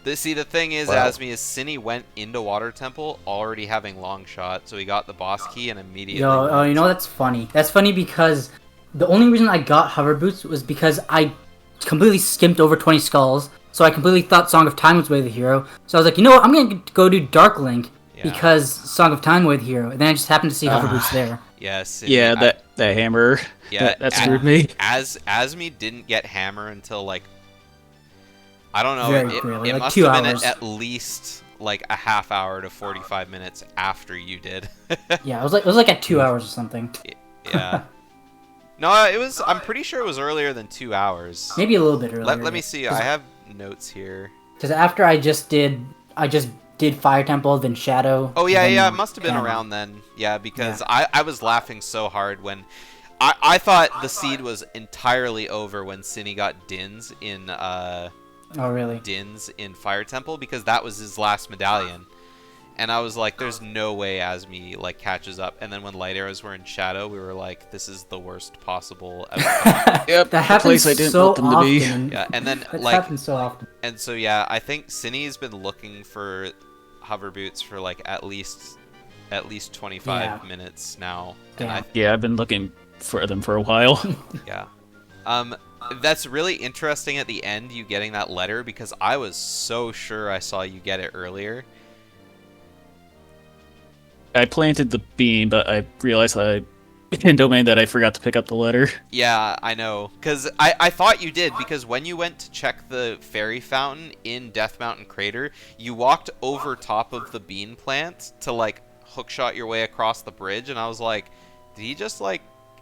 The thing is, Wow. Azmi, is Synii went into Water Temple already having long shot, so he got the boss key and immediately. Yo, oh, you know that's funny. That's funny because the only reason I got hover boots was because I completely skipped over 20 skulls, so I completely thought Song of Time was Way of the Hero. So I was like, you know what, I'm gonna go do Dark Link because Song of Time Way of the Hero. And then I just happened to see hover boots there. Yes. Yeah, that hammer. Yeah, that screwed me. Azmi didn't get hammer until like, I don't know. Very clearly, It like must 2 have been hours. at least like a half hour to 45 minutes after you did. Yeah, it was like at 2 hours or something. Yeah. No, it was. I'm pretty sure it was earlier than 2 hours. Maybe a little bit earlier. Let me see. I have notes here. Because after I just did Fire Temple, then Shadow. Oh yeah, then yeah. It must have been Hammer. around then. Yeah, because I was laughing so hard when I thought the seed was entirely over when Synii got Dins in Oh really? Dins in Fire Temple, because that was his last medallion. And I was like, there's no way Azmi like catches up. And then when light arrows were in Shadow, we were like, this is the worst possible outcome. Yep, That happens place I didn't so want them to be. often. Yeah, and then That like, happens so often. and so yeah, I think Synnii's been looking for hover boots for like at least 25 minutes now. And I Yeah, I've been looking for them for a while. Yeah. That's really interesting at the end, you getting that letter, because I was so sure I saw you get it earlier. I planted the bean, but I realized in domain that I forgot to pick up the letter. Yeah, I know. Because I thought you did, because when you went to check the fairy fountain in Death Mountain Crater, you walked over top of the bean plant to, like, hookshot your way across the bridge, and I was like, did he just, like,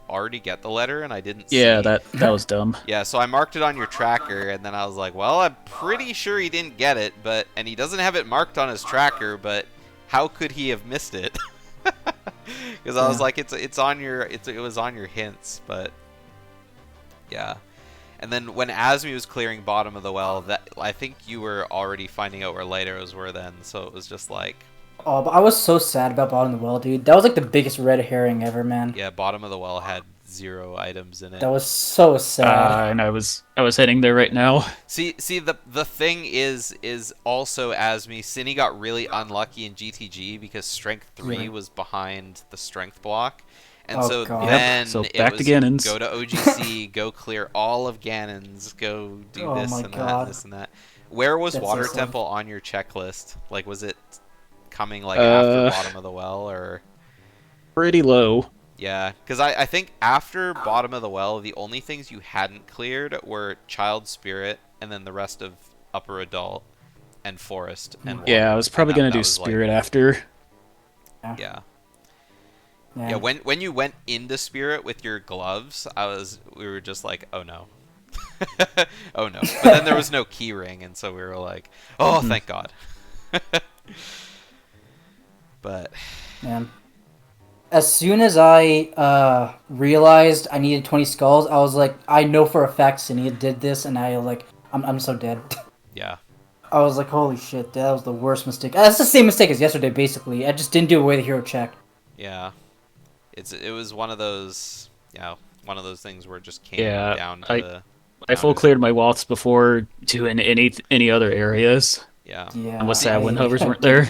already get the letter and I didn't see? Yeah, that was dumb. Yeah, so I marked it on your tracker, and then I was like, well, I'm pretty sure he didn't get it, and he doesn't have it marked on his tracker, but how could he have missed it? Because I was like, it was on your hints, but yeah. And then when Azmi was clearing bottom of the well, that I think you were already finding out where light arrows were then, so it was just like, Oh, but I was so sad about Bottom of the Well, dude. That was like the biggest red herring ever, man. yeah, bottom of the well had 0 items in it. That was so sad. And I was heading there right now. See, the thing is also Azmi, Synii got really unlucky in GTG because Strength 3 was behind the Strength block. And Oh, so God. then So it back was to Ganon's. go to OGC, go clear all of Ganon's, go do Oh this my and that, God. this and that. Where was That's Water so Temple on your checklist? Like, was it coming like after Bottom of the Well, or? Pretty low. Yeah, because I think after Bottom of the Well, the only things you hadn't cleared were Child Spirit, and then the rest of Upper Adult, and Forest, and Water. Yeah, I was probably And gonna that do was, Spirit after. Yeah. Yeah, when you went into Spirit with your gloves, we were just like, oh no. Oh no. But then there was no key ring, and so we were like, oh, thank God. But Man. As soon as I realized I needed 20 skulls, I was like, I know for a fact Synii did this, and I'm so dead. yeah. I was like, holy shit, that was the worst mistake. That's the same mistake as yesterday, basically. I just didn't do away the hero check. Yeah. It was one of those things where it just came Yeah, down to I full cleared my walls before doing any other areas. Yeah. Yeah. And what's sad when hovers weren't there?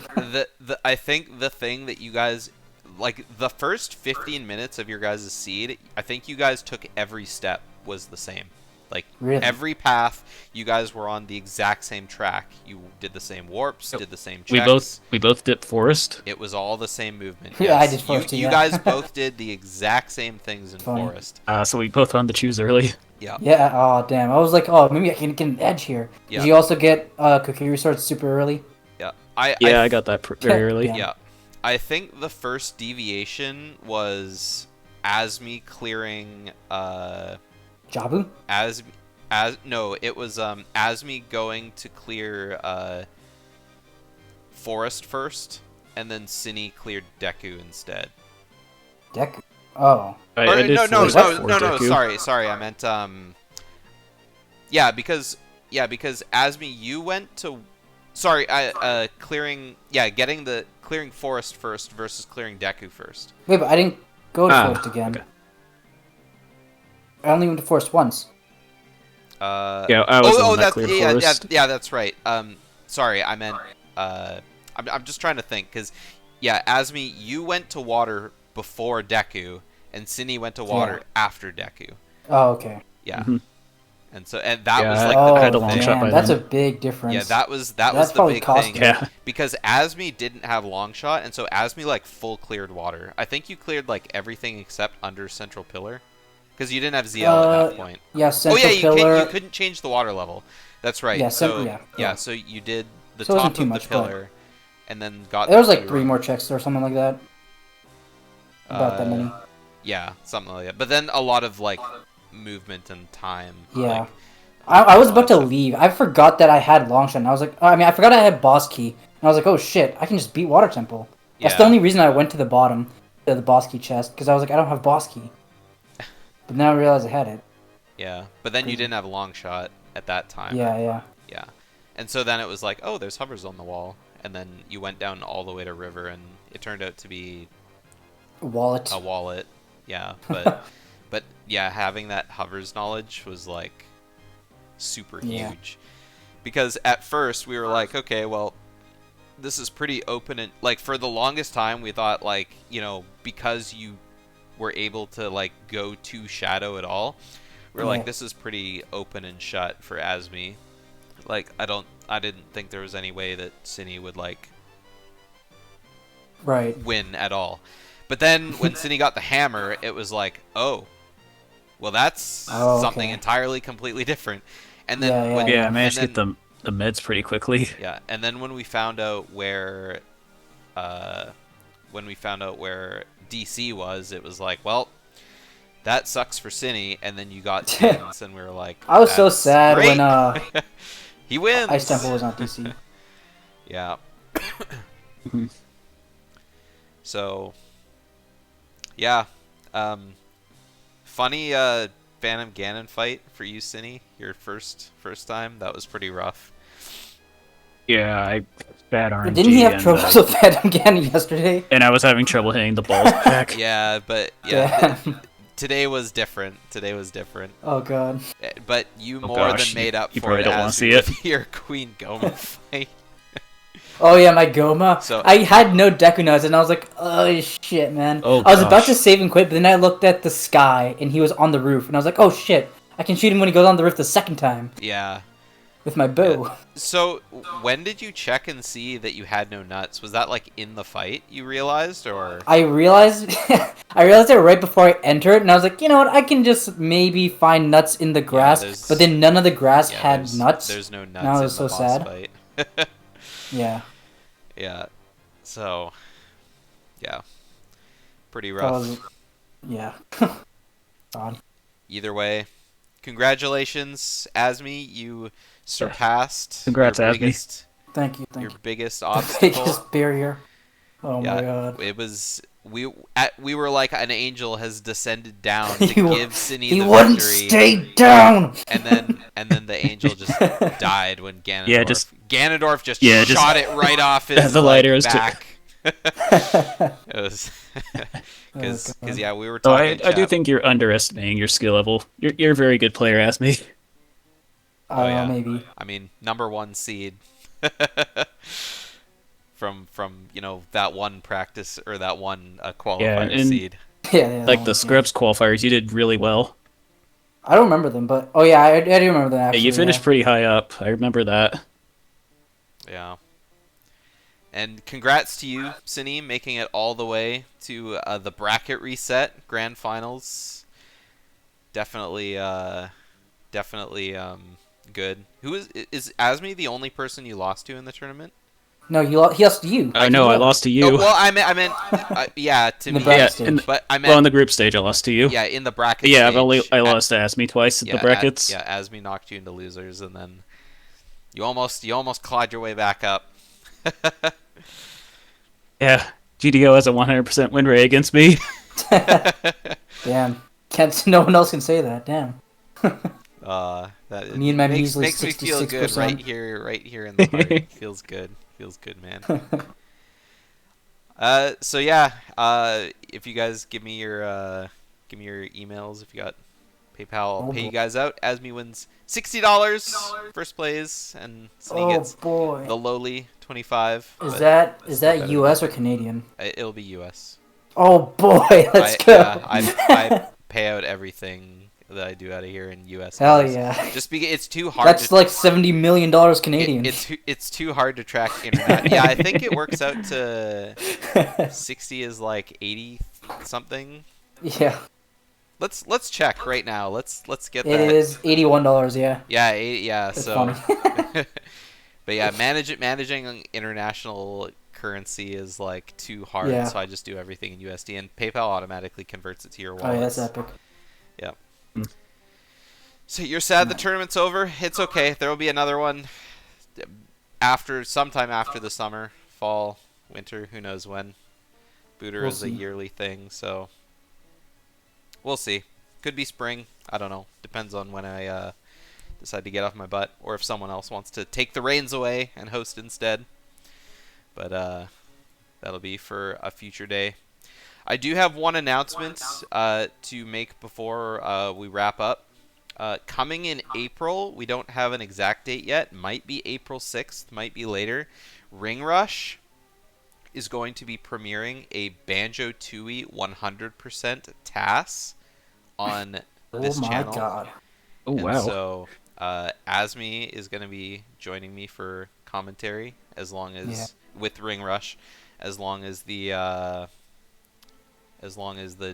I think the thing that you guys, like, the first 15 minutes of your guys' seed, I think you guys took every step was the same. Like, Really? every path, you guys were on the exact same track. You did the same warps, did the same checks. We both dipped Forest. It was all the same movement. Yeah, I yes. did Forest too, You yeah. guys both did the exact same things in Funny. Forest. So we both found the choose early. Yeah. Yeah, oh damn. I was like, oh, maybe I can get an edge here. Yeah. Did you also get Kokiri Sword super early? Yeah. I got that very early. Yeah. Yeah. I think the first deviation was Azmi clearing Jabu? no, it was Azmi going to clear Forest first, and then Synii cleared Deku instead. Deku? Oh. I did no, Forest before Deku. sorry, I meant because Azmi, you went to clearing Forest first versus clearing Deku first. Wait, but I didn't go to Forest again. Okay. I only went to Forest once. Yeah, I was the one that cleared Forest. Yeah, that's right. Sorry, I meant I'm just trying to think, because Azmi, you went to water before Deku, and Synii went to water after Deku. Oh, okay. Yeah. Mm-hmm. And that was like Oh, the I had a big long thing. shot by that's then. a big difference. Yeah, that was That's the probably big cost thing. you. Yeah. Because Azmi didn't have long shot, and so Azmi like full cleared water. I think you cleared like everything except under Central Pillar, because you didn't have ZL at that point. Yeah, Central you Pillar. you couldn't change the water level. That's right. Yeah, so yeah. so you did the So it wasn't top too of much, the but- pillar, and then got. There was the like 3 more checks or something like that. About that many. Yeah, something like that. But then a lot of like movement and time. Yeah. Like, I was about to leave. I forgot that I had Longshot, and I was like, I forgot I had Boss Key. And I was like, oh shit, I can just beat Water Temple. That's the Yeah. only reason I went to the bottom, to the Boss Key chest, because I was like, I don't have Boss Key. But now I realized I had it. Yeah, but then you didn't have long shot at that time. Yeah. Yeah. And so then it was like, oh, there's hovers on the wall. And then you went down all the way to river, and it turned out to be Wallet. a wallet. Yeah, but but yeah, having that hovers knowledge was like super Yeah. huge. Because at first we were like, okay, well, this is pretty open, and like for the longest time we thought, like, because you were able to like go to Shadow at all, we're like, this is pretty open and shut for Azmi. Like, I didn't think there was any way that Synii would like Right. win at all. But then when Synii got the hammer, it was like, oh, well, that's something okay. entirely completely different. And then Yeah, when, Yeah, I managed to and get the meds pretty quickly. yeah, and then when we found out where DC was, it was like, well, that sucks for Synii. And then you got Tins, and we were like, I was so "That's sad great. when he wins. Ice Temple was on DC. Yeah. So, yeah. Funny Phantom Ganon fight for you, Synii. Your first time. That was pretty rough. Yeah, I bad RNG. Didn't he have and, troubles with Phantom Ganon yesterday? and I was having trouble hitting the balls back. Yeah, but Damn. today was different. Oh god. But you Oh, more gosh, than made up you for probably it don't wanna as see with your Queen Goma fight. Oh yeah, my Goma. So- I had no Deku Nuts, and I was like, oh shit, man. Oh, I was about gosh. to save and quit, but then I looked at the sky, and he was on the roof, and I was like, oh shit, I can shoot him when he goes on the roof the second time. Yeah. with my bow. So, when did you check and see that you had no nuts? Was that like in the fight you realized, or? I realized I realized it right before I entered, and I was like, you know what? I can just maybe find nuts in the grass. there's- But then none of the grass Yeah, had nuts. There's no and nuts I in was the so boss sad. fight. Yeah, Yeah. So, yeah. Pretty that rough. was yeah. God. Either way, congratulations, Azmi. You surpassed Congrats, your Azmi. biggest Thank you. your Thank you. biggest The obstacle. biggest barrier. Oh Yeah, my god. it was we were like an angel has descended down to He give Synii he the wouldn't victory, stay down. and then the angel just died when Ganondorf Yeah, just shot it right off his the lighter is back. It was because God. yeah, we were So talking. I do think you're underestimating your skill level. You're a very good player, Azmi. Oh, yeah. Maybe. I mean, #1 seed from that one practice or that one qualifier and- seed. Yeah. Like the Scrubs qualifiers, you did really well. I don't remember them, but oh yeah, I do remember them Yeah, actually. you finished pretty high up. I remember that. Yeah. And congrats to you, Synii, making it all the way to the bracket reset grand finals. Definitely, good. Who is Azmi the only person you lost to in the tournament? No, he lost to you. I know, I lost to you. Oh, well, I meant, yeah, to In the me. bracket Yeah, stage. But I meant, well, in the group stage, I lost to you. yeah, in the bracket. Yeah, stage, I lost to Azmi twice at the brackets. Yeah, Azmi knocked you into losers, and then you almost clawed your way back up. Yeah, GDO has a 100% win rate against me. Damn. No one else can say that. Damn. That Me and my makes measly me feel good 66%. right here in the heart. Feels good, man. So yeah, if you guys give me your emails, if you got PayPal, I'll pay you guys out. Azmi wins $60 first place, and Synii Oh gets boy. the lowly 25. Is but that better. US or Canadian? It'll be US. Oh boy, let's go. Yeah, I pay out everything that I do out of here in US. Hell dollars. yeah. Just because it's too hard. That's like $70 million Canadian. It's too hard to track internet. Yeah, I think it works out to 60 is like 80 something. Yeah. Let's check right now. Let's get It that. is $81, yeah. Yeah, yeah. That's So, funny. but yeah, managing international currency is like too hard. Yeah. So I just do everything in USD, and PayPal automatically converts it to your Oh wallet. yeah, that's epic. Yeah. So you're sad the tournament's over. It's okay. There will be another one sometime after the summer, fall, winter, who knows when. Booter We'll is a see. yearly thing, so we'll see. Could be spring. I don't know. Depends on when I decide to get off my butt, or if someone else wants to take the reins away and host instead. But that'll be for a future day. I do have one announcement to make before we wrap up. Coming in April, we don't have an exact date yet. Might be April 6th, might be later. Ring Rush is going to be premiering a Banjo-Tooie 100% TAS on this Oh my channel. god. Oh, And wow. so Azmi is going to be joining me for commentary as long as with Ring Rush, as long as the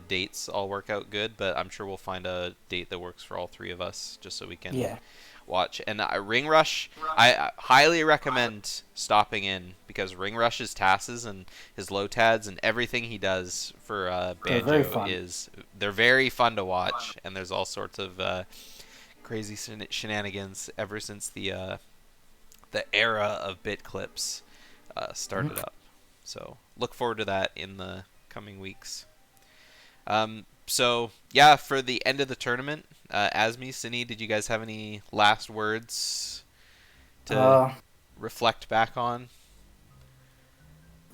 dates all work out good. But I'm sure we'll find a date that works for all three of us, just so we can watch. And Ring Rush, I highly recommend stopping in, because Ring Rush's TASes and his low tads and everything he does for Banjo they're very fun to watch, and there's all sorts of crazy shenanigans ever since the era of bit clips started up. So look forward to that in the coming weeks. So yeah, for the end of the tournament, Azmi, Synii, did you guys have any last words to reflect back on?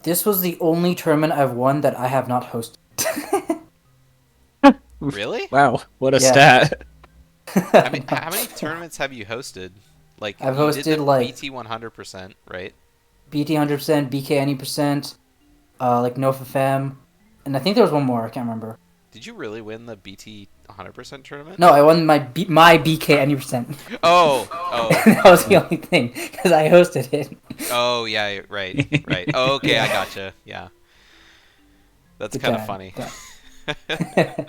This was the only tournament I've won that I have not hosted. Really? Wow, what a Yeah. stat. I mean, how many tournaments have you hosted? Like, I've you did hosted, the like- BT 100%, right? BT 100%, BK any percent, like NoFFM, and I think there was one more. I can't remember. Did you really win the BT 100% tournament? No, I won my BK any percent. Oh, That was the only thing because I hosted it. oh, yeah, right. Oh, okay, I gotcha. Yeah, that's Good kind of time. funny. Yeah.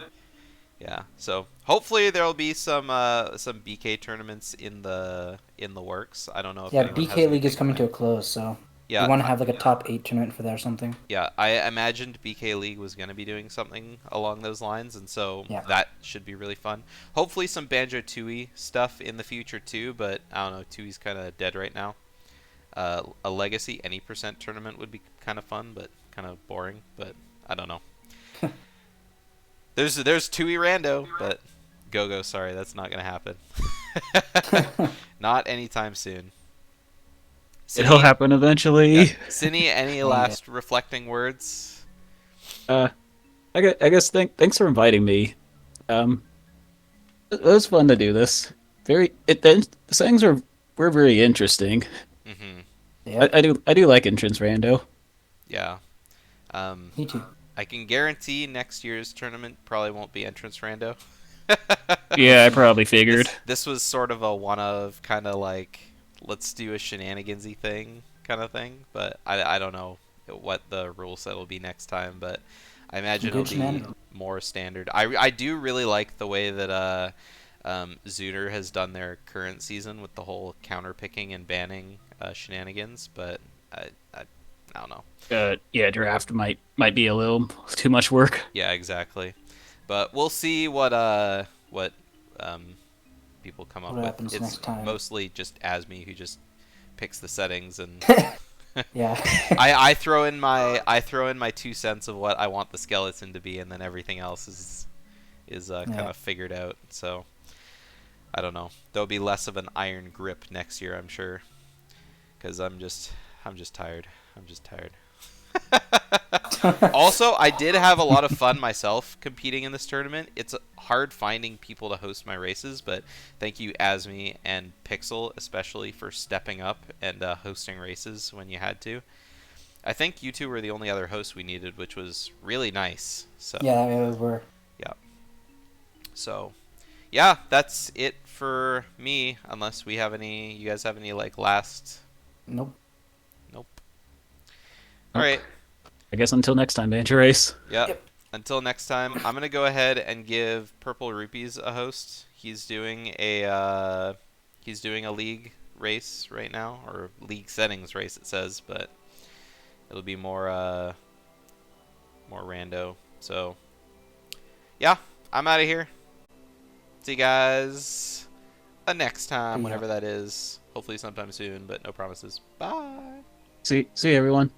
Yeah, so hopefully there will be some BK tournaments in the works. I don't know if Yeah, anyone has BK League is anything coming to a planned. close, so Yeah, you want to have like a top 8 tournament for that or something. yeah, I imagined BK League was going to be doing something along those lines, and so Yeah. that should be really fun. Hopefully some Banjo Tooie stuff in the future too, but I don't know, Tooie's kind of dead right now. A Legacy any percent tournament would be kind of fun, but kind of boring. But I don't know. There's Tooie Rando, but Go-Go, sorry, that's not gonna happen. Not anytime soon. It'll Synii, happen eventually. yeah. Synii, any One day. last reflecting words? I guess thanks for inviting me. It was fun to do this. The settings were very interesting. Mm-hmm. Yeah, I do like entrance rando. Yeah. me too. I can guarantee next year's tournament probably won't be entrance rando. Yeah, I probably figured. This was sort of a one of kind of like let's do a shenanigansy thing kind of thing, but I don't know what the rule set will be next time, but I imagine Good it'll be shenanigans. more standard. I do really like the way that Zooter has done their current season with the whole counter picking and banning shenanigans, but I don't know. Yeah, draft might be a little too much work. Yeah, exactly. But we'll see what people come up What with. happens It's next time. mostly just Azmi who just picks the settings, and Yeah. I throw in my 2 cents of what I want the skeleton to be, and then everything else is kind of figured out. So I don't know. There'll be less of an iron grip next year, I'm sure, because I'm just tired. I'm just tired. Also, I did have a lot of fun myself competing in this tournament. It's hard finding people to host my races, but thank you, Azmi and Pixel, especially for stepping up and hosting races when you had to. I think you two were the only other hosts we needed, which was really nice. So Yeah, it were. yeah. So yeah, that's it for me. Unless you guys have any like last. Nope. Nope. All right. I guess until next time, Banjo Race. Yep. Until next time, I'm gonna go ahead and give Purple Rupees a host. He's doing a league race right now, or league settings race it says, but it'll be more rando. So yeah, I'm out of here. See you guys next time, Yeah. whenever that is. Hopefully sometime soon, but no promises. Bye. See you, everyone.